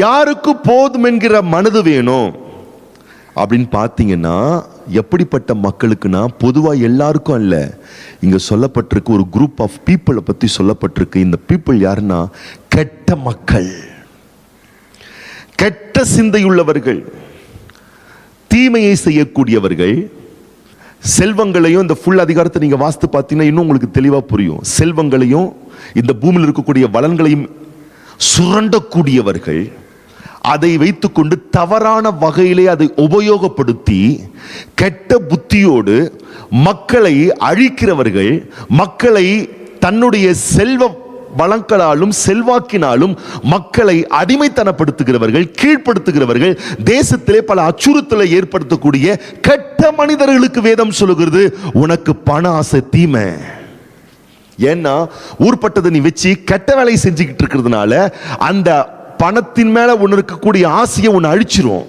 B: யாருக்கு போதும் என்கிற மனது வேணும் அப்படின்னு பார்த்தீங்கன்னா, எப்படிப்பட்ட மக்களுக்குன்னா, பொதுவா எல்லாருக்கும் அல்ல, இங்க சொல்லப்பட்டிருக்கு ஒரு குரூப் ஆஃப் பீப்புளை பத்தி சொல்லப்பட்டிருக்கு. இந்த பீப்புள் யாருன்னா கெட்ட மக்கள், கெட்ட சிந்தையுள்ளவர்கள், தீமையை செய்யக்கூடியவர்கள். செல்வங்களையும், இந்த ஃபுல் அதிகாரத்தை நீங்க வாசித்து பார்த்தீங்கன்னா இன்னும் உங்களுக்கு தெளிவா புரியும். செல்வங்களையும் இந்த பூமியில் இருக்கக்கூடிய வளங்களையும் சுரண்டக்கூடியவர்கள், அதை வைத்துக்கொண்டு தவறான வகையிலே அதை உபயோகப்படுத்தி கெட்ட புத்தியோடு மக்களை அழிக்கிறவர்கள், மக்களை தன்னுடைய செல்வ வளங்களாலும் செல்வாக்கினாலும் மக்களை அடிமைத்தனப்படுத்துகிறவர்கள், கீழ்ப்படுத்துகிறவர்கள், தேசத்திலே பல அச்சுறுத்தலை ஏற்படுத்தக்கூடிய கெட்ட மனிதர்களுக்கு வேதம் சொல்லுகிறது, உனக்கு பண ஆசை தீமை. ஏன்னா ஊர்பட்டதை நீ வச்சு கெட்ட வேலையை செஞ்சுக்கிட்டு இருக்கிறதுனால அந்த பணத்தின் மேல ஒன்று இருக்கக்கூடிய ஆசையை ஒன்று அழிச்சிரும்,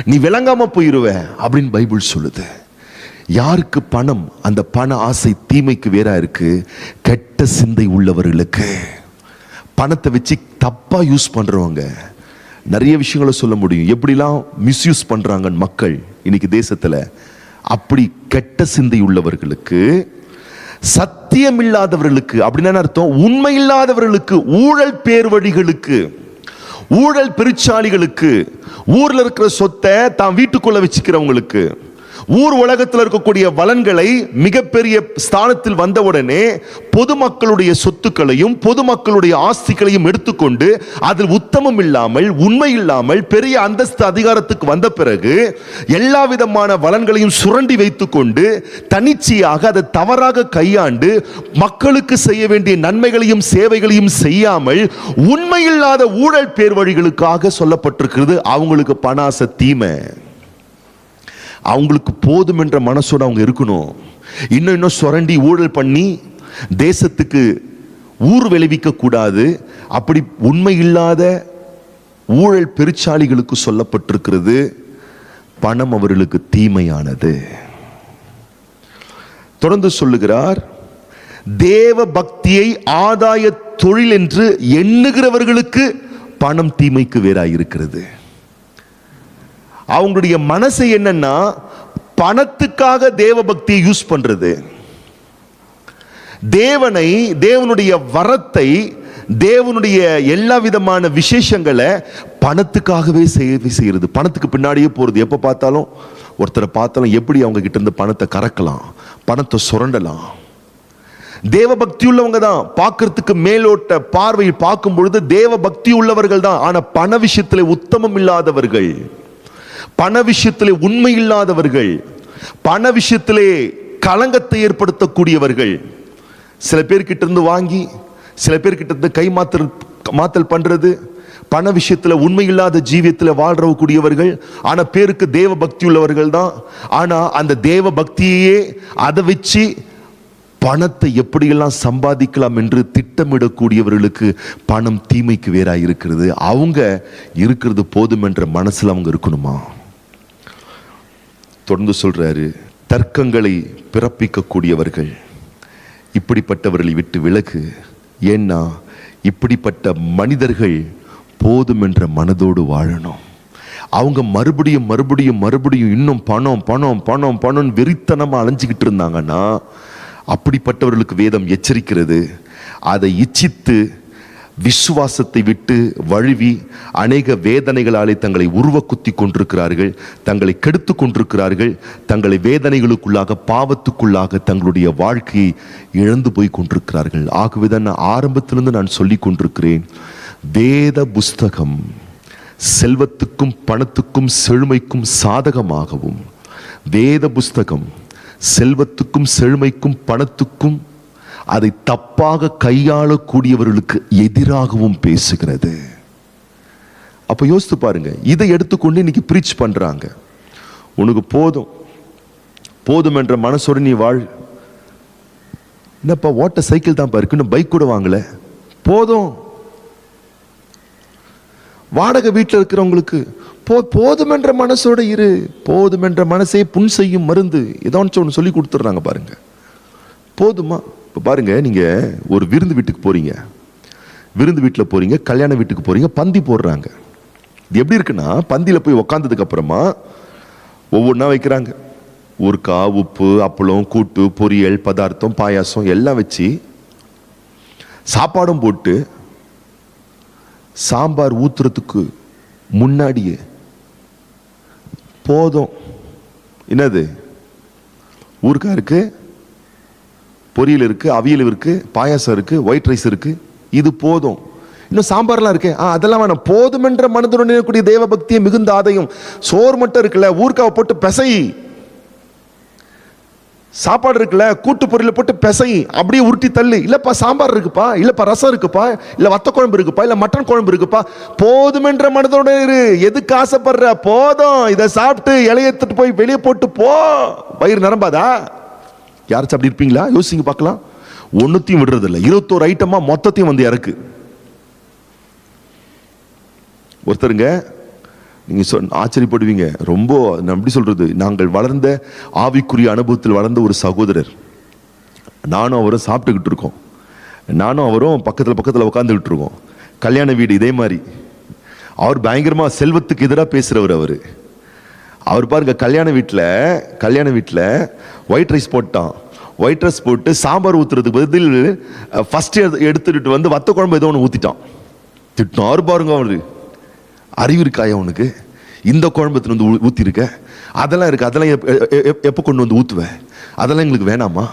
B: நீ விளங்காம போயிருவ அப்படின்னு பைபிள் சொல்லுது. யாருக்கு பணம், அந்த பண ஆசை தீமைக்கு வேற இருக்கு. கெட்ட சிந்தை உள்ளவர்களுக்கு, பணத்தை வச்சு தப்பா யூஸ் பண்றவங்க, நிறைய விஷயங்களை சொல்ல முடியும், எப்படிலாம் மிஸ்யூஸ் பண்றாங்க மக்கள் இன்னைக்கு தேசத்துல. அப்படி கெட்ட சிந்தை உள்ளவர்களுக்கு, சத்தியம் இல்லாதவர்களுக்கு, அப்படின்னா அர்த்தம் உண்மை இல்லாதவர்களுக்கு, ஊழல் பேர் வழிகளுக்கு, ஊழல் பெருச்சாளிகளுக்கு, ஊர்ல இருக்கிற சொத்தை தான் வீட்டுக்குள்ள வச்சுக்கிறவங்களுக்கு, ஊர் உலகத்தில் இருக்கக்கூடிய வளன்களை மிகப்பெரிய ஸ்தானத்தில் வந்தவுடனே பொதுமக்களுடைய சொத்துக்களையும் பொதுமக்களுடைய ஆஸ்திகளையும் எடுத்துக்கொண்டு அதில் உத்தமம் இல்லாமல், உண்மை இல்லாமல், பெரிய அந்தஸ்து அதிகாரத்துக்கு வந்த பிறகு எல்லா விதமான வளன்களையும் சுரண்டி வைத்துக்கொண்டு தனிச்சையாக அதை தவறாக கையாண்டு மக்களுக்கு செய்ய வேண்டிய நன்மைகளையும் சேவைகளையும் செய்யாமல் உண்மையில்லாத ஊழல் பேர் வழிகளுக்காக சொல்லப்பட்டிருக்கிறது. அவங்களுக்கு பணாசை தீமை. அவங்களுக்கு போதும் என்ற மனசோட அவங்க இருக்கணும். இன்னும் சுரண்டி ஊழல் பண்ணி தேசத்துக்கு ஊர் விளைவிக்க கூடாது. அப்படி உண்மை இல்லாத ஊழல் பெருச்சாளிகளுக்கு சொல்லப்பட்டிருக்கிறது, பணம் அவர்களுக்கு தீமையானது. தொடர்ந்து சொல்லுகிறார், தேவ பக்தியை ஆதாய தொழில் என்று எண்ணுகிறவர்களுக்கு பணம் தீமைக்கு வேறாயிருக்கிறது. அவங்களுடைய மனசு என்னன்னா, பணத்துக்காக தேவ பக்தியை யூஸ் பண்றது, தேவனை, தேவனுடைய வரத்தை, தேவனுடைய எல்லா விதமான விசேஷங்களை பணத்துக்காகவே சேவை செய்யறது, பணத்துக்கு பின்னாடியே போறது. எப்ப பார்த்தாலும் ஒருத்தரை பார்த்தாலும் எப்படி அவங்க கிட்ட இருந்து பணத்தை கறக்கலாம், பணத்தை சுரண்டலாம். தேவ பக்தி உள்ளவங்க தான், பார்க்கறதுக்கு மேலோட்ட பார்வை பார்க்கும் பொழுது தேவ பக்தி உள்ளவர்கள் தான். ஆனா பண விஷயத்திலே உத்தமம் இல்லாதவர்கள், பண விஷயத்திலே உண்மை இல்லாதவர்கள், பண விஷயத்திலே களங்கத்தை ஏற்படுத்தக்கூடியவர்கள், சில பேர்கிட்ட இருந்து வாங்கி சில பேர்கிட்ட இருந்து கை மாத்தல் பண்றது, பண விஷயத்துல உண்மை இல்லாத ஜீவியத்தில் வாழ்றக்கூடியவர்கள். ஆனா பேருக்கு தேவ பக்தி உள்ளவர்கள் தான். ஆனா அந்த தேவ பக்தியே அதை வச்சு பணத்தை எப்படியெல்லாம் சம்பாதிக்கலாம் என்று திட்டமிடக்கூடியவர்களுக்கு பணம் தீமைக்கு வேறாய் இருக்கிறது. அவங்க இருக்கிறது போதும் என்ற மனசுல அவங்க இருக்கணுமா? தொடர்ந்து சொல்றாரு, தர்க்கங்களை பிறப்பிக்கக்கூடியவர்கள் இப்படிப்பட்டவர்களை விட்டு விலகு. ஏன்னா இப்படிப்பட்ட மனிதர்கள் போதும் என்ற மனதோடு வாழணும். அவங்க மறுபடியும் மறுபடியும் மறுபடியும் இன்னும் பணம் பணம் பணம் பணம் வெறித்தனமா அலைஞ்சிக்கிட்டு இருந்தாங்கன்னா அப்படிப்பட்டவர்களுக்கு வேதம் எச்சரிக்கிறது, அதை இச்சித்து விசுவாசத்தை விட்டு வழுவி அநேக வேதனைகளாலே தங்களை உருவ குத்தி கொண்டிருக்கிறார்கள், தங்களை கெடுத்து கொண்டிருக்கிறார்கள், தங்களை வேதனைகளுக்குள்ளாக பாவத்துக்குள்ளாக தங்களுடைய வாழ்க்கையை இழந்து போய் கொண்டிருக்கிறார்கள். ஆகவேதான் நான் ஆரம்பத்திலிருந்து நான் சொல்லி கொண்டிருக்கிறேன், வேத புஸ்தகம் செல்வத்துக்கும் பணத்துக்கும் செழுமைக்கும் சாதகமாகவும், வேத புஸ்தகம் செல்வத்துக்கும் செழுமைக்கும் பணத்துக்கும் அதை தப்பாக கையாளக்கூடியவர்களுக்கு எதிராகவும் பேசுகிறது. அப்ப யோசித்து பாருங்க, இதை எடுத்துக்கொண்டு இன்னைக்கு பிரீச் பண்றாங்க. உனக்கு போதும் போதும் என்ற மனசோட நீ வாழ். என்னப்பா ஓட்ட சைக்கிள் தான் இருக்குன்னு பைக் கூட வாங்கல, போதும். வாடகை வீட்டில் இருக்கிறவங்களுக்கு போதும் என்ற மனசோட இரு. போதும் என்ற மனசே புண் செய்யும் மருந்து. ஏதோ ஒன்று சொல்லி கொடுத்துட்றாங்க பாருங்க. போதுமா? இப்போ பாருங்க, நீங்க ஒரு விருந்து வீட்டுக்கு போறீங்க, விருந்து வீட்டில் போறீங்க, கல்யாண வீட்டுக்கு போறீங்க, பந்தி போடுறாங்க. இது எப்படி இருக்குன்னா, பந்தியில் போய் உக்காந்ததுக்கு அப்புறமா ஒவ்வொன்றா வைக்கிறாங்க. ஊறுகாய், உப்பு, அப்பளம், கூட்டு, பொரியல், பதார்த்தம், பாயாசம் எல்லாம் வச்சு சாப்பாடும் போட்டு சாம்பார் ஊத்துறதுக்கு முன்னாடியே போதும், என்னது ஊறுகாய் இருக்கு, பொரியல் இருக்கு, அவியல் இருக்கு, பாயாசம் இருக்கு, ஒயிட் ரைஸ் இருக்கு, இது போதும், இன்னும் சாம்பார்லாம் இருக்கு, அதெல்லாம் வேணாம், போதும் என்ற மனதுடன் கூடிய தேவ பக்தியை மிகுந்த ஆதாயம். சோறு மட்டும் இருக்குல்ல, ஊறுகாவை போட்டு பெசை, சாப்பாடு இருக்குல்ல, கூட்டு பொரியல போட்டு பெசை, அப்படியே உருட்டி தள்ளு. இல்லப்பா சாம்பார் இருக்குப்பா, இல்லப்பா ரசம் இருக்குப்பா, இல்ல வத்த குழம்பு இருக்குப்பா, இல்ல மட்டன் குழம்பு இருக்குப்பா, போதும் என்ற மனதோட இரு. எதுக்கு ஆசைப்படுற? போதும், இதை சாப்பிட்டு இலைய எடுத்துட்டு போய் வெளியே போட்டு போ. வயிறு நிரம்பாதா? யாராச்சும் அப்படி இருப்பீங்களா? யோசிங்க பார்க்கலாம். ஒன்னுத்தையும் விடுறது இல்லை, 21 ஐட்டமா மொத்தத்தையும் வந்து இறக்கு. ஒருத்தருங்க, நீங்க ஆச்சரியப்படுவீங்க, ரொம்ப எப்படி சொல்றது, நாங்கள் வளர்ந்த ஆவிக்குரிய அனுபவத்தில் வளர்ந்த ஒரு சகோதரர், நானும் அவரும் சாப்பிட்டுக்கிட்டு இருக்கோம், நானும் அவரும் பக்கத்தில் உட்காந்துக்கிட்டு இருக்கோம். கல்யாண வீடு இதே மாதிரி. அவர் பயங்கரமா செல்வத்துக்கு எதிராக பேசுறவர். அவர் பாருங்க, கல்யாண வீட்டில் ஒயிட் ரைஸ் போட்டான். ஒயிட் ரைஸ் போட்டு சாம்பார் ஊத்துறதுக்கு பதில் ஃபர்ஸ்ட் எடுத்துட்டு வந்து வத்த குழம்பு ஏதோ ஒன்று ஊத்திட்டான். திட்டினாரு பாருங்க. அவரு அறிவு இருக்காயா உனக்கு? இந்த குழம்புல வந்து ஊத்திருக்க, அதெல்லாம் இருக்கு, அதெல்லாம் எப்போ கொண்டு வந்து ஊத்துவேன், அதெல்லாம் எங்களுக்கு வேணாமா?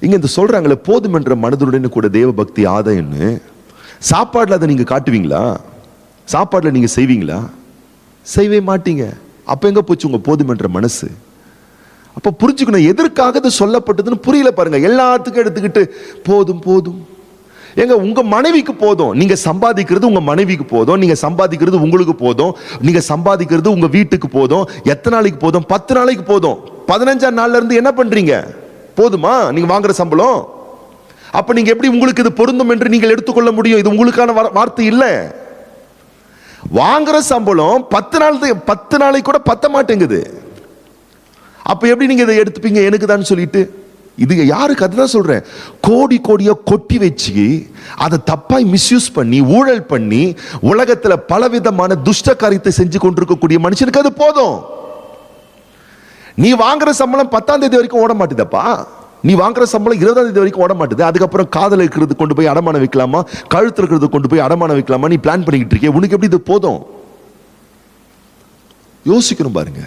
B: இங்க இந்த சொல்றாங்களே, போதும் என்ற மனதுடன் கூட தேவ பக்தி ஆதாயம்னு. சாப்பாடுல அதை நீங்க காட்டுவீங்களா? சாப்பாடுல நீங்க செய்வீங்களா? செய்வே மாட்டீங்க. அப்ப எங்க போச்சு உங்க போதும் என்ற மனசு? அப்ப புரிஞ்சுக்கணும், எதற்காக இது சொல்லப்பட்டதுன்னு புரியல பாருங்க. எல்லாத்துக்கும் எடுத்துக்கிட்டு போதும் போதும். எங்க உங்க மனைவிக்கு போதும், நீங்க சம்பாதிக்கிறது உங்க மனைவிக்கு போதும், நீங்க சம்பாதிக்கிறது உங்களுக்கு போதும், நீங்க சம்பாதிக்கிறது உங்க வீட்டுக்கு போதும். எத்தனை நாளைக்கு போதும்? 10 நாளைக்கு போதும். 15ஆம் நாள்ல இருந்து என்ன பண்றீங்க? போதுமா நீங்க வாங்குற சம்பளம்? அப்ப நீங்க எப்படி உங்களுக்கு இது பொருந்தும் என்று நீங்கள் எடுத்துக்கொள்ள முடியும்? இது உங்களுக்கான வார்த்தை இல்லை. வாங்குற சம்பளம் 10 நாளைக்கு கூட பத்த மாட்டேங்குது. அப்ப எப்படி நீங்க இதை எடுத்துப்பீங்க எனக்கு தான் சொல்லிட்டு? இது யாருக்கு? அதுதான் சொல்றேன். கோடி கோடியா கொட்டி வச்சு அதை தப்பாய் மிஸ்யூஸ் பண்ணி ஊழல் பண்ணி உலகத்துல பலவிதமான துஷ்ட காரியத்தை செஞ்சு கொண்டிருக்கக்கூடிய மனுஷனுக்கு அது போதும். நீ வாங்குற சம்பளம் 10ஆம் தேதி வரைக்கும் ஓட மாட்டுதப்பா. நீ வாங்குற சம்பளம் 20ஆம் தேதி வரைக்கும் ஓட மாட்டுது. அதுக்கப்புறம் காதல் இருக்கிறது கொண்டு போய் அடமானம் வைக்கலாமா, கழுத்து இருக்கிறது கொண்டு போய் அடமானம் வைக்கலாமா, நீ பிளான் பண்ணிக்கிட்டு இருக்கிய. உனக்கு எப்படி இது போதும்? யோசிக்கணும் பாருங்க.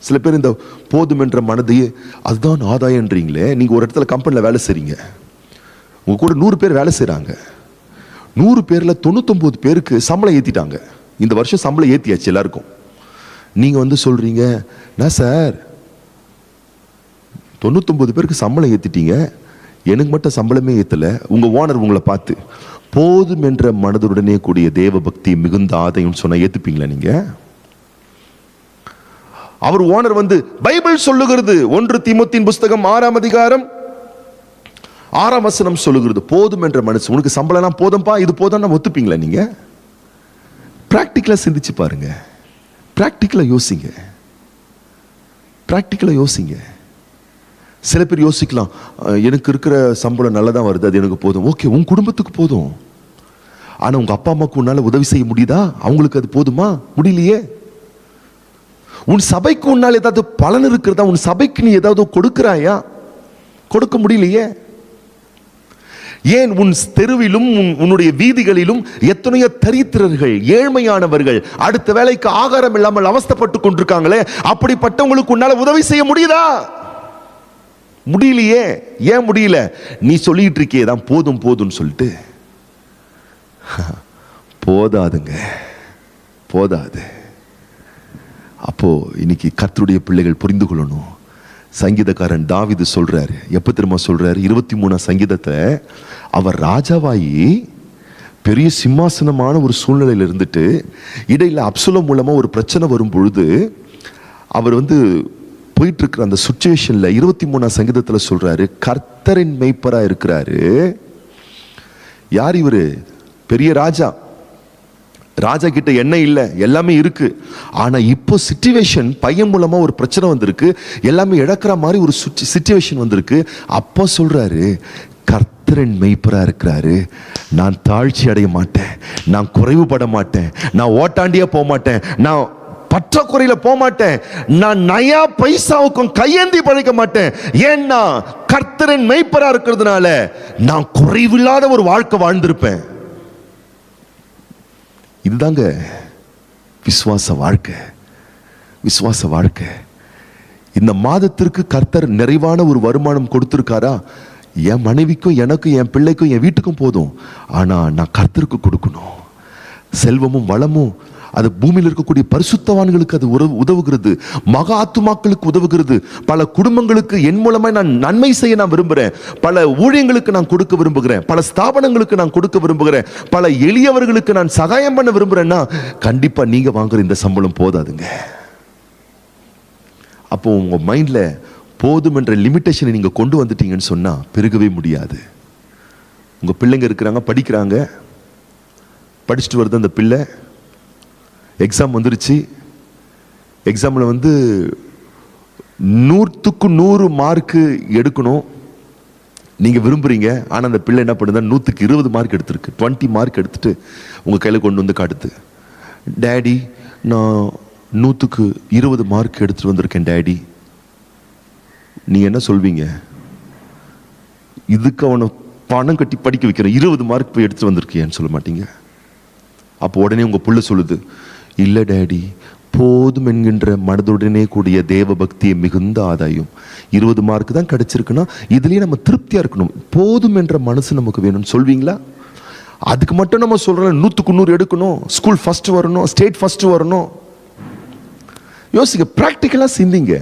B: சில பேர் இந்த போதும் என்ற மனதையே அதுதான் ஆதாயன்றீங்களே. நீங்க ஒரு இடத்துல கம்பெனியில் வேலை செய்றீங்க, உங்க கூட 100 பேர் வேலை செய்றாங்க. 100 பேர்ல 99 பேருக்கு சம்பளம் ஏத்திட்டாங்க. இந்த வருஷம் சம்பளம் ஏத்தியாச்சு எல்லாருக்கும். நீங்க வந்து சொல்றீங்க, நான் சார் 99 பேருக்கு சம்பளம் ஏத்திட்டீங்க, எனக்கு மட்டும் சம்பளமே ஏத்தல. உங்க ஓனர் உங்களை பார்த்து போதும் என்ற மனதுடனே கூடிய தேவ பக்தி மிகுந்த ஆதாயம் சொன்னா ஏத்துப்பீங்களா நீங்க? அவர் ஓனர் வந்து பைபிள் சொல்லுகிறது, 1 தீமோத்தேயுவின் புஸ்தகம் 6ஆம் அதிகாரம் 6ஆம் வசனம் சொல்லுகிறது, போதும் என்ற மனசு. உனக்கு சம்பளம்லாம் போதும்பா, இது போதும் ஒத்துப்பீங்களா நீங்க? பிராக்டிக்கலா சிந்திச்சு பாருங்க. பிராக்டிக்கலா யோசிங்க. பிராக்டிக்கலா யோசிங்க. சில பேர் யோசிக்கலாம், எனக்கு இருக்கிற சம்பளம் நல்லா தான் வருது, அது எனக்கு போதும். ஓகே, உன் குடும்பத்துக்கு போதும். ஆனா உங்க அப்பா அம்மாவுக்கு உன்னால உதவி செய்ய முடியுதா? அவங்களுக்கு அது போதுமா? முடியலையே. உன் சபைக்கு உன்னால் ஏதாவது பலன் இருக்கிறதா? உன் சபைக்கு நீ ஏதாவது கொடுக்கிறாயா? கொடுக்க முடியலையே. ஏன் உன் தெருவிலும் உன்னுடைய வீதிகளிலும் எத்தனையோ தரித்திரர்கள், ஏழ்மையானவர்கள், அடுத்த வேலைக்கு ஆகாரம் இல்லாமல் அவஸ்தைப்பட்டு கொண்டிருக்காங்களே, அப்படிப்பட்டவங்களுக்கு உன்னால உதவி செய்ய முடியுதா? முடியலையே. ஏன் முடியல? நீ சொல்லிட்டு இருக்கியே தான் போதும் போதும்னு சொல்லிட்டு. போதாதுங்க, போதாது. அப்போ இன்னைக்கு கர்த்தருடைய பிள்ளைகள் புரிந்து கொள்ளணும். சங்கீதக்காரன் தாவீது சொல்றாரு, எப்ப தெரியுமா சொல்றாரு? 23ஆம் சங்கீதத்தை அவர் ராஜாவாயி பெரிய சிம்மாசனமான ஒரு சூழ்நிலையில் இருந்துட்டு இடையில அப்சலோம் மூலமா ஒரு பிரச்சனை வரும் பொழுது அவர் வந்து போயிட்டு இருக்கிற அந்த சுச்சுவேஷன்ல 23ஆம் சங்கீதத்துல சொல்றாரு, கர்த்தரின் மெய்ப்பரா இருக்கிறாரு. யார் இவரு? பெரிய ராஜா. ராஜா கிட்ட என்ன இல்ல, எல்லாமே இருக்கு. ஆனா இப்போ சிச்சுவேஷன், பையன் மூலமா ஒரு பிரச்சனை வந்திருக்கு, எல்லாமே இழக்கிற மாதிரி ஒரு சிச்சுவேஷன் வந்திருக்கு. அப்போ சொல்றாரு, கர்த்தரின் மெய்ப்பரா இருக்கிறாரு, நான் தாழ்ச்சி அடைய மாட்டேன், நான் குறைவுபட மாட்டேன், நான் ஓட்டாண்டியா போக மாட்டேன், நான் பற்றாக்குறையில போக மாட்டேன், நான் நயா பைசாவுக்கும் கையேந்தி பழைக்க மாட்டேன். ஏன்னா கர்த்தரின் மெய்ப்பரா இருக்கிறதுனால நான் குறைவில்லாத ஒரு வாழ்க்கை வாழ்ந்திருப்பேன். இதுதாங்க விசுவாச வாழ்க்கை. விசுவாச வாழ்க்கை. இந்த மாதத்திற்கு கர்த்தர் நிறைவான ஒரு வருமானம் கொடுத்திருக்காரா? என் மனைவிக்கும் எனக்கும் என் பிள்ளைக்கும் என் வீட்டுக்கும் போதும். ஆனா நான் கர்த்தருக்கு கொடுக்கணும். செல்வமும் வளமும் அது பூமியில் இருக்கக்கூடிய பரிசுத்தவான்களுக்கு அது உதவுகிறது, மகா ஆத்துமாக்களுக்கு உதவுகிறது. பல குடும்பங்களுக்கு என் மூலமா நான் நன்மை செய்ய நான் விரும்புகிறேன், பல ஊழியங்களுக்கு நான் கொடுக்க விரும்புகிறேன், பல ஸ்தாபனங்களுக்கு நான் கொடுக்க விரும்புகிறேன், பல எளியவர்களுக்கு நான் சகாயம் பண்ண விரும்புகிறேன்னா கண்டிப்பா நீங்க வாங்குற இந்த சம்பளம் போதாதுங்க. அப்போ உங்க மைண்ட்ல போதும் என்ற லிமிட்டேஷனை நீங்க கொண்டு வந்துட்டீங்கன்னு சொன்னா பெருகவே முடியாது. உங்க பிள்ளைங்க இருக்கிறாங்க, படிக்கிறாங்க, படிச்சுட்டு வருது அந்த பிள்ளை, எக்ஸாம் வந்துருச்சு. எக்ஸாமில் வந்து 100க்கு 100 மார்க்கு எடுக்கணும் நீங்கள் விரும்புகிறீங்க. ஆனால் அந்த பிள்ளை என்ன பண்ணுது, 100க்கு 20 மார்க் எடுத்திருக்கு. 20 மார்க் எடுத்துட்டு உங்கள் கையில் கொண்டு வந்து காட்டுது, டேடி நான் 100க்கு 20 மார்க் எடுத்துட்டு வந்திருக்கேன் டேடி. நீங்கள் என்ன சொல்வீங்க? இதுக்கு அவனை பணம் கட்டி படிக்க வைக்கிறேன், 20 மார்க் போய் எடுத்துட்டு வந்திருக்கியான்னு சொல்ல மாட்டீங்க. அப்போ உடனே உங்கள் பிள்ளை சொல்லுது, இல்லை டேடி, போதும் என்கின்ற மனதுடனே கூடிய தேவ பக்தியை மிகுந்த ஆதாயம். 20 மார்க் தான் கிடைச்சிருக்குன்னா இதுலயே நம்ம திருப்தியா இருக்கணும், போதும் என்ற மனசு நமக்கு வேணும்னு சொல்வீங்களா? அதுக்கு மட்டும் நம்ம சொல்றோம் 100க்கு 100 எடுக்கணும், ஸ்கூல் ஃபர்ஸ்ட் வரணும், ஸ்டேட் ஃபர்ஸ்ட் வரணும். யோசிக்க, பிராக்டிக்கலா சிந்திங்க.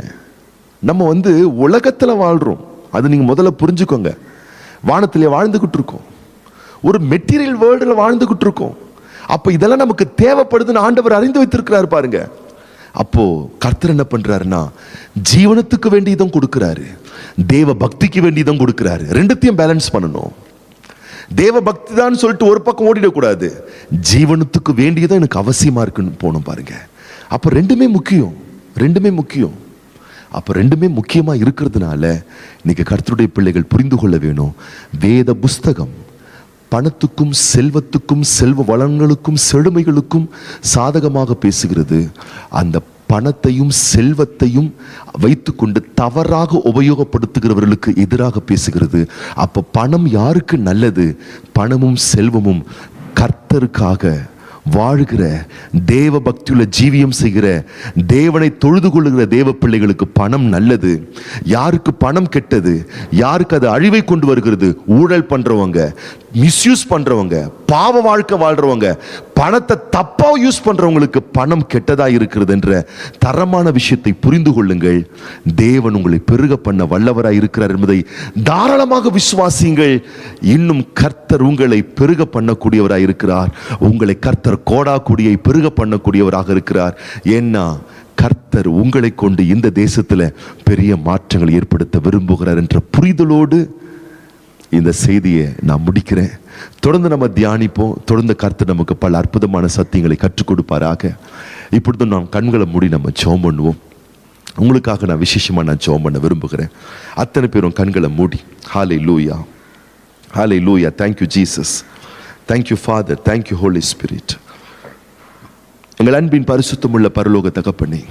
B: நம்ம வந்து உலகத்துல வாழ்றோம், அது நீங்க முதல்ல புரிஞ்சுக்கோங்க. வானத்திலே வாழ்ந்துகிட்டு இருக்கோம், ஒரு மெட்டீரியல் வேர்ல்டுல வாழ்ந்துகிட்டு இருக்கோம். அப்ப இதெல்லாம் நமக்கு தேவைப்படுதுன்னு ஆண்டவர் அறிந்து வைத்திருக்கிறார் பாருங்க. அப்போ கர்த்தர் என்ன பண்றாருன்னா ஜீவனத்துக்கு வேண்டியதும் கொடுக்கிறாரு, தேவ பக்திக்கு வேண்டியதும் கொடுக்கிறாரு. ரெண்டுத்தையும் பேலன்ஸ் பண்ணணும். தேவ பக்தி தான் சொல்லிட்டு ஒரு பக்கம் ஓடிடக்கூடாது. ஜீவனத்துக்கு வேண்டியதான் எனக்கு அவசியமா இருக்குன்னு போகணும் பாருங்க. அப்ப ரெண்டுமே முக்கியம், ரெண்டுமே முக்கியம். அப்ப ரெண்டுமே முக்கியமா இருக்கிறதுனால இன்னைக்கு கர்த்தருடைய பிள்ளைகள் புரிந்து கொள்ள வேணும், வேத புஸ்தகம் பணத்துக்கும் செல்வத்துக்கும் செல்வ வளங்களுக்கும் செழுமைகளுக்கும் சாதகமாக பேசுகிறது. அந்த பணத்தையும் செல்வத்தையும் வைத்துக்கொண்டு தவறாக உபயோகப்படுத்துகிறவர்களுக்கு எதிராக பேசுகிறது. அப்ப பணம் யாருக்கு நல்லது? பணமும் செல்வமும் கர்த்தருக்காக வாழ்கிற, தேவ பக்தியுள்ள ஜீவியம் செய்கிற, தேவனை தொழுது கொள்ளுகிற தேவ பிள்ளைகளுக்கு பணம் நல்லது. யாருக்கு பணம் கெட்டது? யாருக்கு அது அழிவை கொண்டு வருகிறது? ஊழல் பண்றவங்க, மிஸ்யூஸ் பண்றவங்க, பாவ வாழ்க்கை வாழ்றவங்க, பணத்தை தப்பா யூஸ் பண்றவங்களுக்கு பணம் கெட்டதா இருக்கிறது என்ற தரமான விஷயத்தை புரிந்து கொள்ளுங்கள். தேவன் உங்களை பெருக பண்ண வல்லவராய் இருக்கிறார் என்பதை தாராளமாக விசுவாசியுங்கள். இன்னும் கர்த்தர் உங்களை பெருக பண்ணக்கூடியவராய் இருக்கிறார். உங்களை கர்த்தர் கோடா கொடியை பெருக பண்ணக்கூடியவராக இருக்கிறார். ஏன்னா கர்த்தர் உங்களை கொண்டு இந்த தேசத்துல பெரிய மாற்றங்களை ஏற்படுத்த விரும்புகிறார் என்ற புரிதலோடு இந்த செய்தியை நான் முடிக்கிறேன். தொடர்ந்து நம்ம தியானிப்போம். தொடர்ந்து கர்த்தர் நமக்கு பல அற்புதமான சத்தியங்களை கற்றுக் கொடுப்பாராக. இப்பொழுது நாம் கண்களை மூடி நம்ம ஜெபம் பண்ணுவோம். உங்களுக்காக நான் விசேஷமா நான் ஜெபம் பண்ண விரும்புகிறேன். அத்தனை பேரும் கண்களை மூடி ஹல்லேலூயா, ஹல்லேலூயா. Thank you Jesus, thank you Father, thank you Holy Spirit. எங்கள் அன்பின் பரிசுத்தமுள்ள பரலோக தகப்பனே,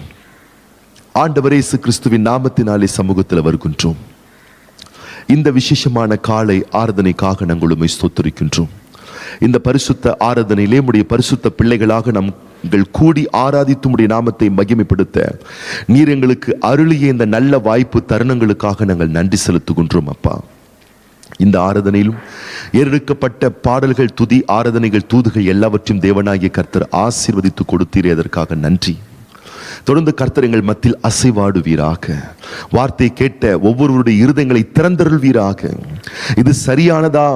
B: ஆண்டவர் இயேசு கிறிஸ்துவின் நாமத்தினாலே சமூகத்தில் வருகின்றோம். இந்த விசேஷமான காலை ஆராதனைக்காக நாங்கள் உம்மை ஸ்தோத்திரிக்கின்றோம். இந்த பரிசுத்த ஆராதனையிலே உம்முடைய பரிசுத்த பிள்ளைகளாக நாங்கள் கூடி ஆராதித்து உம்முடைய நாமத்தை மகிமைப்படுத்த நீர் எங்களுக்கு அருளிய இந்த நல்ல வாய்ப்பு தருணங்களுக்காக நாங்கள் நன்றி செலுத்துகின்றோம் அப்பா. இந்த ஆராதனையிலும் ஏறெடுக்கப்பட்ட பாடல்கள், துதி ஆராதனைகள், தூதுகள் எல்லாவற்றையும் தேவனாகிய கர்த்தர் ஆசீர்வதித்து கொடுத்தீரே, அதற்காக நன்றி. தொடர்ந்து கர்த்தர் எங்கள் மத்தியில் அசைவாடுவீராக. வார்த்தை கேட்ட ஒவ்வொருவருடைய இருதயங்களை திறந்தருள்வீராக. இது சரியானதா,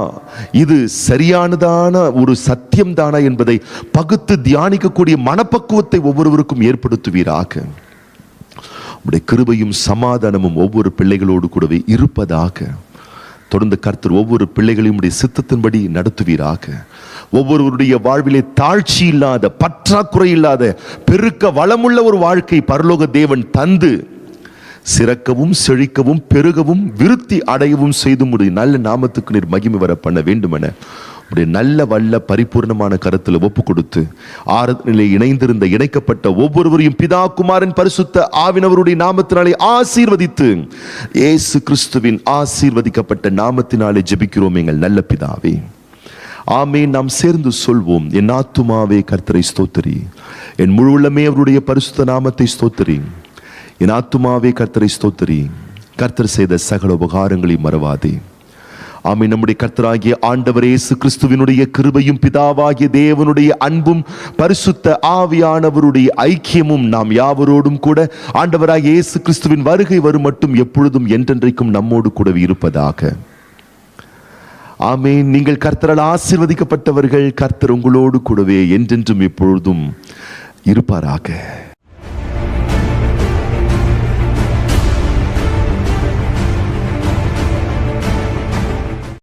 B: இது சரியானதான ஒரு சத்தியம் தானா என்பதை பகுத்து தியானிக்கக்கூடிய மனப்பக்குவத்தை ஒவ்வொருவருக்கும் ஏற்படுத்துவீராக. உடைய கிருபையும் சமாதானமும் ஒவ்வொரு பிள்ளைகளோடு கூடவே இருப்பதாக. தொடர்ந்து கர்த்தர் ஒவ்வொரு பிள்ளைகளையும் உடைய சித்தத்தின்படி நடத்துவீராக. ஒவ்வொருவருடைய வாழ்விலே தாழ்ச்சி இல்லாத, பற்றாக்குறை இல்லாத, பெருக்க வளமுள்ள ஒரு வாழ்க்கை பரலோக தேவன் தந்து சிறக்கவும் செழிக்கவும் பெருகவும் விருத்தி அடையவும் செய்து உடைய நல்ல நாமத்துக்கு நீர் மகிமை வர பண்ண வேண்டும் என உடைய நல்ல வல்ல பரிபூர்ணமான கருத்துல ஒப்பு கொடுத்து ஆராதனையிலே இணைந்திருந்த இணைக்கப்பட்ட ஒவ்வொருவரையும் பிதா குமாரன் பரிசுத்த ஆவியானவருடைய நாமத்தினாலே ஆசீர்வதித்து இயேசு கிறிஸ்துவின் ஆசீர்வதிக்கப்பட்ட நாமத்தினாலே ஜெபிக்கிறோம் எங்கள் நல்ல பிதாவே, ஆமென். நாம் சேர்ந்து சொல்வோம், என் ஆத்துமாவே கர்த்தரை ஸ்தோத்திரி, என் முழு உள்ளமே அவருடைய பரிசுத்த நாமத்தை ஸ்தோத்திரி. என் ஆத்துமாவே கர்த்தரை ஸ்தோத்திரி, கர்த்தர் செய்த சகல உபகாரங்களை மறவாதே. ஆமென். நம்முடைய கர்த்தராகிய ஆண்டவர் இயேசு கிறிஸ்துவினுடைய கிருபையும் பிதாவாகிய தேவனுடைய அன்பும் பரிசுத்த ஆவியானவருடைய ஐக்கியமும் நாம் யாவரோடும் கூட ஆண்டவராகிய இயேசு கிறிஸ்துவின் வருகை வரும் மட்டும் எப்பொழுதும் என்றென்றைக்கும் நம்மோடு கூடவே இருப்பதாக. ஆமென். நீங்கள் கர்த்தரால் ஆசீர்வதிக்கப்பட்டவர்கள். கர்த்தர் உங்களோடு கூடவே என்றென்றும் எப்பொழுதும் இருப்பாராக.